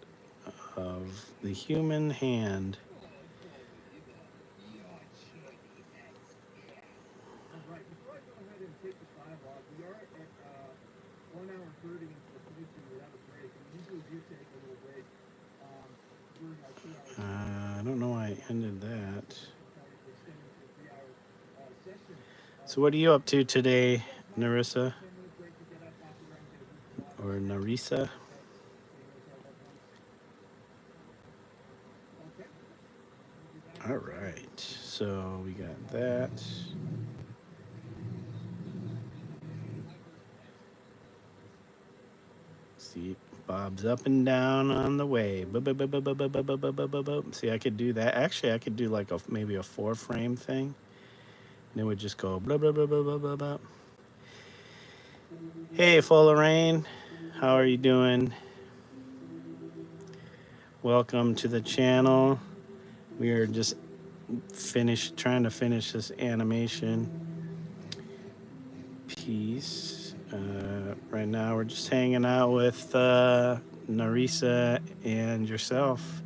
of the human hand. Alright, before I go ahead and take this dialogue, we are at 1 hour 30 into the playthrough without a break. We usually do take a little break during our 2 hours. I don't know why I ended that. So what are you up to today, Narissa 10 minute break to get up off the ground, get a drink of water, or and Narisa? that's pretty much all that comes. Okay, we'll be back All in 10 minutes. right. So we got that. See, Bob's up and down on the way. See, I could do that. Actually, I could do like a maybe a 4-frame thing. And it would just go blah blah blah blah blah blah blah. Hey, Full of Rain, how are you doing? Welcome to the channel. We are just trying to finish this animation piece. Right now, we're just hanging out with Narisa and yourself.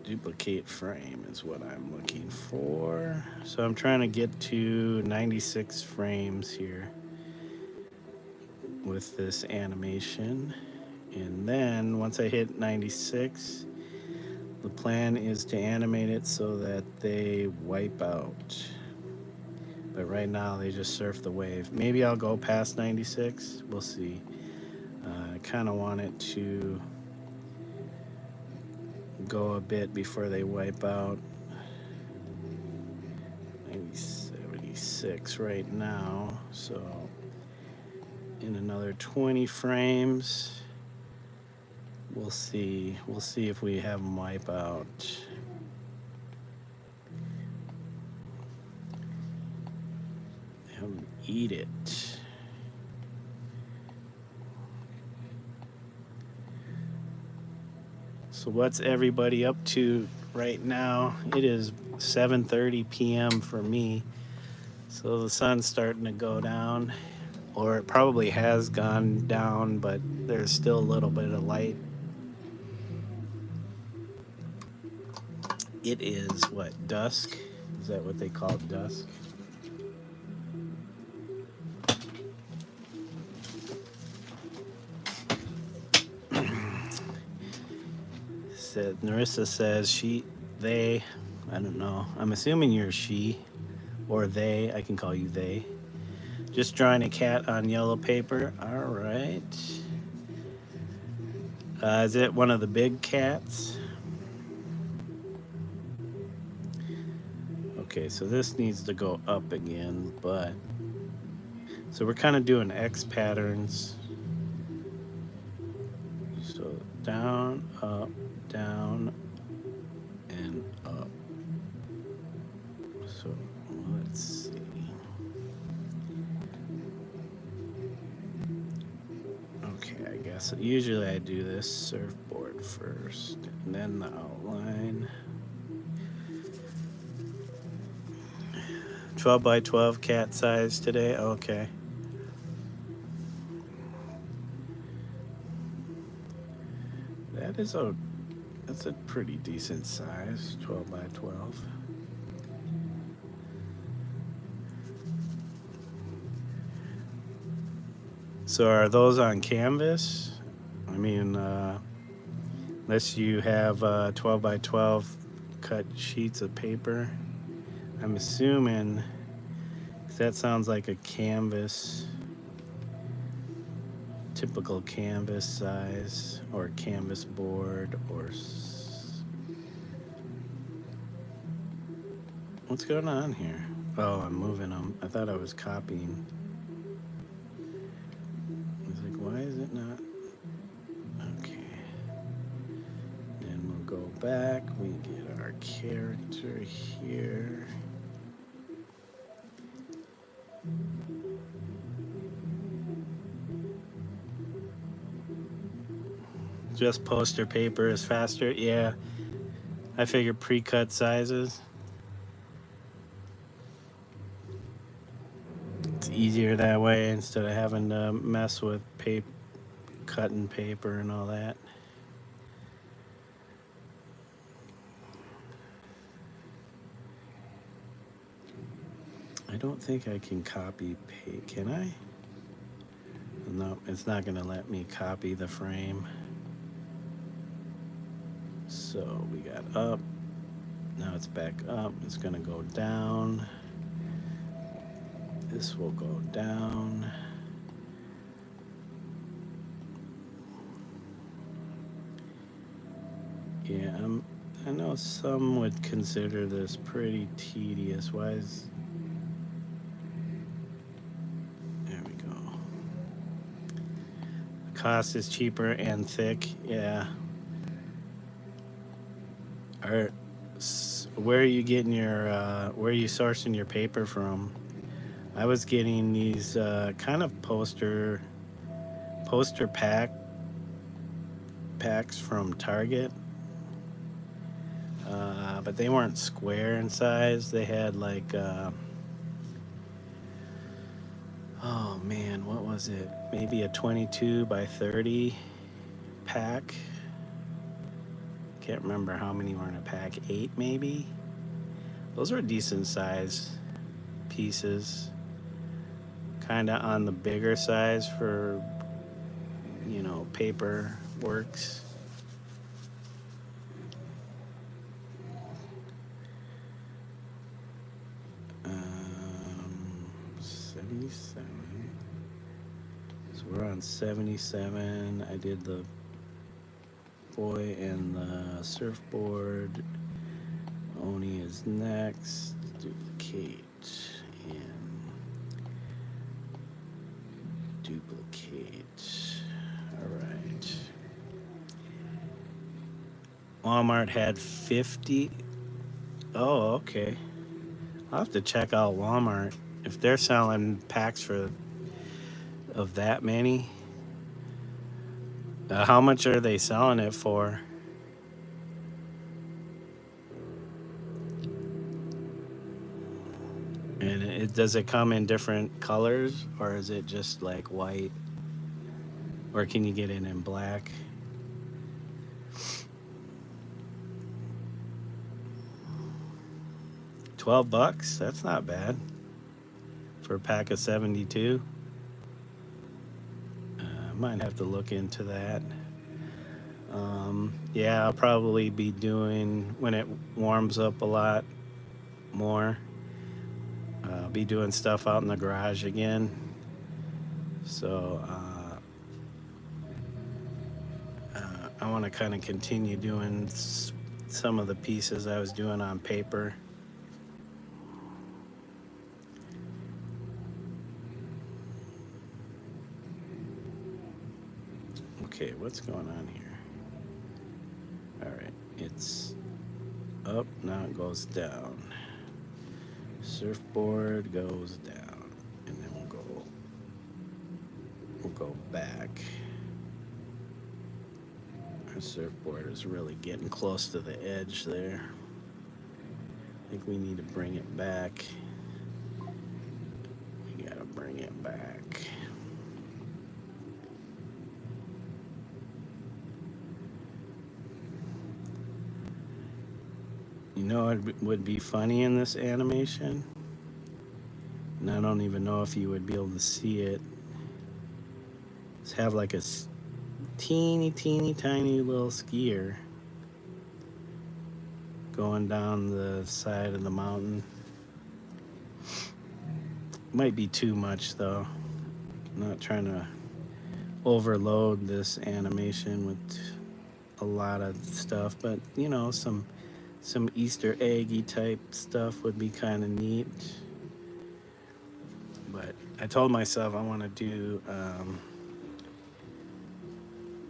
Duplicate frame is what I'm looking for. So I'm trying to get to 96 frames here with this animation. And then once I hit 96, the plan is to animate it so that they wipe out. But right now they just surf the wave. Maybe I'll go past 96. We'll see. I kind of want it to go a bit before they wipe out. 76 right now. So in another 20 frames, we'll see. We'll see if we have them wipe out. Have them eat it. So what's everybody up to right now? It is 7:30 p.m. for me. So the sun's starting to go down, or it probably has gone down, but there's still a little bit of light. It is what, dusk? Is that what they call it, dusk? Narissa says they, I don't know. I'm assuming you're she or they. I can call you they. Just drawing a cat on yellow paper. All right. Is it one of the big cats? Okay, so this needs to go up again, but so we're kind of doing X patterns. So down, down, and up. So let's see. Okay, I guess usually I do this surfboard first, and then the outline. 12 by 12 cat size today. Okay. That's a pretty decent size, 12 by 12. So are those on canvas? I mean, unless you have 12 by 12 cut sheets of paper. I'm assuming that sounds like a canvas, typical canvas size, or canvas board, or what's going on here? Oh, I'm moving them. I thought I was copying. I was like, why is it not? Okay. Then we'll go back. We get our character here. Just poster paper is faster. Yeah, I figure pre-cut sizes. It's easier that way instead of having to mess with cutting paper and all that. I don't think I can copy paste. Can I? No, it's not going to let me copy the frame. So we got up. Now it's back up. It's going to go down. This will go down. Yeah, I know some would consider this pretty tedious. Why is... There we go. Cost is cheaper and thick. Yeah. Where are you getting your, where are you sourcing your paper from? I was getting these kind of poster packs from Target, but they weren't square in size. They had like, oh man, what was it? Maybe a 22 by 30 pack. Can't remember how many were in a pack. 8 maybe. Those were decent size pieces. Kind of on the bigger size for, you know, paper works. 77. So we're on 77. I did the boy and the surfboard. Oni is next. Duplicate and duplicate. All right. Walmart had 50. Oh, okay. I'll have to check out Walmart if they're selling packs of that many. How much are they selling it for? And does it come in different colors, or is it just like white? Or can you get it in black? $12? That's not bad for a pack of 72. I might have to look into that. Yeah, I'll probably be doing, when it warms up a lot more, I'll be doing stuff out in the garage again. So I want to kind of continue doing some of the pieces I was doing on paper. Okay, what's going on here? All right, it's up, now it goes down. Surfboard goes down, and then we'll go back. Our surfboard is really getting close to the edge there. I think we need to bring it back. We gotta bring it back. You know what would be funny in this animation? And I don't even know if you would be able to see it. Just have like a teeny tiny little skier going down the side of the mountain. Might be too much though. I'm not trying to overload this animation with a lot of stuff, but you know, some Easter eggy type stuff would be kind of neat. But I told myself I want to do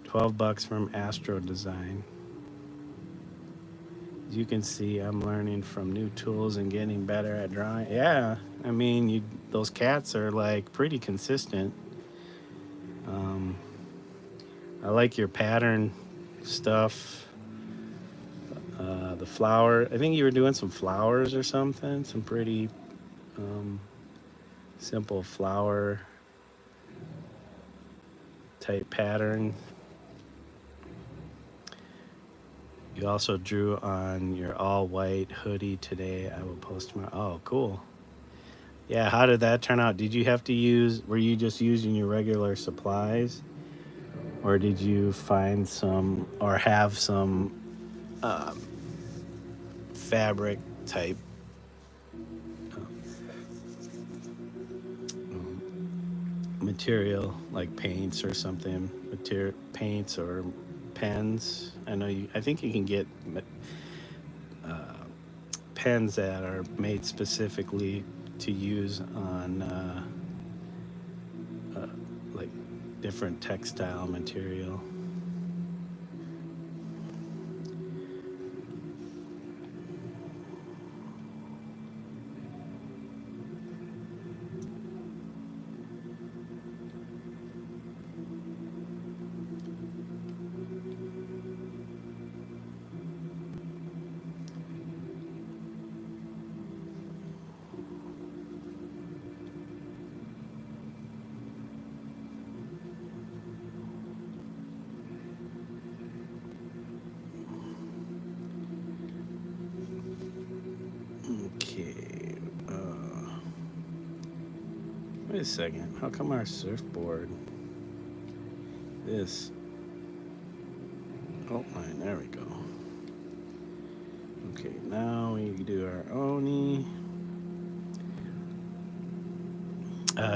$12 from Astro Design. As you can see, I'm learning from new tools and getting better at drawing. Yeah, I mean, those cats are like pretty consistent. I like your pattern stuff. The flower, I think you were doing some flowers or something, some pretty simple flower type pattern. You also drew on your all white hoodie today. I will post tomorrow. Oh, cool. Yeah, how did that turn out? Did you have to were you just using your regular supplies? Or did you find some, or have some fabric type material, like paints or something, paints or pens. I think you can get pens that are made specifically to use on like different textile material. Okay. Wait a second. How come our surfboard? This. Oh, fine. There we go. Okay, now we do our Oni.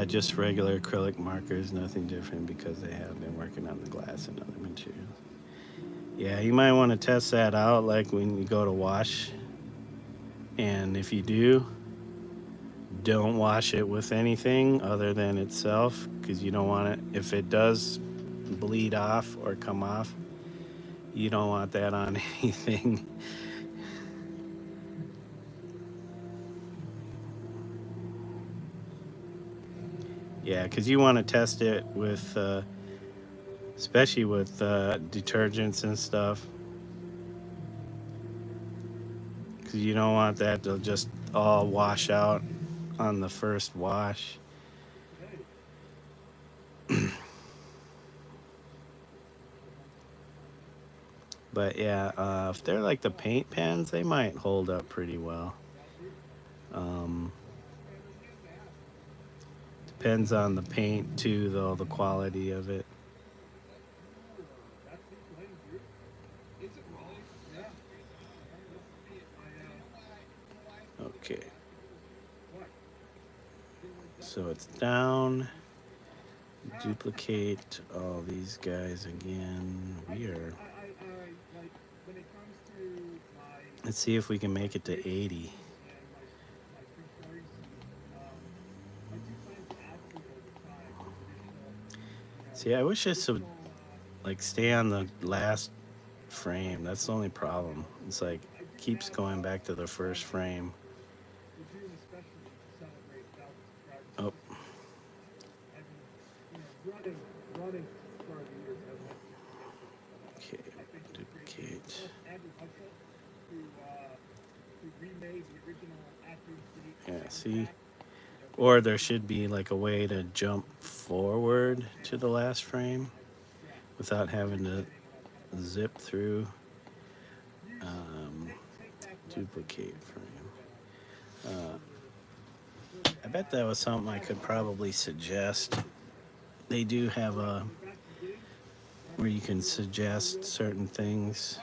Just regular acrylic markers, nothing different because they have been working on the glass and other materials. Yeah, you might want to test that out like when you go to wash. And if you do, don't wash it with anything other than itself because you don't want it, if it does bleed off or come off, you don't want that on anything. Yeah, because you want to test it with, especially with detergents and stuff. Because you don't want that to just all wash out on the first wash. But yeah, if they're like the paint pens, they might hold up pretty well. Depends on the paint too, though, the quality of it. Okay. So it's down. Duplicate all these guys again. We are. Let's see if we can make it to 80. See, I wish this would like stay on the last frame. That's the only problem. It's like keeps going back to the first frame. Oh. Okay, duplicate. Yeah, see? Or there should be like a way to jump forward to the last frame without having to zip through. Duplicate frame. I bet that was something I could probably suggest. They do have a where you can suggest certain things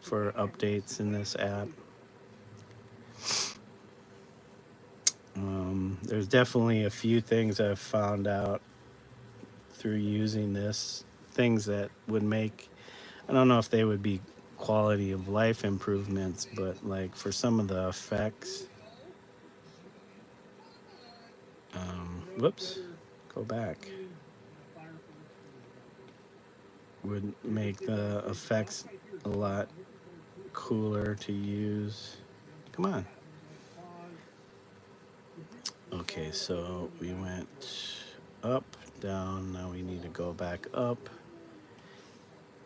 for updates in this app. There's definitely a few things I've found out through using this, things that would make, I don't know if they would be quality of life improvements, but like for some of the effects, whoops, go back, would make the effects a lot cooler to use. Come on. Okay, so we went up, down, now we need to go back up.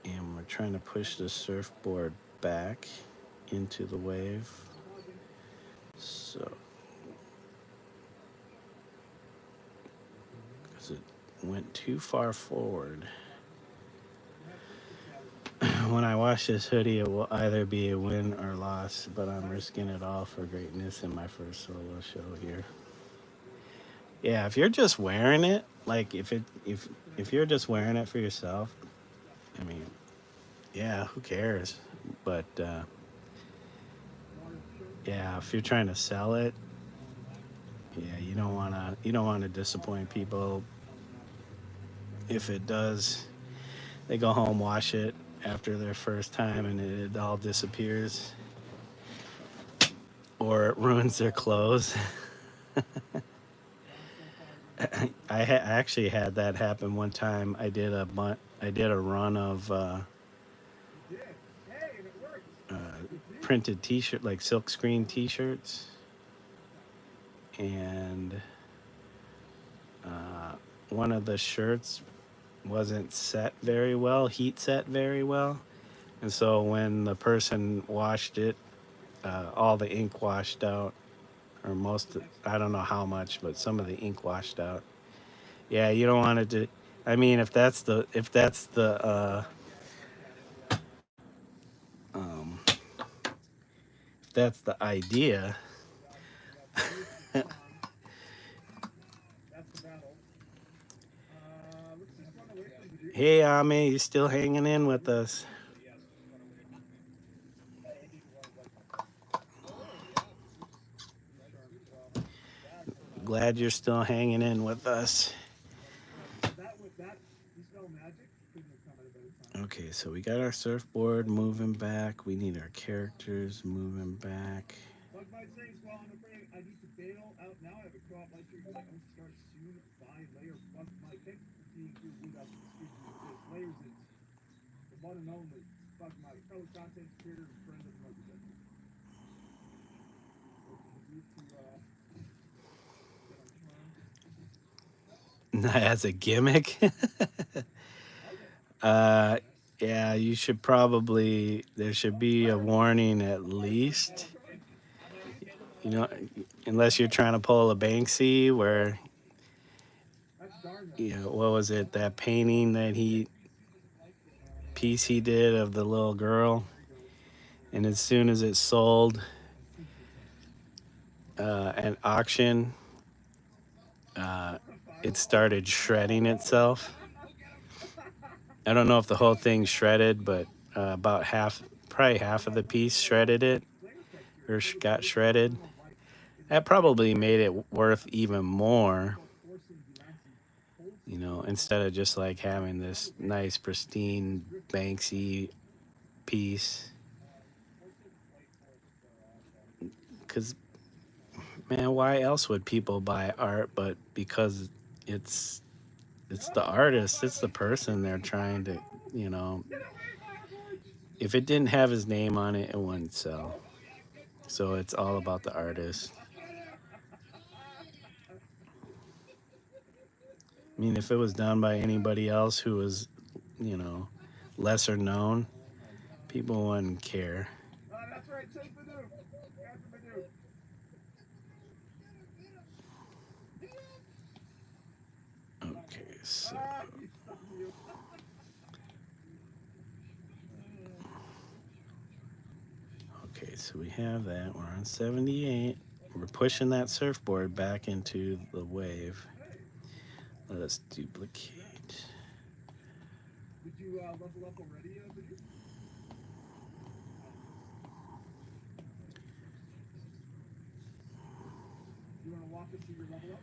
And we're trying to push the surfboard back into the wave. So, because it went too far forward. When I wash this hoodie, it will either be a win or loss, but I'm risking it all for greatness in my first solo show here. Yeah, if you're just wearing it, like if you're just wearing it for yourself, I mean, yeah, who cares? But Water shirt. yeah, if you're trying to sell it, yeah, you don't wanna disappoint people. If it does, they go home, wash it after their first time, and it all disappears, or it ruins their clothes. John so far didn't I actually had that happen one time. I did a run of You did. Hey, and it worked. uh, It did. printed T-shirt, like silk screen T-shirts, and uh, one of the shirts wasn't set very well, heat set very well, and so when the person washed it, all the ink washed out, or most, I don't know how much, but some of the ink washed out. Yeah, you don't want it to. I mean, um, if that's the idea. We got Bruce and Tom. That's the battle. Let's just run away from the dude. Hey, Ame, you still hanging in with us? Oh yeah, Bruce Charms. Well, Glad you're still hanging in with us. that dispel magic couldn't have come at a better time. Okay, so we got our surfboard moving back. We need our characters moving back. Bug might say, well, I'm afraid I need to bail out now. I have a co-op lecture because I don't start soon. Bye layer. Bug might thank you for being here with us in the studio of this. Layers is the one and only Bug might fellow content creator and friend of the Motorcycle. What can we do to get on charm? As a gimmick. Okay. uh, yeah, you should probably, there should be a warning at least. You know, unless you're trying to pull a Banksy where, That's darn you nice. know, what was it, that painting that piece he did of the little girl. And as soon as it sold at auction, uh, it started shredding itself. I don't know if the whole thing shredded, but about half, probably half of the piece shredded it or got shredded. That probably made it worth even more, you know, instead of just like having this nice, pristine Banksy piece. Because, man, why else would people buy art but because it's it's the artist, it's the person they're trying to, you know, if it didn't have his name on it, it wouldn't sell. So it's all about the artist. I mean, if it was done by anybody else who was, you know, lesser known, people wouldn't care. That's right, take Badoo. After Badoo. Okay, so He's stuck in you. we have that. We're on 78. We're pushing that surfboard back into the wave. Hey, Let us duplicate. did you level up already, Badoo? You want to walk us through your level up?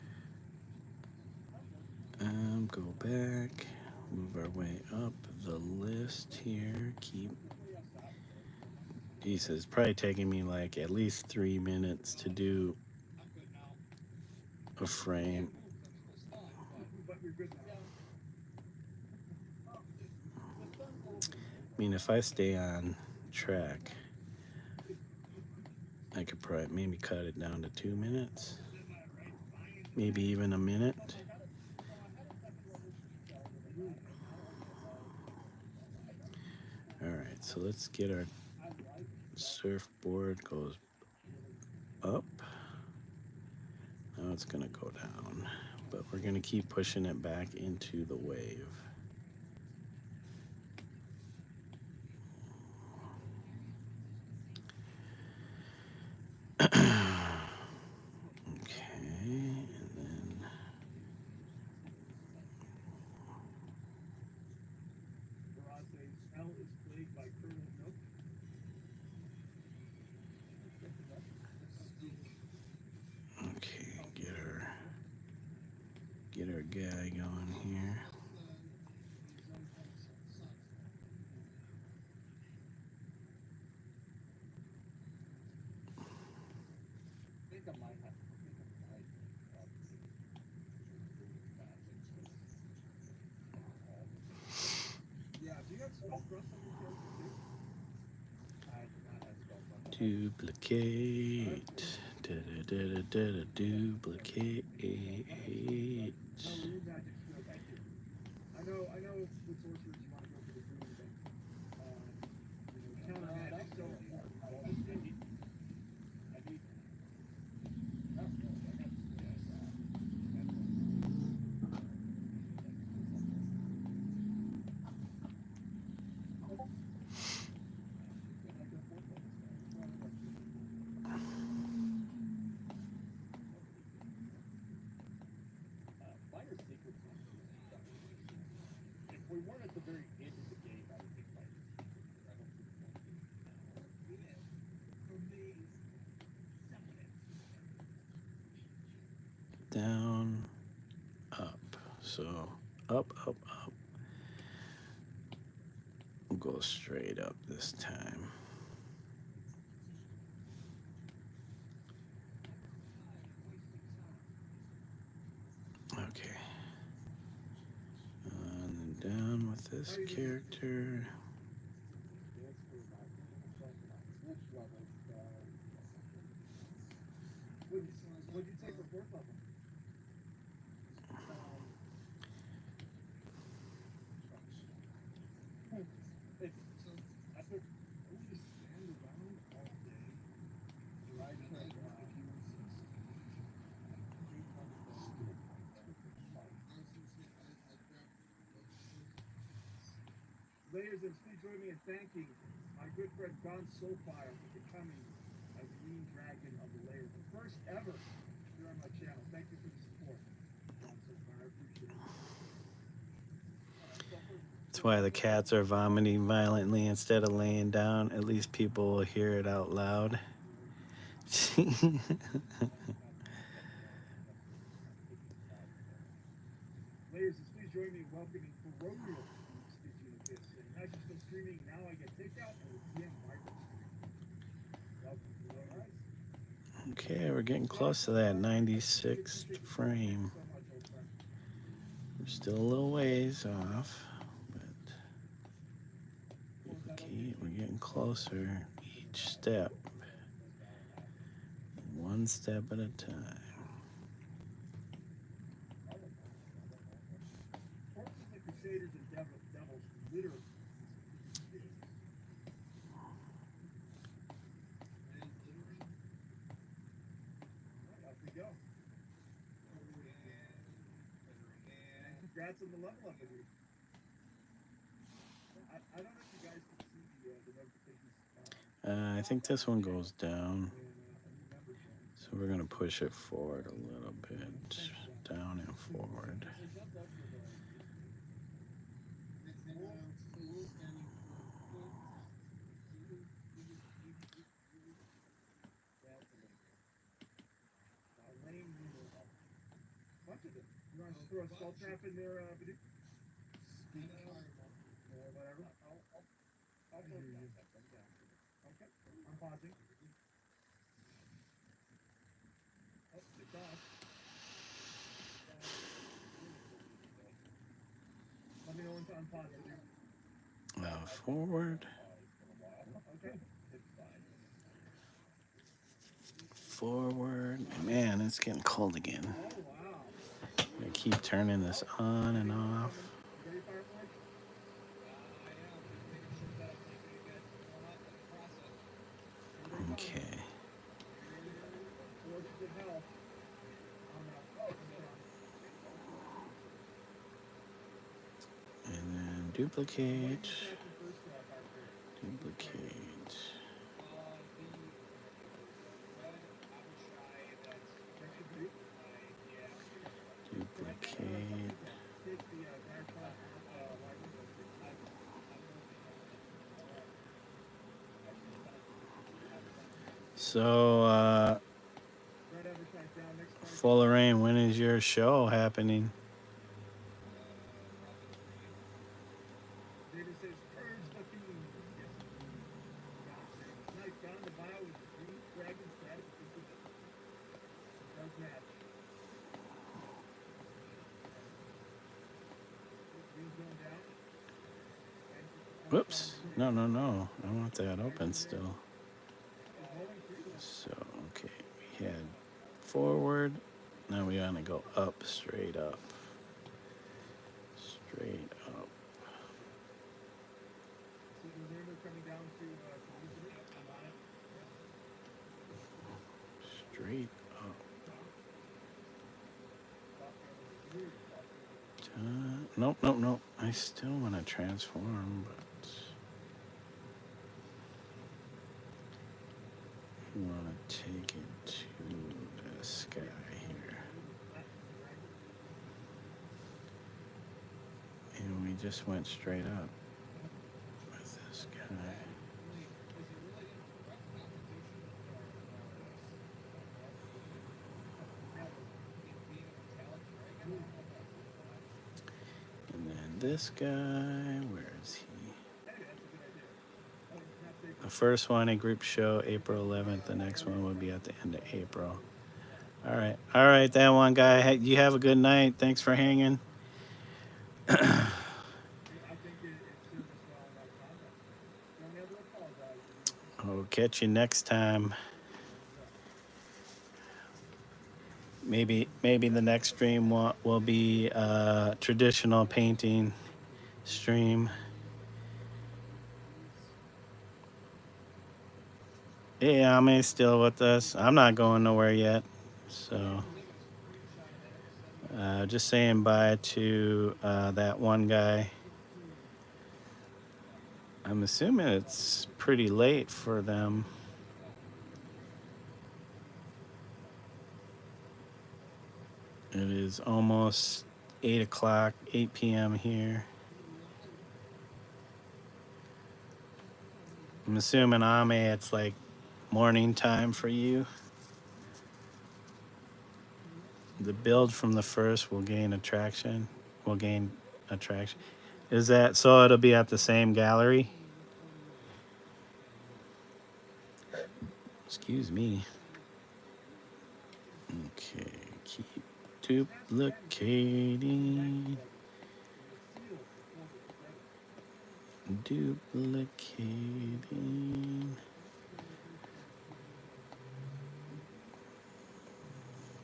Go back, move our way up the list here. Keep. Jesus, probably taking me like at least 3 minutes to do a frame. But you're good now. I mean, if I stay on track, I could probably maybe cut it down to 2 minutes, maybe even a minute. All right, so let's get our surfboard goes up. Now it's gonna go down, but we're gonna keep pushing it back into the wave. Okay, and then Barrage says, L is plagued by get our guy going here. Duplicate. Duplicate. I know with sorcerers you want to go for the green, but counter magic so important. If we weren't at the very end of the game, I would think Down, up. So up, up, up. We'll go straight up this time. Okay. And then down with this character. What'd you take for fourth level? Layers, and please join me in thanking my good friend Don Solfire for becoming a green dragon of the layers, the first ever here on my channel. Thank you for the support, Don Solfire. I appreciate it. That's why the cats are vomiting violently instead of laying down. At least people will hear it out loud. Layers, please join me in welcoming Ferocious Stitching Abyss. And as you're still streaming, now I get takeout and the PM vibrant stream. Okay, we're getting close to that 96th frame. We're still a little ways off, but we're getting closer each step, one step at a time. Crusaders and devils literally. Off we go. Congrats on the level up, dude. I don't know if you guys can see the notifications. I think this one goes down, so we're gonna push it forward a little bit, down and forward. You want to throw a skull trap in there, Badoo? Or whatever? I'll throw it down. Okay, I'm pausing. Oh, it's off. Let me know when to unpause it. Forward. Okay. Forward. Man, it's getting cold again. Oh, wow. I keep turning this on and off. Ready, Firefly? Okay. And then duplicate. Duplicate. Duplicate. So, Full of Rain, when is your show happening? Whoops. No, no, no. I want that open still. So, okay. We had forward. Now we want to go up, straight up. Straight up. Straight up. Nope, nope, nope. I still want to transform, but we want to take it to this guy here. And we just went straight up with this guy. And then this guy, where is he? The first one, a group show, April 11th. The next one will be at the end of April. All right, that one guy. Hey, you have a good night. Thanks for hanging. I'll catch you next time. Maybe the next stream will be a traditional painting stream. Yeah, Ame still with us. I'm not going nowhere yet. So just saying bye to that one guy. I'm assuming it's pretty late for them. It is almost 8 o'clock, 8 p.m. here. I'm assuming, Ame, it's like morning time for you. The build from the first will gain attraction. Is that so? It'll be at the same gallery? Excuse me. Okay, keep duplicating.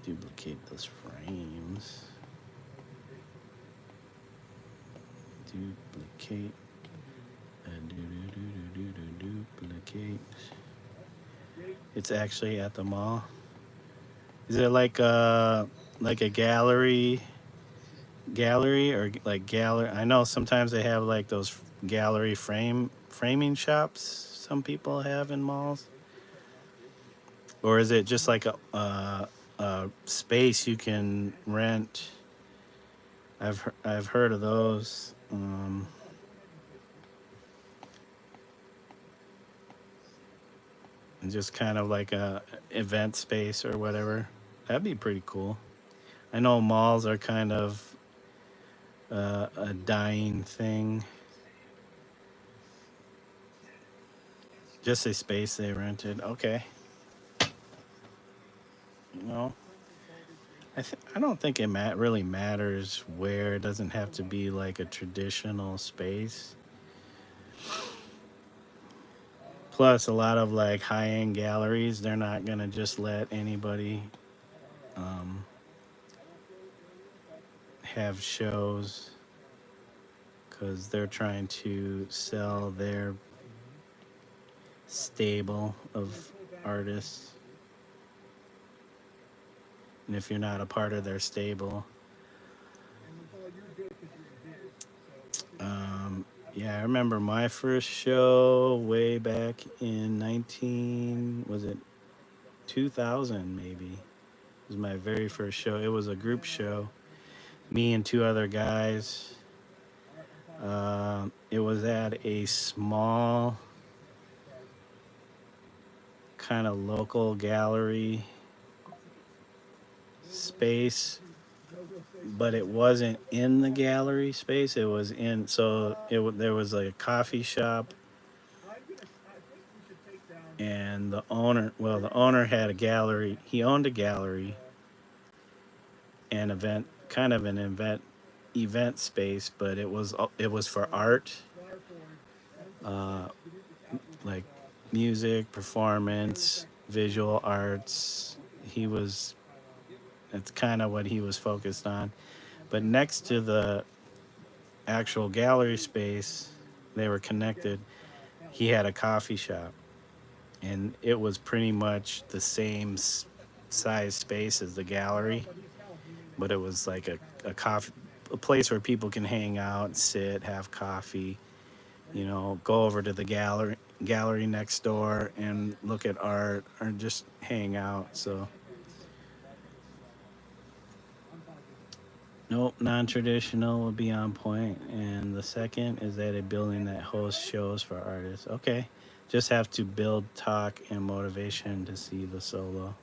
Duplicate those frames. Duplicate. Duplicate. It's actually at the mall. Is it like a gallery or like gallery? I know sometimes they have like those gallery framing shops some people have in malls. Or is it just like a space you can rent? I've heard of those. Just kind of like a event space or whatever. That'd be pretty cool. I know malls are kind of a dying thing. Just a space they rented. Okay. You know, I don't think it really matters where. It doesn't have to be like a traditional space. Plus, a lot of like high-end galleries, they're not gonna just let anybody have shows because they're trying to sell their stable of artists. And if you're not a part of their stable, yeah, I remember my first show way back in 2000 maybe. It was my very first show. It was a group show, me and two other guys. It was at a small kind of local gallery space, but it wasn't in the gallery space. It was in, so there was like a coffee shop, and the owner had a gallery. He owned a gallery and event space, but it was for art. uh, like music, performance, visual arts. He was, that's kind of what he was focused on. But next to the actual gallery space, they were connected. He had a coffee shop, and it was pretty much the same size space as the gallery, but it was like a coffee, a place where people can hang out, sit, have coffee, you know, go over to the gallery next door and look at art or just hang out. So nope, non-traditional would be on point. And the second is that a building that hosts shows for artists. Okay, just have to build talk and motivation to see the solo.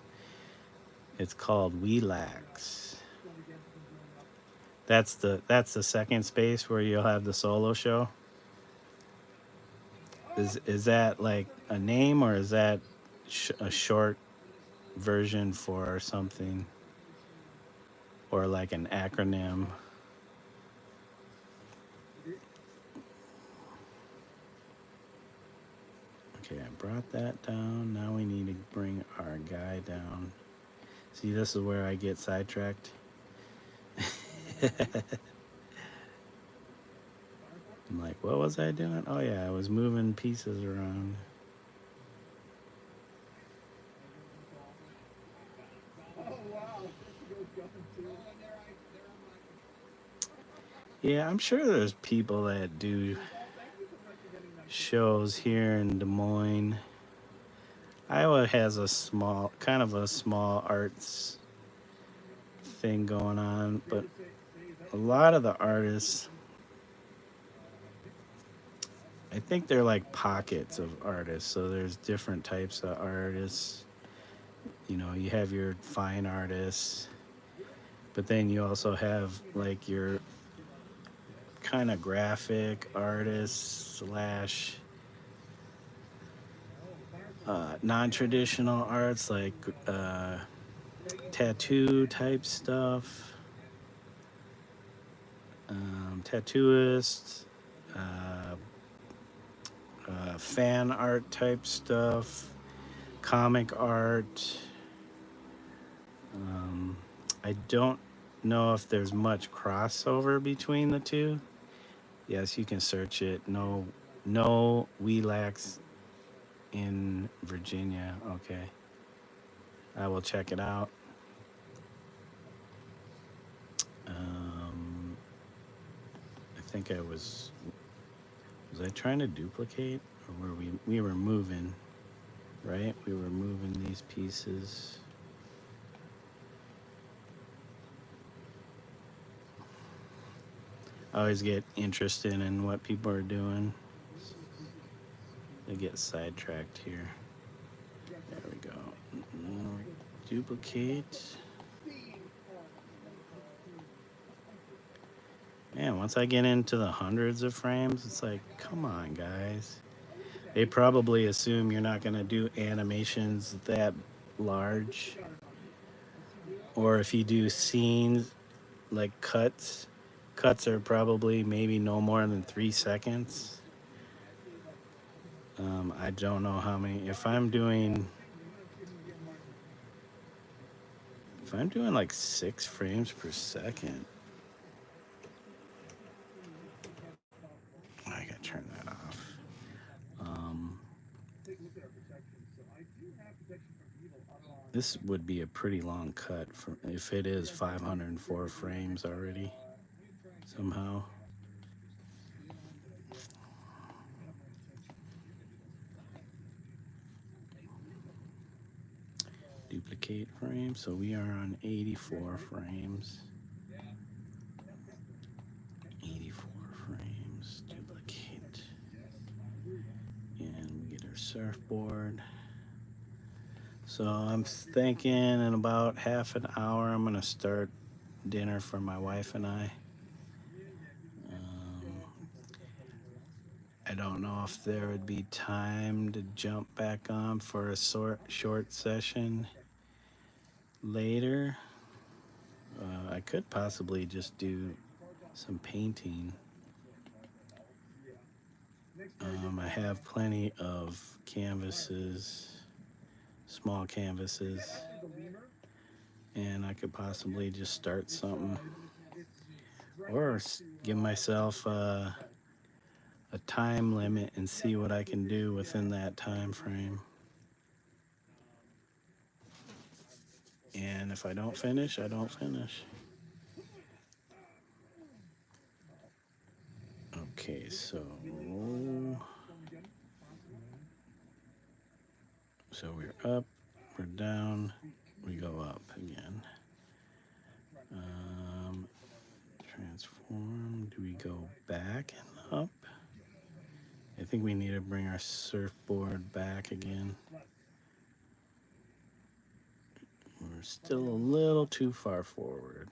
It's called Relax. That's the second space where you'll have the solo show. Is that like a name, or is that a short version for something, or like an acronym? Okay, I brought that down. Now we need to bring our guy down. See, this is where I get sidetracked. I'm like, what was I doing? Oh yeah, I was moving pieces around. Oh wow, Fresco going too. Yeah, I'm sure there's people that do Thank you so much for getting that to me. shows here in Des Moines. Iowa has a small, kind of a small arts thing going on, Fair but to say, is that a your lot of favorite the art? artists, I think they're like pockets of artists. So there's different types of artists. You know, you have your fine artists, but then you also have like your kind of graphic artists slash non-traditional arts, like tattoo type stuff, tattooists, uh, fan art type stuff, comic art. Um, I don't know if there's much crossover between the two. Yes, you can search it. No, no Relax in Virginia. Okay, I will check it out. Um, I think I was I trying to duplicate, or were we were moving, right? We were moving these pieces. I always get interested in what people are doing. I get sidetracked here. There we go. Duplicate. Man, once I get into the hundreds of frames, it's like, come on, guys. They probably assume you're not going to do animations that large. Or if you do scenes like cuts, cuts are probably maybe no more than 3 seconds. I don't know how many. If I'm doing like 6 frames per second, I gotta turn that off. Um, this would be a pretty long cut for if it is 504 frames already somehow. Duplicate frame. So we are on 84 frames. 84 frames. Duplicate. And we get our surfboard. So I'm thinking in about half an hour, I'm going to start dinner for my wife and I. Um, I don't know if there would be time to jump back on for a short session later. I could possibly just do some painting. I have plenty of canvases, small canvases, and I could possibly just start something or give myself a time limit and see what I can do within that time frame. And if I don't finish, I don't finish. Okay, so we're up, we're down, we go up again. Transform, do we go back and up? I think we need to bring our surfboard back again. We're still a little too far forward.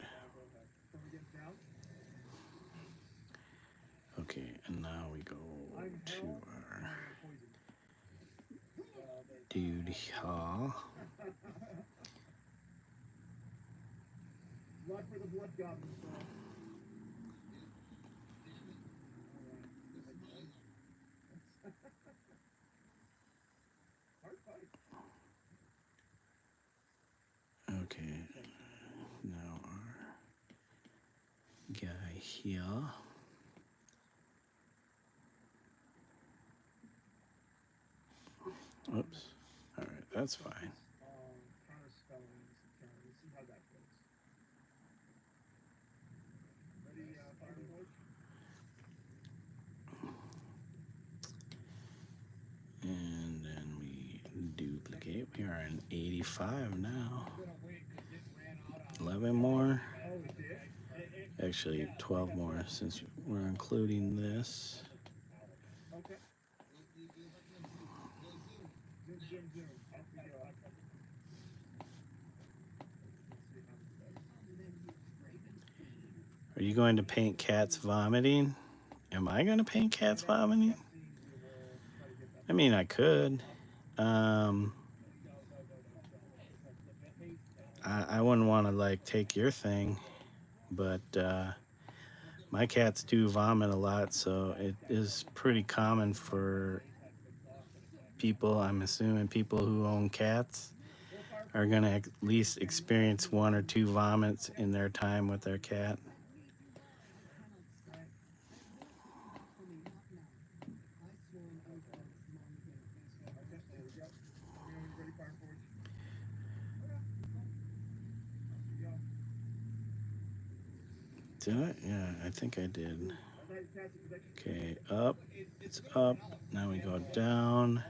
Okay, and now we go to our dude here. Blood for the blood goblin. Okay, now our guy here. Oops. All right, that's fine. Counter spelling and see how that goes. Ready, Fireboard? And then we duplicate. We are in 85 now. 11 more. Actually, 12 more since we're including this. Okay. Zoom. Off we go. Are you going to paint cats vomiting? Am I going to paint cats vomiting? I mean, I could. I wouldn't want to like take your thing, but my cats do vomit a lot, so it is pretty common for people, I'm assuming people who own cats, are going to at least experience 1 or 2 vomits in their time with their cat. Did I? Yeah, I think I did. Okay, up. It's up. Now we go down.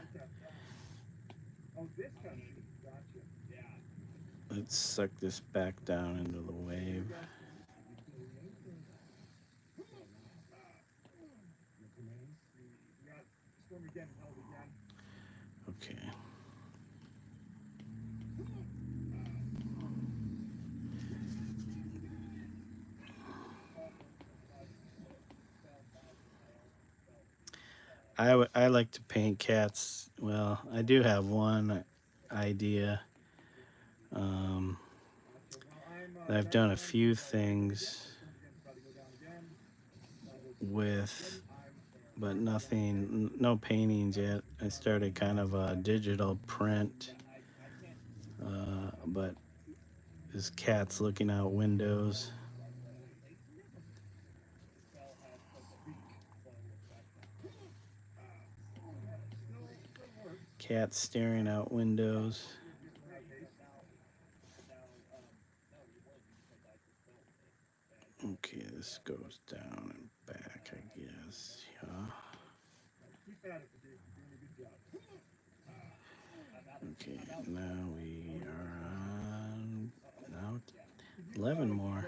Let's suck this back down into the wave. Okay. I like to paint cats. Well, I do have one idea. I've done a few things with, but nothing, no paintings yet. I started kind of a digital print, but this cat's looking out windows. Cat staring out windows. Okay, this goes down and back, I guess. Yeah. Okay, now we are on 11 more.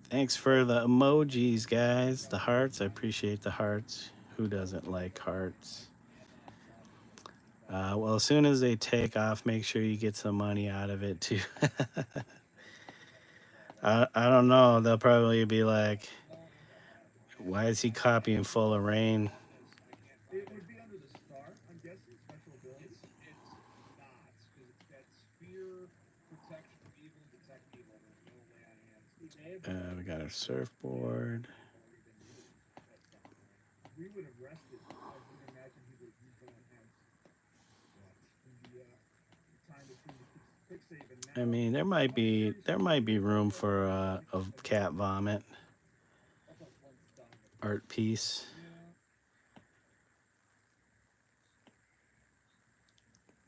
Thanks for the emojis, guys. The hearts. I appreciate the hearts. Who doesn't like hearts? Well, as soon as they take off, make sure you get some money out of it, too. I don't know. They'll probably be like, why is he copying Full of Rain? It would be under the star, I'm guessing, special abilities. It's not, because it's that sphere protection from evil, detect evil, there's no way on hands. We got our surfboard. We would have rested. I would imagine he would have used on hands in the time between the quick save and I now. mean, there might be room for a cat vomit art piece.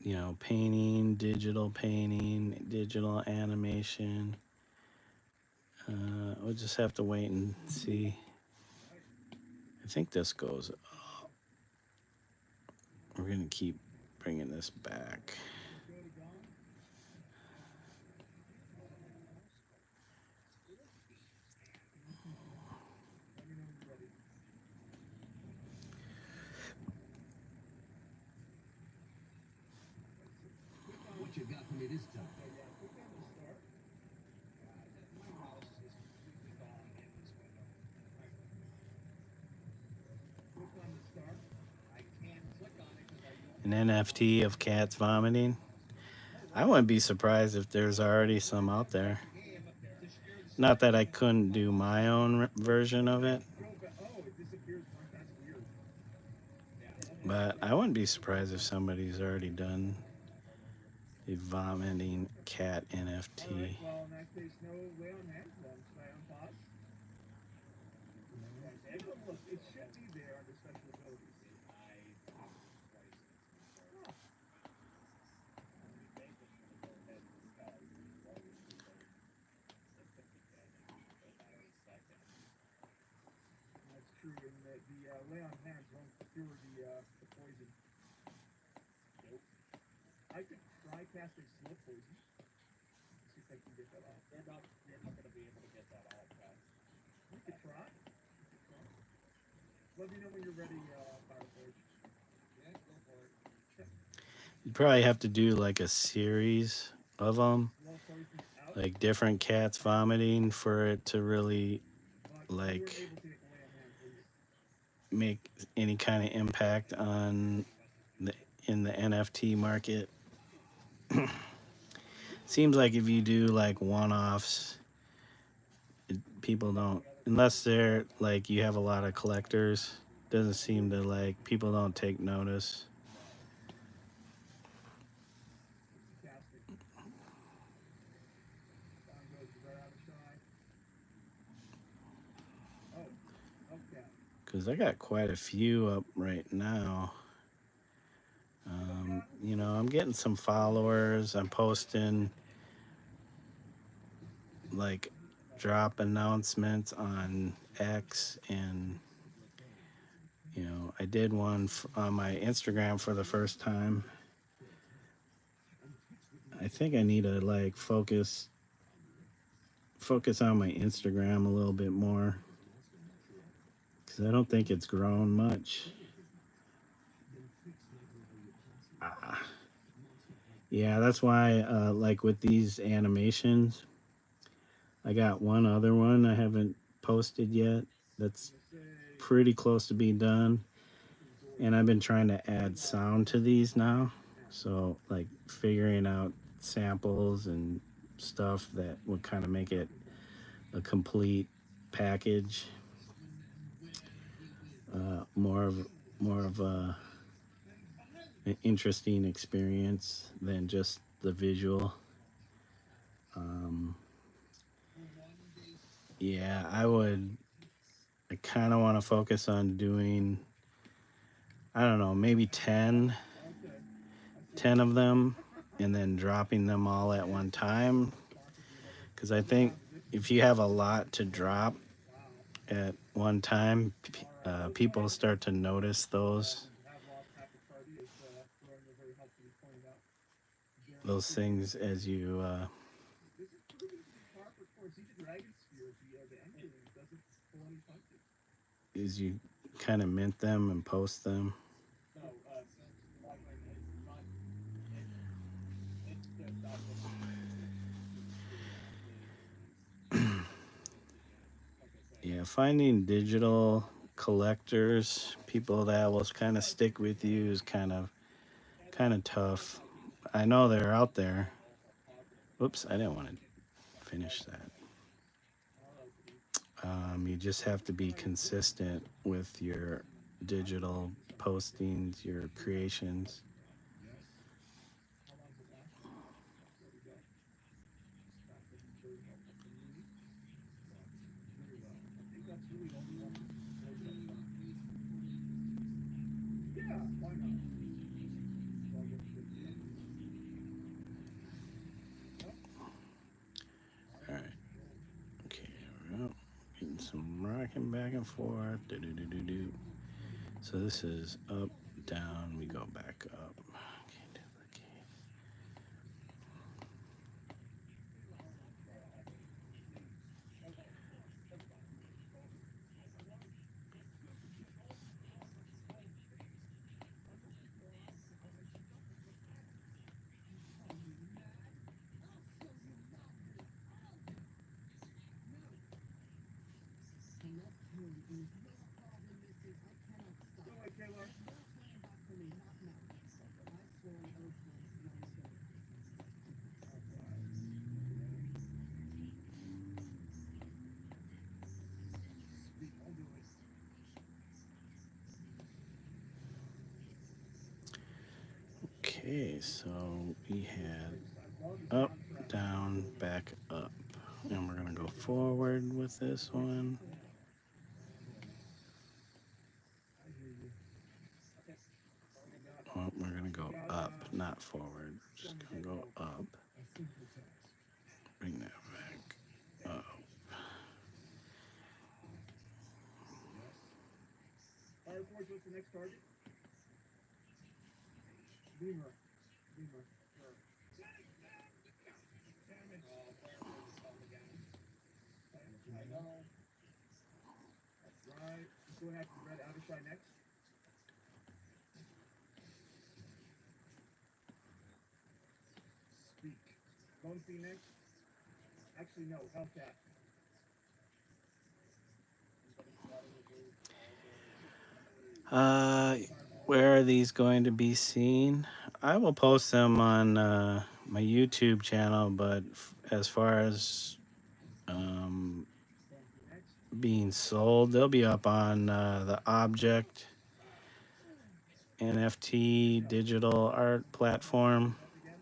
Yeah. You know, painting, digital animation. We'll just have to wait and see. I think this goes up. We're going to keep bringing this back. Let me know when you're ready. What you got for me this time? So yeah, click on the start. My mouse is completely gone in this window. Click on the start. I can't click on it because I don't. An NFT of cats vomiting. I wouldn't be surprised if there's already some out there. Game to share the Not that I couldn't do my own version of it, Oh, it disappears once. That's weird. but I wouldn't be surprised if somebody's already done a vomiting cat All right. NFT. Well, in that case, no way on hands then. Should I unpause? Yeah, take a look. It should be there under special abilities. Huh. That's true. And the lay on hands won't cure the poison. Nope. I could try casting slow poison. See if I can get that off. You're not going to be able to get that off. We could try. Let me know when you're ready, Fireforge. Yeah, go for it. You'd probably have to do like a series of them, Slow poison out. like different cats vomiting for it to really But you weren't like able to get the lay on hands, were you? make any kind of impact on the in the NFT market. Seems like if you do like one-offs, people don't, unless they're like you have a lot of collectors, doesn't seem to like people don't take notice. Casting. Down goes the red out of shy. Oh, okay. Because I got quite a few up right now. You know, I'm getting some followers. I'm posting like drop announcements on X, and you know, I did one on my Instagram for the first time. I think I need to like focus on my Instagram a little bit more because I don't think it's grown much. Ah. Yeah, that's why like with these animations, I got one other one I haven't posted yet that's pretty close to being done, and I've been trying to add sound to these now, so like figuring out samples and stuff that would kind of make it a complete package, more of an interesting experience than just the visual. um, yeah, I kind of want to focus on doing, I don't know, maybe 10 of them, and then dropping them all at one time. Because I think if you have a lot to drop at one time, people start to notice those things as you This is pretty easy par for four. See the dragon sphere, the emperor doesn't pull any punches. as you kind of mint them and post them. No, it's not. It's just not what Yeah, finding digital collectors, people that will kind of stick with you, is kind of tough. I know they're out there. Oops, I didn't want to finish that. You just have to be consistent with your digital postings, your creations. How long does it last? There we go. Stop looking for the movie. Very well. I think that's really all we want to explore so far. Yeah, why not? Well, I guess you could do that. Huh? All right. Okay. Well, getting some rocking back and forth. Do do do do do. So this is up, down. We go back up. Okay, duplicate. Go away, Taylor. Sweet, I'll do it. Okay, so we had Dog is up, on track. down, back up. And we're gonna go forward with this one. I hear you. Okay. What do we got? Oh, we're gonna go Got, up, not forward. Just gonna go up. A simple task. Bring that back up. Yes. Fire Force, what's the next target? Beamer. Beamer. Sure. Damage. Oh, Fire Force is up again. I know. That's right. Let's go after the red outer side next. Speak. Bone Sea next. Actually, no. Hellcat. Where are these going to be seen? I will post them on my YouTube channel, but as far as Bone Sea next. being sold, they'll be up on the Object NFT digital art platform, Up again.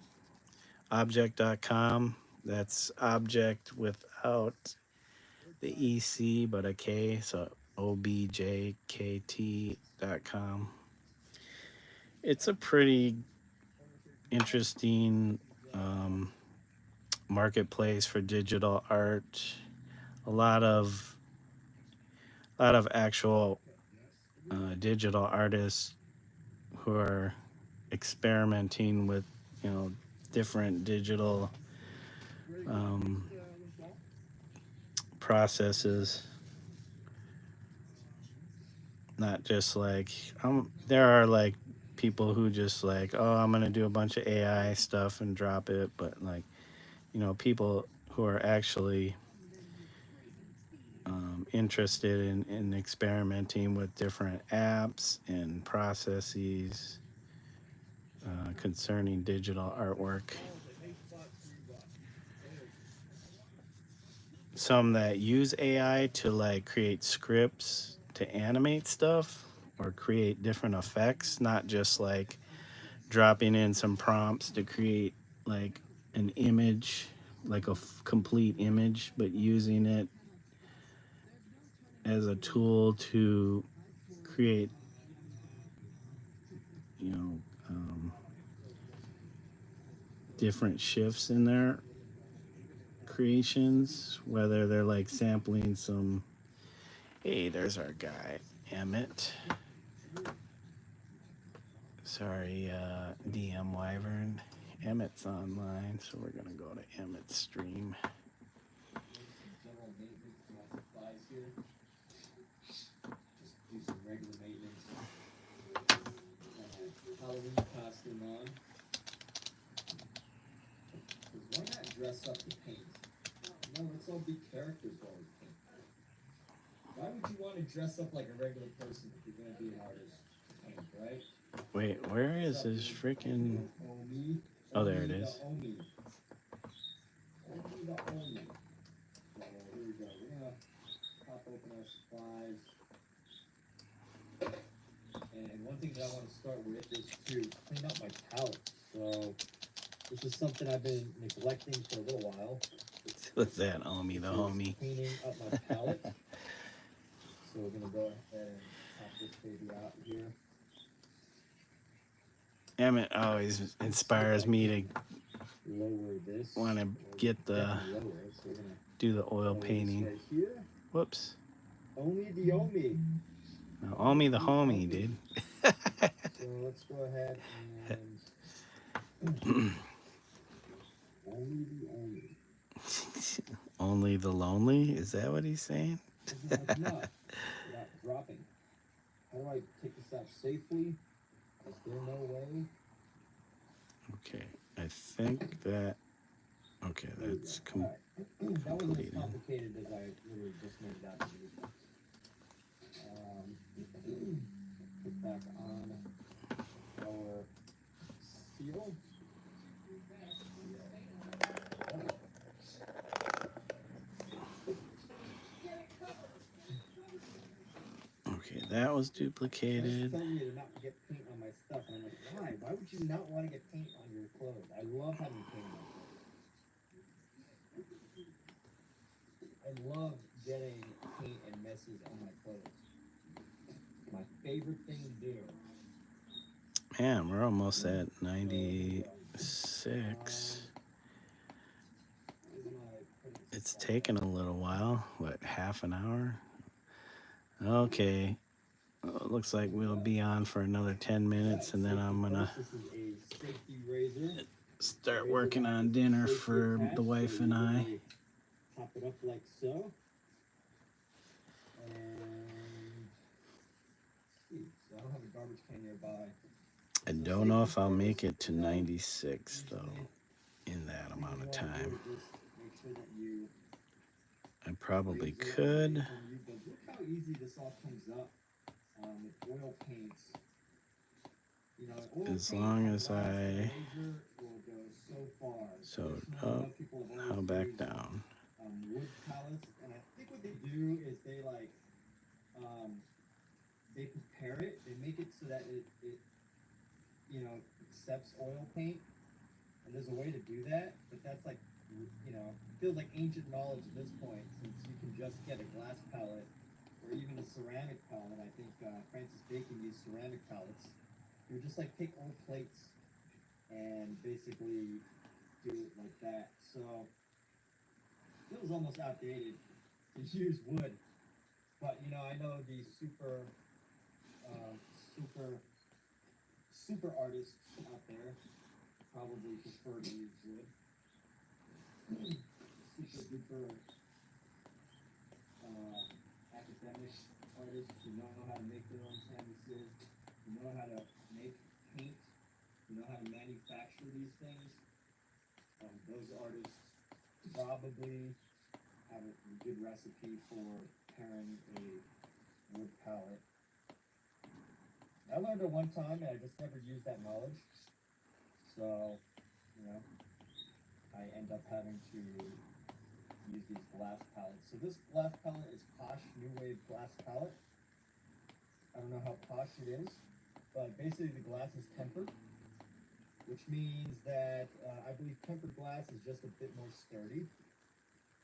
object.com. That's object without the EC, but a K, so objkt.com. It's a pretty interesting marketplace for digital art. A lot of actual digital artists who are experimenting with, you know, different digital Ready to go um, install? processes. Not just like there are like people who just like, oh, I'm gonna do a bunch of AI stuff and drop it, but like, you know, people who are actually interested in experimenting with different apps and processes concerning digital artwork. Balls at Hay Spot Screenbot. Boom. Some that use AI to like create scripts to animate stuff or create different effects, not just like dropping in some prompts to create like an image, like a complete image, but using it as a tool to create, you know, different shifts in their creations, whether they're like sampling some. Hey, there's our guy, Emmett. Sorry, DM Wyvern. Emmett's online, so we're gonna go to Emmett's stream. General maintenance to my supplies here. Just do some regular maintenance. Halloween costume on. Cause why not dress up to paint? No, let's all be characters while we paint. Why would you want to dress up like a regular person if you're gonna be an artist to paint, right? Wait, where is his freaking? Omi. Oh, there it Omi, is. the Omi. Omi the Omi. So here we go. We're gonna pop open our supplies. And one thing that I want to start with is to clean up my palette. So this is something I've been neglecting for a little while. What's that, Omi the Which is homie? Cleaning up my palette. So we're gonna go ahead and pop this baby out here. Emmett always inspires me to Lower this. want to Or get the definitely lower it. So we're gonna do the oil lower this painting. right here. Whoops. Only the Omi. No, Omi the homie, dude. So let's go ahead and only the Omi. Only the lonely? Is that what he's saying? Isn't that enough without dropping? How do I take this out safely? Is there no way? Okay, I think that. Okay, There we that's go. Alright. That wasn't as completed. complicated as I literally just made it out to be. Put back on our seal. Okay, that was It's duplicated. telling me to not get paint on my stuff, and I'm like, why? Why would you not want to get paint on your clothes? I love having paint on my clothes. I love getting paint and messes on my clothes. My favorite thing to do. Man, we're almost at 96. It's taken a little while. What, half an hour? Okay. Looks like we'll be on for another 10 minutes, and then I'm gonna This is a safety razor. start working on dinner for the wife and I. Pop it up like so. And let's see. So I don't have a garbage can nearby. I don't know if I'll make it to 96 though in that amount of time. Make sure that you I probably razor could. away from you, but look how easy this all comes up with oil paints. You know, oil As paint long on as glass and I- razor will go so far. So Personally, I up, know people have always how back used, down? wood pallets, and I think what they do is they like they prepare it, they make it so that it you know accepts oil paint, and there's a way to do that, but that's like it feels like ancient knowledge at this point, since you can just get a glass palette or even a ceramic palette. I think Francis Bacon used ceramic palettes. You would just like take old plates and basically do it like that. So it was almost outdated to use wood, but I know the super artists out there probably prefer to use wood. Super duper academic artists who know how to make their own canvases, who know how to make paint, who know how to manufacture these things. Those artists probably have a good recipe for preparing a wood palette. I learned it one time and I just never used that knowledge. So, I end up having to use these glass palettes. So this glass palette is Posh New Wave glass palette. I don't know how posh it is, but basically the glass is tempered, which means that I believe tempered glass is just a bit more sturdy.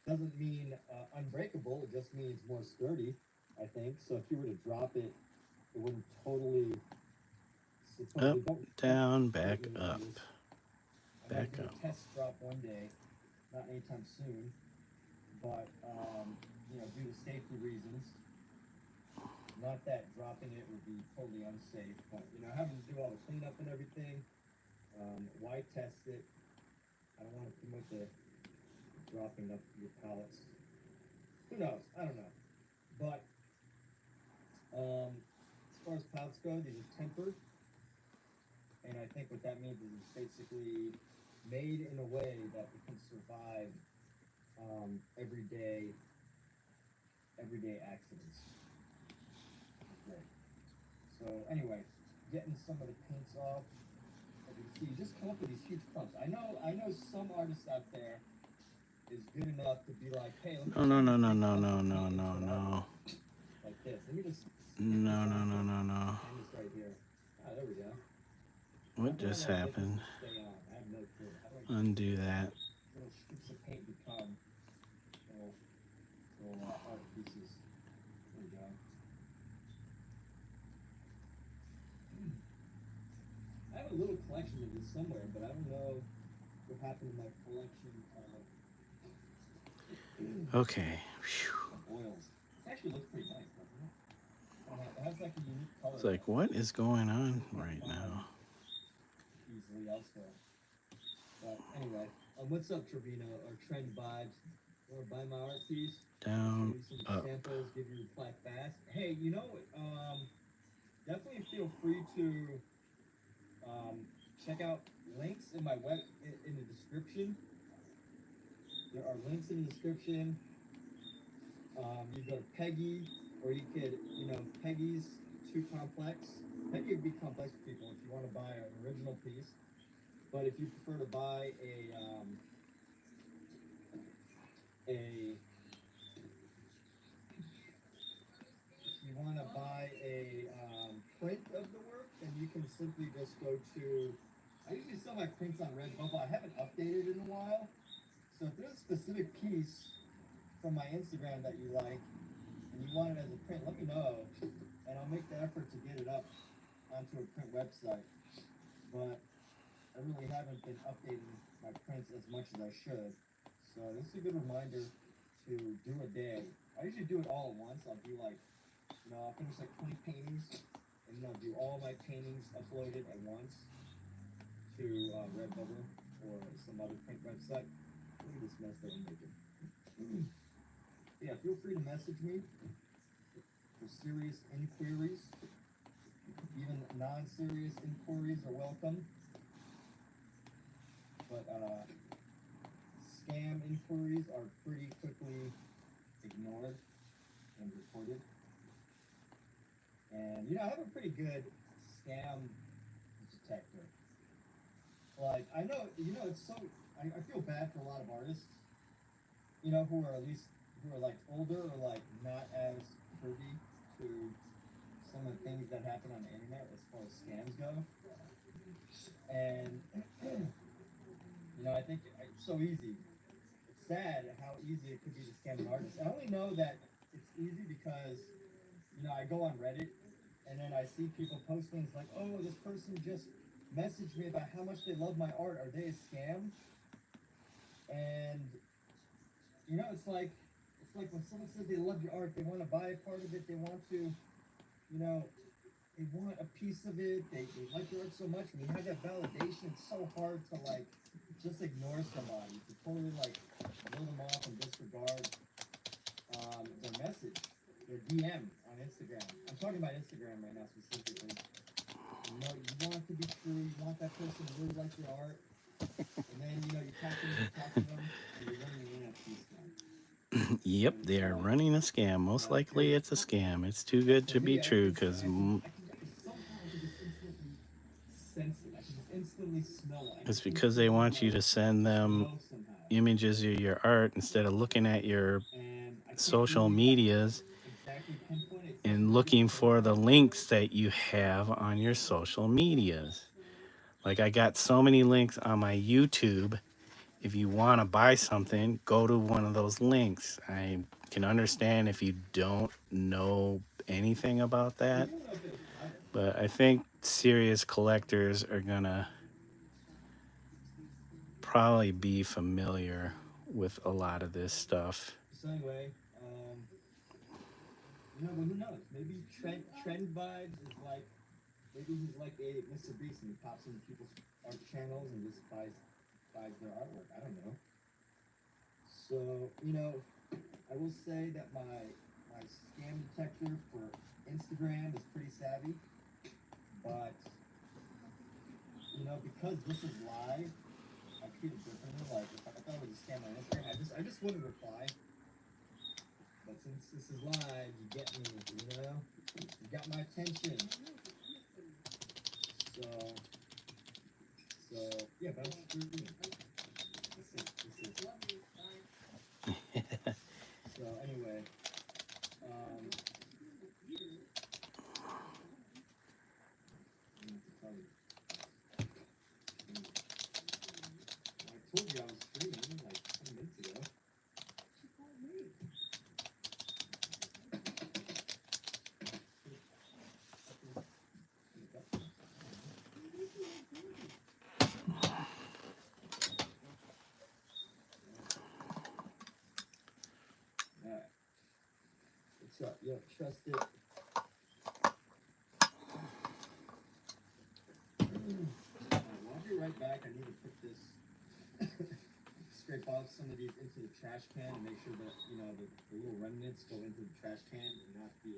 Doesn't mean unbreakable, it just means more sturdy, I think. So if you were to drop it, it wouldn't totally... Up, down, back up. I might do a test drop one day, not anytime soon, but due to safety reasons, not that dropping it would be totally unsafe, but having to do all the cleanup and everything, why test it? I don't want to promote the dropping of your pallets. Who knows? I don't know. But as far as pallets go, these are tempered. And I think what that means is it's basically made in a way that it can survive everyday accidents. Okay. So anyway, getting some of the paints off. As you see, you just come up with these huge clumps. I know some artists out there, is good enough to be like, hey, let me No, no, change no, this no, thing no, up no, to no, make it no. like this. Let me just skip No, this no, out no, to no, no. canvas right here. Ah, there we go. What How do I just now get this happened? to stay on? I have no clue. How do I Undo that. little strips of paint become little art pieces? There we go. I have a little collection of this somewhere, but I don't know what happened to my collection Okay. Phew. of oils. This actually looks pretty nice, doesn't it? It has like a unique color. It's like, that what is going on you can't right find now? easily elsewhere. But anyway, what's up, Trevino or Trend Vibes? Want to buy my art piece? Show Down, you some up. samples, give you a reply fast. Hey, you know, definitely feel free to check out links in my web in the description. There are links in the description. You go to Peggy, or you could, Peggy's too complex. Peggy would be complex for people if you want to buy an original piece. But if you prefer to buy if you want to buy a print of the work, then you can simply just go to. I usually sell my prints on Redbubble. I haven't updated in a while, so if there's a specific piece from my Instagram that you like and you want it as a print, let me know, and I'll make the effort to get it up onto a print website. But I really haven't been updating my prints as much as I should, so this is a good reminder to do a day. I usually do it all at once. I'll do like, I'll finish like 20 paintings, and then I'll do all my paintings uploaded at once to Redbubble or some other print website. Look at this mess that I'm making. Yeah, feel free to message me for serious inquiries. Even non-serious inquiries are welcome. But scam inquiries are pretty quickly ignored and reported. And I have a pretty good scam detector. Like, I know, it's so, I feel bad for a lot of artists, who are like older or like not as privy to some of the things that happen on the internet as far as scams go. And, I think it's so easy. It's sad how easy it could be to scam an artist. I only know that it's easy because, I go on Reddit and then I see people post things like, oh, this person just messaged me about how much they love my art. Are they a scam? And, it's like when someone says they love your art, they want to buy a part of it, they want to, they want a piece of it, they like your art so much. When you have that validation, it's so hard to, like, just ignore somebody, to totally, like, blow them off and disregard their message, their DM on Instagram. I'm talking about Instagram right now specifically. You want it to be true, you want that person to really like your art, and then, you talk to them, and you're running an NFT scam. Yep, they are running a scam. Most likely it's a scam. It's too good to be true because somehow I can just instantly sense it. I can just instantly smell it. it's because they want you to send them images of your art instead of looking at your social medias and looking for the links that you have on your social medias. Like, I got so many links on my YouTube. If you want to buy something, go to one of those links. I can understand if you don't know anything about that, but I think serious collectors are gonna probably be familiar with a lot of this stuff. So anyway, but who knows? Maybe Trend Vibes is like, maybe he's like a Mr. Beast and he pops into people's art channels and just buys their artwork. I don't know. So, I will say that my scam detector for Instagram is pretty savvy, but because this is live, I treat it differently. Like, if I thought it was a scam on Instagram, I just wouldn't reply. But since this is live, you get me, you got my attention. So yeah, but I'm screwed. This is Trust it. Well, I'll be right back. I need to put this, scrape off some of these into the trash can and make sure that, you know, the little remnants go into the trash can and not the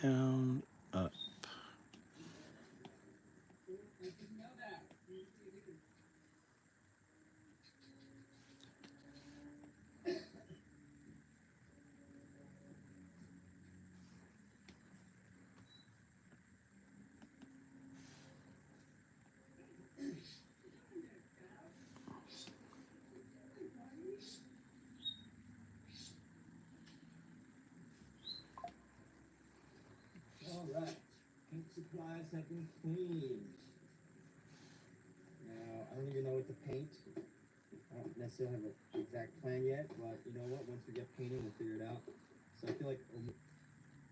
Down, up. Alright, paint supplies have been cleaned. Now, I don't even know what to paint. I don't necessarily have an exact plan yet, but you know what? Once we get painting, we'll figure it out. So I feel like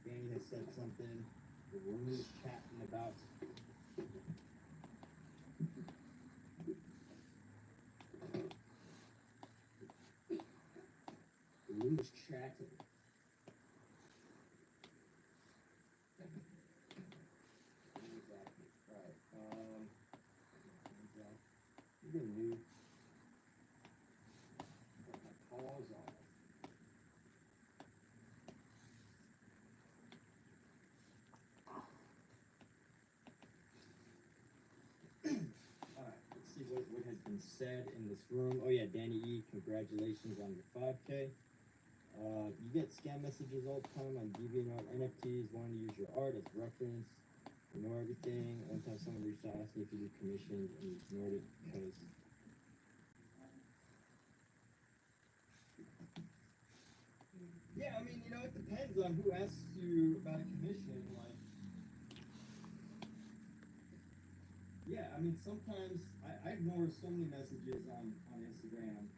Danny has said something. The room is chatting about. The room is chatting. You're gonna need put my paws on. Alright, let's see what has been said in this room. Oh yeah, Danny E, congratulations on your 5K. You get scam messages all the time on DeviantArt NFTs wanting to use your art as reference. Ignore everything. One time someone reached out asking if you do commissions and you ignored it because yeah, I mean, you know, it depends on who asks you about a commission. Like, yeah, I mean, sometimes I ignore so many messages on Instagram.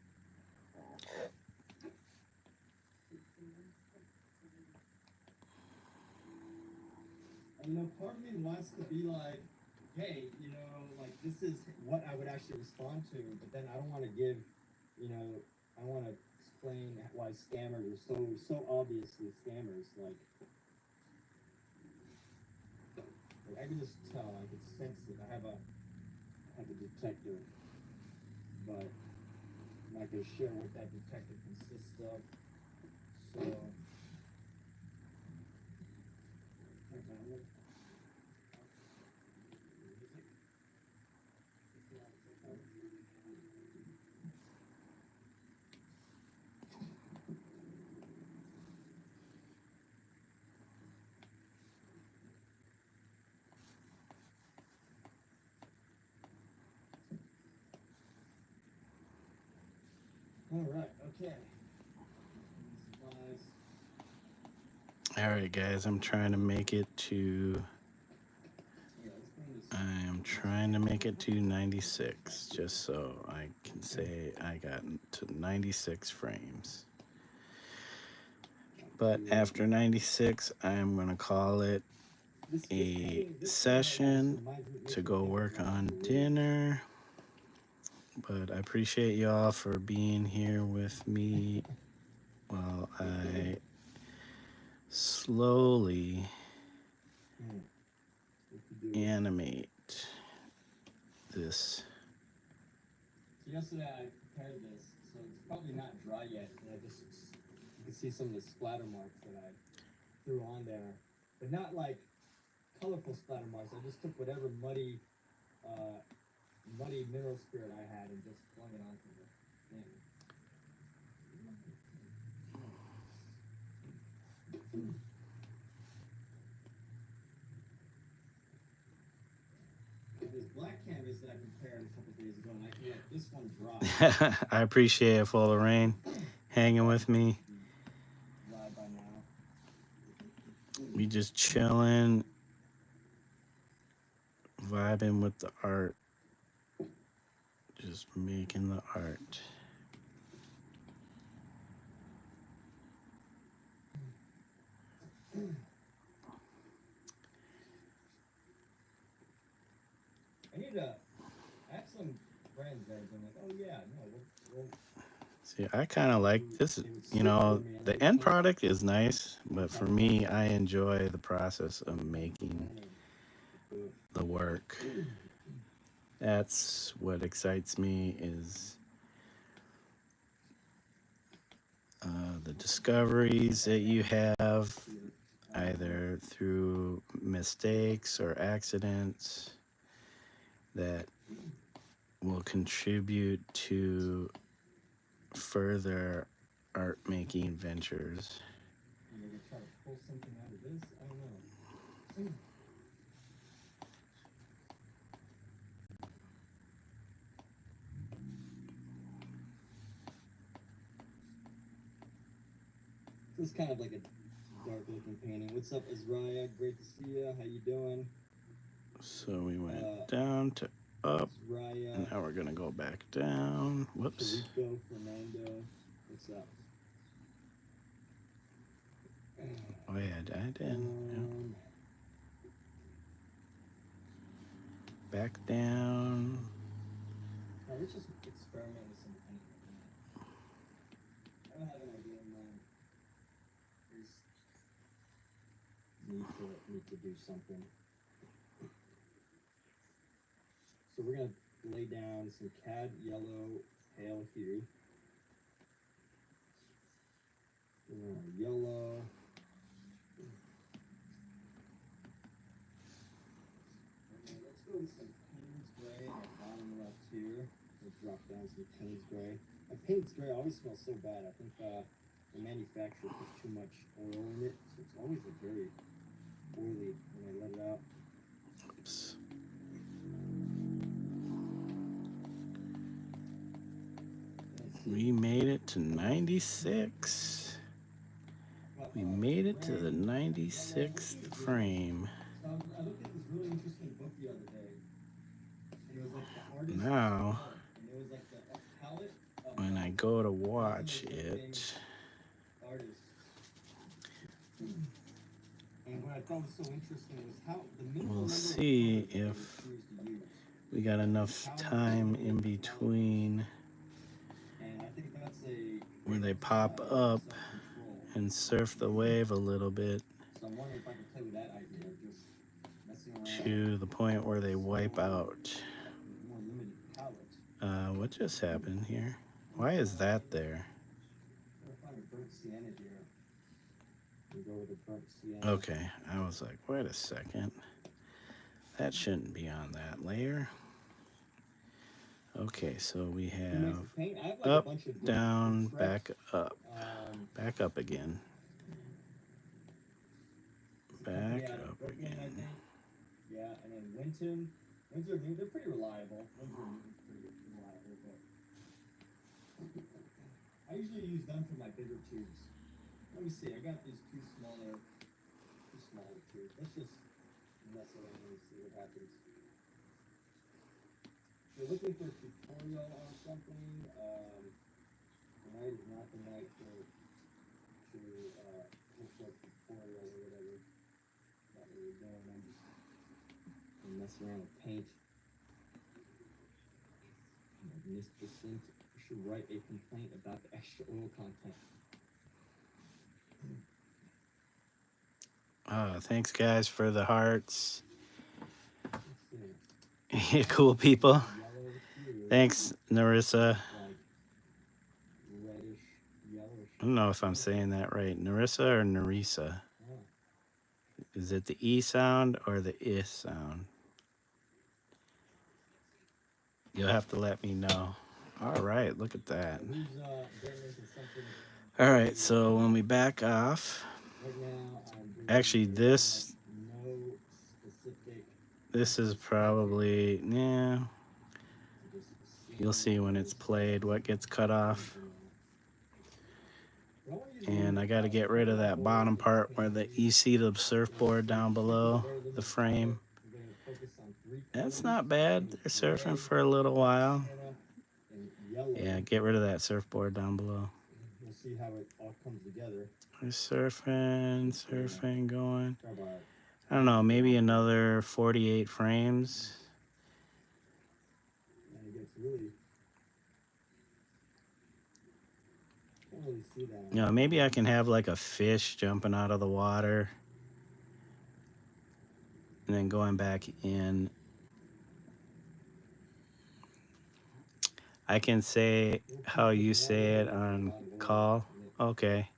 And, you know, part of me wants to be like, hey, you know, like, this is what I would actually respond to, but then I don't want to give, you know, I want to explain why scammers are so obviously scammers. Like I can just tell, I can sense it. I have a detector, but I'm not gonna share what that detector consists of. So all right, okay. Supplies. All right, guys, I'm trying to make it to. Yeah, let's bring this. I am trying to make it to 96, just so I can say I got to 96 frames. But after 96, I am going to call it a session to go work on dinner. But I appreciate y'all for being here with me while I slowly animate this. So yesterday I prepared this, so it's probably not dry yet, and you can see some of the splatter marks that I threw on there, but not like colorful splatter marks. I just took whatever muddy mineral spirit I had and just flung it onto the thing. This black canvas that I prepared a couple days ago, and I can let this one dry. I appreciate it, Full of Rain, hanging with me. Dry by now. We just chilling, vibing with the art, just making the art. I need to. I have some friends that have been like, "Oh yeah, no, we'll See, I kind of like this. You know, the end product is nice, but for me, I enjoy the process of making the work. That's what excites me is the discoveries that you have either through mistakes or accidents that will contribute to further art making ventures. maybe try to pull something out of this. I don't know." This is kind of like a dark looking painting. What's up, Azraya? Great to see you. How you doing? So we went down to up, Azraya, and now we're gonna go back down. Whoops. Federico, Fernando. What's up? Oh yeah, I did. Yeah. Back down. Let's just experiment with some painting. I don't have an idea in mind. There's need to do something. So we're gonna lay down some cad yellow pale hue. Yellow. Okay, let's go with some Payne's gray on the bottom left here. We'll drop down some Payne's gray. My Payne's gray always smells so bad. I think the manufacturer put too much oil in it, so it's always like very oily when I let it out. Oops. We made it to 96. We made it to the 96th frame. So I looked at this really interesting book the other day. And it was like the artist. Now, And it was like the palette of when I go to watch it, artists. And what I thought was so interesting was how the minimal we'll number see of colors if that they choose to use. we got enough time in between And I think that's a where they pop up self-control. and surf the wave a little bit So I'm wondering if I can play with that idea of just messing around to the point where they wipe out. with more limited palette. What just happened here? Why is that there? I'm gonna find a burnt sienna here. We go with a burnt sienna. Okay, I was like, wait a second. That shouldn't be on that layer. Okay, so we Who makes have the paint? I have like a up, bunch of down, different back threads. up. Back up again. Back up Brooklyn, I again. think. Yeah, and then Winton. Windsor, they're pretty reliable. Windsor is pretty reliable, but I usually use them for my bigger tubes. Let me see. I got these two smaller tubes. Let's just mess around and see what happens. If you're looking for a tutorial on something, tonight is not the night to look for a tutorial or whatever. Not really doing. I'm just gonna mess around with paint. Mr. Sint should write a complaint about the extra oil content. Thanks, guys, for the hearts. Let's see. Cool people. Yellow here, Thanks, Narissa. like reddish, yellowish. I don't know if I'm saying that right. Narissa or Narisa? Oh. Is it the E sound or the I sound? You'll have to let me know. All right, look at that. Who's getting into something All right, so when we back off, right now? I'm doing actually this, no specific This is probably, yeah, Just you'll see when it's played what gets cut off. And I got to get rid of that bottom part where you see the surfboard down below the frame. That's not bad. They're surfing for a little while. Yeah, get rid of that surfboard down below. We'll see how it all comes together. They're surfing, going. I don't know, maybe another 48 frames. And it gets really. Can't really see that. You know, maybe I can have like a fish jumping out of the water and then going back in. I can say how you say it on call. Okay.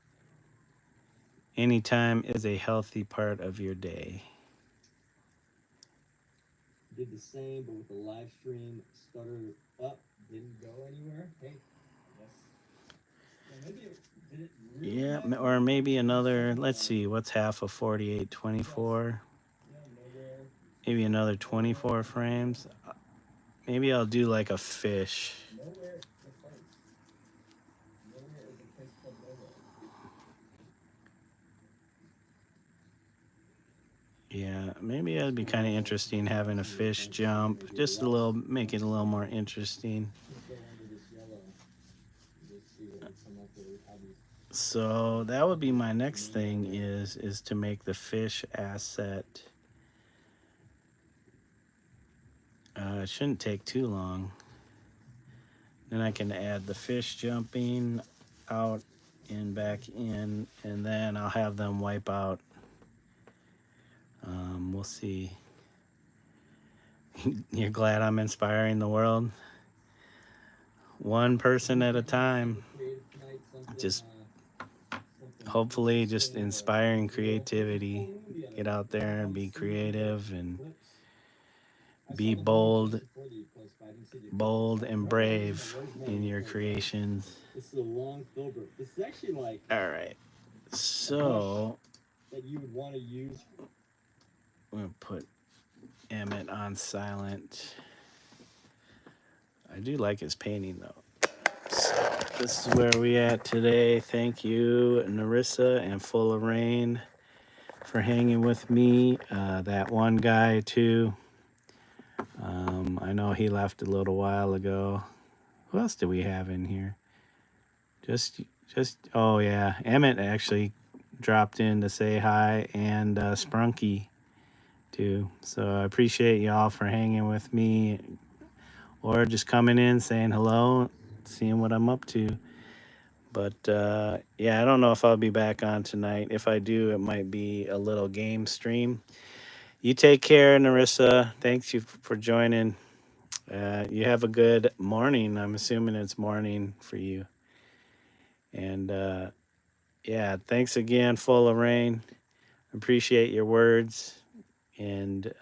Anytime is a healthy part of your day. Did the same, but with the live stream stuttered up, didn't go anywhere. Hey, yes. Yeah, maybe did it really Yeah, happen? or maybe another, let's see, what's half of 48? 24. Yeah, nowhere. Maybe another 24 frames. Maybe I'll do like a fish. Nowhere is a place. Nowhere is a place called nowhere. Yeah, maybe that'd be kind of interesting having a fish jump. Just a little, make it a little more interesting. Go under this yellow. Just see what we come up with. How these. So that would be my next thing is to make the fish asset. It shouldn't take too long. Then I can add the fish jumping out and back in, and then I'll have them wipe out. We'll see. You're glad I'm inspiring the world? One person at a time. Creative tonight, something, Just something hopefully just inspiring creativity. Get out there and be creative and be bold and brave in your creations. This is a long filbert. This is actually like All right. So that you would want to use. I'm going to put Emmett on silent. I do like his painting though. So this is where we at today. Thank you, Narissa and Full of Rain, for hanging with me. That one guy too. I know he left a little while ago. Who else do we have in here? Just oh yeah, Emmett actually dropped in to say hi, and Sprunky too. So I appreciate y'all for hanging with me, or just coming in saying hello, seeing what I'm up to. But yeah, I don't know if I'll be back on tonight. If I do, it might be a little game stream. You take care, Narissa. Thanks you for joining. You have a good morning. I'm assuming it's morning for you. And yeah, thanks again, Full of Rain. Appreciate your words. And,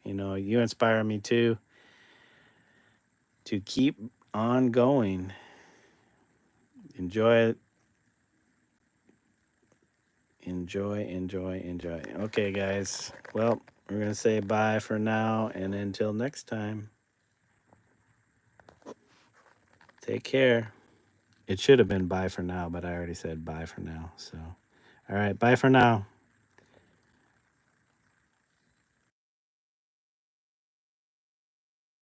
you know, you inspire me too to keep on going. Enjoy it. Enjoy. Okay, guys. Well, we're going to say bye for now. And until next time, take care. It should have been bye for now, but I already said bye for now. So, all right, bye for now.